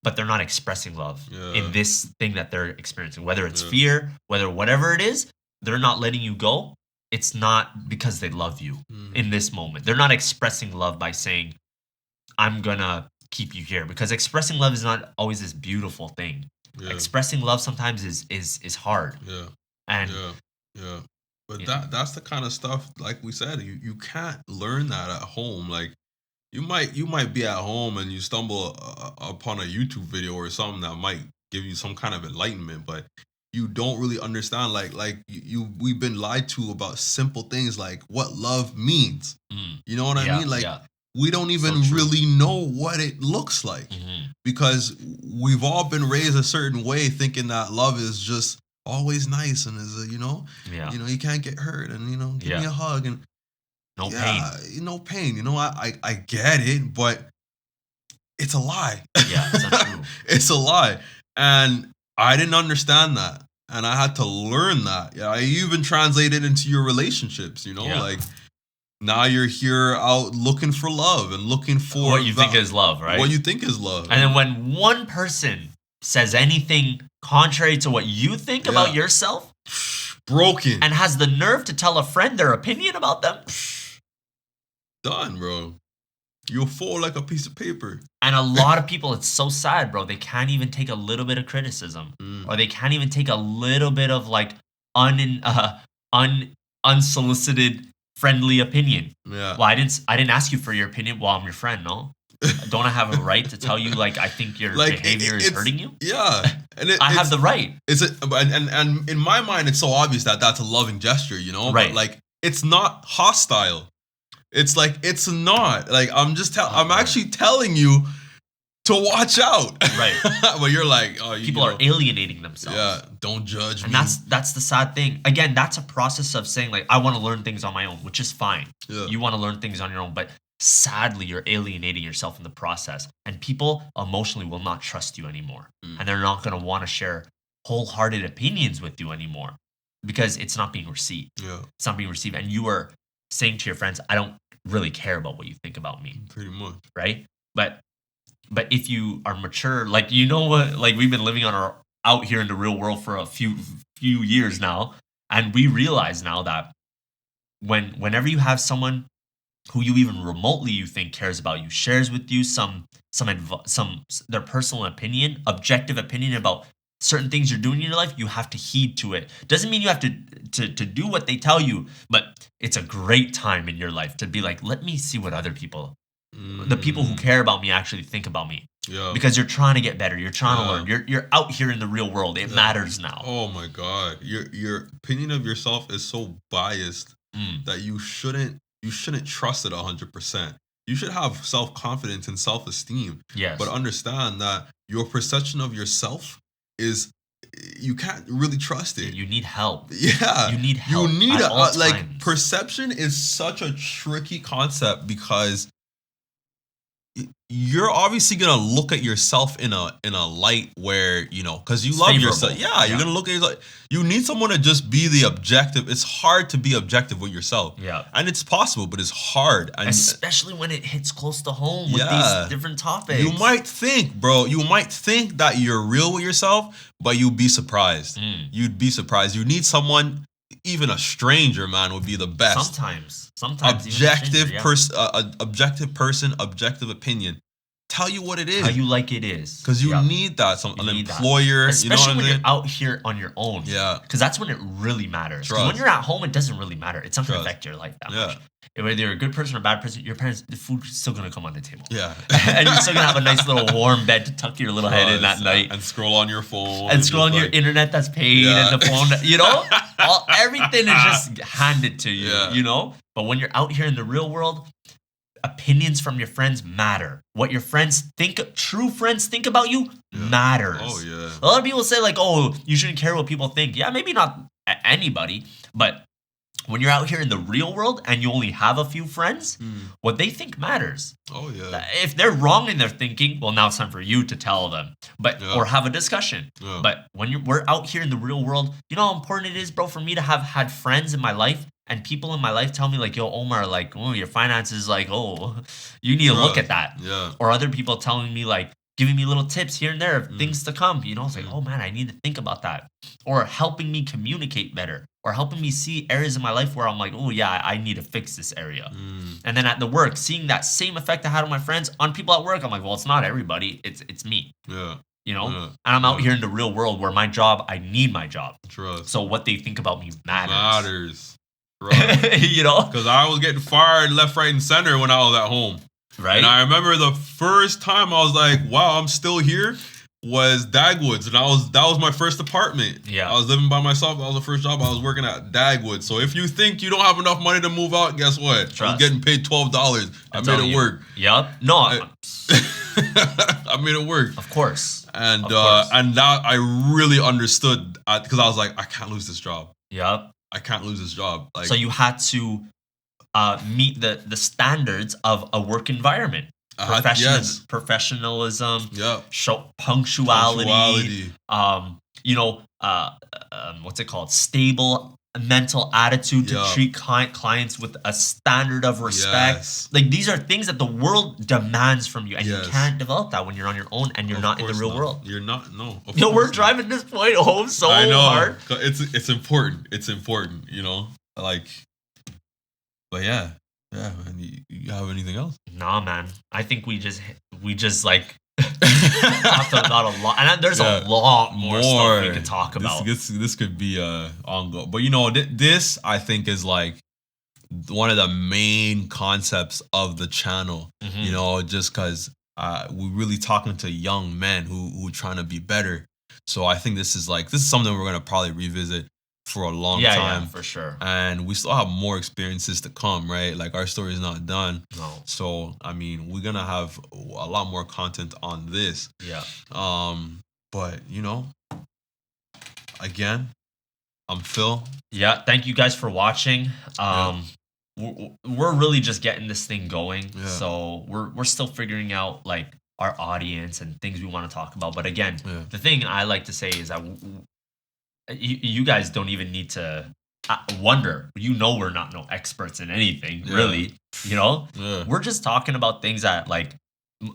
[SPEAKER 1] but they're not expressing love
[SPEAKER 2] Yeah.
[SPEAKER 1] in this thing that they're experiencing. Whether it's
[SPEAKER 2] Yeah.
[SPEAKER 1] fear, whatever it is, they're not letting you go. It's not because they love you in this moment. They're not expressing love by saying, I'm gonna keep you here, because expressing love is not always this beautiful thing.
[SPEAKER 2] Yeah.
[SPEAKER 1] Expressing love sometimes is hard.
[SPEAKER 2] Yeah.
[SPEAKER 1] And
[SPEAKER 2] Yeah. But
[SPEAKER 1] Yeah.
[SPEAKER 2] that's the kind of stuff, like we said, you can't learn that at home. Like you might be at home and you stumble upon a YouTube video or something that might give you some kind of enlightenment, but you don't really understand. We've been lied to about simple things like what love means. You know what I mean? Like we don't even really know what it looks like because we've all been raised a certain way, thinking that love is just always nice and is you can't get hurt and give me a hug and
[SPEAKER 1] no pain.
[SPEAKER 2] No pain. I get it, but it's a lie.
[SPEAKER 1] Yeah, it's not true.
[SPEAKER 2] It's a lie. And I didn't understand that. And I had to learn that. Yeah, I even translated into your relationships, like now you're here out looking for love and looking for
[SPEAKER 1] what you think is love, right?
[SPEAKER 2] What you think is love.
[SPEAKER 1] And then when one person says anything contrary to what you think about yourself,
[SPEAKER 2] broken.
[SPEAKER 1] And has the nerve to tell a friend their opinion about them,
[SPEAKER 2] done, bro. You'll fall like a piece of paper.
[SPEAKER 1] And a lot of people, it's so sad, bro. They can't even take a little bit of criticism, or they can't even take a little bit of like unsolicited friendly opinion.
[SPEAKER 2] Yeah.
[SPEAKER 1] Well, I didn't ask you for your opinion. Well, I'm your friend, no? Don't I have a right to tell you like I think your behavior is hurting you?
[SPEAKER 2] Yeah, and
[SPEAKER 1] I have the right.
[SPEAKER 2] And in my mind, it's so obvious that that's a loving gesture,
[SPEAKER 1] Right?
[SPEAKER 2] But like, it's not hostile. It's like it's not like I'm actually telling you to watch out.
[SPEAKER 1] Right.
[SPEAKER 2] But you're like,
[SPEAKER 1] people are alienating themselves.
[SPEAKER 2] Yeah, don't judge me.
[SPEAKER 1] And that's the sad thing. Again, that's a process of saying like I want to learn things on my own, which is fine.
[SPEAKER 2] Yeah.
[SPEAKER 1] You want to learn things on your own, but sadly you're alienating yourself in the process. And people emotionally will not trust you anymore. And they're not going to want to share wholehearted opinions with you anymore because it's not being received.
[SPEAKER 2] Yeah.
[SPEAKER 1] It's not being received. And you are saying to your friends, I don't really care about what you think about me.
[SPEAKER 2] Pretty much.
[SPEAKER 1] Right? But if you are mature, like what, like we've been living out here in the real world for a few years now, and we realize now that whenever you have someone who you even remotely you think cares about you, shares with you some their personal opinion, objective opinion about certain things you're doing in your life, you have to heed to it. Doesn't mean you have to do what they tell you, but it's a great time in your life to be like, let me see what other people, the people who care about me actually think about me.
[SPEAKER 2] Yeah.
[SPEAKER 1] Because you're trying to get better. You're trying to learn. You're out here in the real world. It matters now.
[SPEAKER 2] Oh my God. Your opinion of yourself is so biased that you shouldn't trust it 100%. You should have self-confidence and self-esteem.
[SPEAKER 1] Yes.
[SPEAKER 2] But understand that your perception of yourself is you can't really trust it.
[SPEAKER 1] You need help.
[SPEAKER 2] Yeah.
[SPEAKER 1] You need help.
[SPEAKER 2] You need
[SPEAKER 1] times.
[SPEAKER 2] Perception is such a tricky concept because you're obviously gonna look at yourself in a light where because you love yourself. Yeah, you're gonna look at yourself. You need someone to just be the objective. It's hard to be objective with yourself.
[SPEAKER 1] Yeah,
[SPEAKER 2] and it's possible, but it's hard, and
[SPEAKER 1] especially when it hits close to home with these different topics.
[SPEAKER 2] You might think, bro. You might think that you're real with yourself, but you'd be surprised. You'd be surprised. You need someone. Even a stranger, man, would be the best.
[SPEAKER 1] Sometimes
[SPEAKER 2] objective objective person, objective opinion. Tell you what it is.
[SPEAKER 1] How you like it is.
[SPEAKER 2] Because you need that. An employer.
[SPEAKER 1] That. Especially when you're out here on your own.
[SPEAKER 2] Yeah.
[SPEAKER 1] Because that's when it really matters. Because when you're at home, it doesn't really matter. It's not going to affect your life that much. Whether you're a good person or a bad person, the food's still going to come on the table.
[SPEAKER 2] Yeah.
[SPEAKER 1] And you're still going to have a nice little warm bed to tuck your little head in that night.
[SPEAKER 2] And scroll on your phone.
[SPEAKER 1] And scroll on your internet that's paid and the phone, everything is just handed to you, But when you're out here in the real world, opinions from your friends matter. What your friends think, true friends think about you matters.
[SPEAKER 2] Oh, yeah.
[SPEAKER 1] A lot of people say like, oh, you shouldn't care what people think. Yeah, maybe not anybody, but when you're out here in the real world and you only have a few friends, what they think matters.
[SPEAKER 2] Oh, yeah.
[SPEAKER 1] If they're wrong in their thinking, well, now it's time for you to tell them, or have a discussion. Yeah. But when we're out here in the real world, you know how important it is, bro, for me to have had friends in my life and people in my life tell me like, yo, Omar, like, oh, your finances, like, oh, you need to look at that.
[SPEAKER 2] Yeah.
[SPEAKER 1] Or other people telling me like, giving me little tips here and there of things to come. It's like, oh man, I need to think about that. Or helping me communicate better. Or helping me see areas in my life where I'm like, oh yeah, I need to fix this area. And then at the work, seeing that same effect I had on my friends, on people at work, I'm like, well, it's not everybody, it's me.
[SPEAKER 2] Yeah.
[SPEAKER 1] And I'm out here in the real world where my job, I need my job.
[SPEAKER 2] Trust.
[SPEAKER 1] So what they think about me matters.
[SPEAKER 2] Matters.
[SPEAKER 1] Because
[SPEAKER 2] I was getting fired left, right, and center when I was at home.
[SPEAKER 1] Right.
[SPEAKER 2] And I remember the first time I was like, wow, I'm still here. was Dagwoods, and that was my first apartment.
[SPEAKER 1] Yeah.
[SPEAKER 2] I was living by myself. That was the first job I was working at, Dagwoods. So if you think you don't have enough money to move out, guess what? I was getting paid $12. I made it work.
[SPEAKER 1] Yep. No,
[SPEAKER 2] I made it work.
[SPEAKER 1] Of course.
[SPEAKER 2] And that I really understood because I was like, I can't lose this job.
[SPEAKER 1] Yep.
[SPEAKER 2] I can't lose this job. Like,
[SPEAKER 1] so you had to meet the standards of a work environment. Professionalism, show punctuality. What's it called? Stable mental attitude to treat clients with a standard of respect.
[SPEAKER 2] Yes.
[SPEAKER 1] Like these are things that the world demands from you, and you can't develop that when you're on your own and you're not in the real world.
[SPEAKER 2] You're not. No.
[SPEAKER 1] We're driving this point home so hard.
[SPEAKER 2] It's important. It's important. Like. But yeah, man. You have anything else?
[SPEAKER 1] Nah, man. I think we just like talked about a lot, and there's a lot more stuff we could talk about.
[SPEAKER 2] This could be ongoing, but this I think is like one of the main concepts of the channel. Just because we're really talking to young men who trying to be better. So I think this is something we're gonna probably revisit for a long time.
[SPEAKER 1] Yeah, for sure.
[SPEAKER 2] And we still have more experiences to come, right? Like our story is not done.
[SPEAKER 1] No.
[SPEAKER 2] So I mean, we're gonna have a lot more content on this.
[SPEAKER 1] Yeah.
[SPEAKER 2] But again, I'm Phil.
[SPEAKER 1] Yeah. Thank you guys for watching. We're really just getting this thing going. Yeah. So we're still figuring out like our audience and things we want to talk about. But again, the thing I like to say is that you guys don't even need to wonder. We're not no experts in anything, really. We're just talking about things that like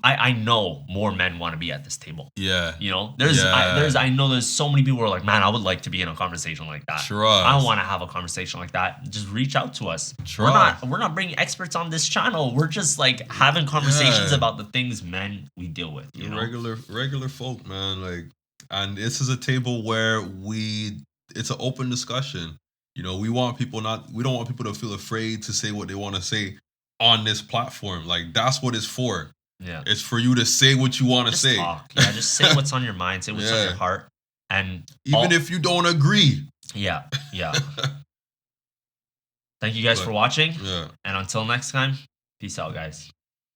[SPEAKER 1] I know more men want to be at this table.
[SPEAKER 2] Yeah.
[SPEAKER 1] I know there's so many people who are like, man, I would like to be in a conversation like that.
[SPEAKER 2] Trust.
[SPEAKER 1] I want to have a conversation like that. Just reach out to us. Trust. We're not bringing experts on this channel. We're just like having conversations about the things men we deal with.
[SPEAKER 2] Regular folk, man. Like. And this is a table where it's an open discussion. We don't want people to feel afraid to say what they want to say on this platform. Like that's what it's for.
[SPEAKER 1] Yeah.
[SPEAKER 2] It's for you to say what you want to say.
[SPEAKER 1] Talk. Yeah, just say what's on your mind, say what's on your heart. And
[SPEAKER 2] even if you don't agree.
[SPEAKER 1] Yeah. Thank you guys for watching.
[SPEAKER 2] Yeah.
[SPEAKER 1] And until next time, peace out, guys.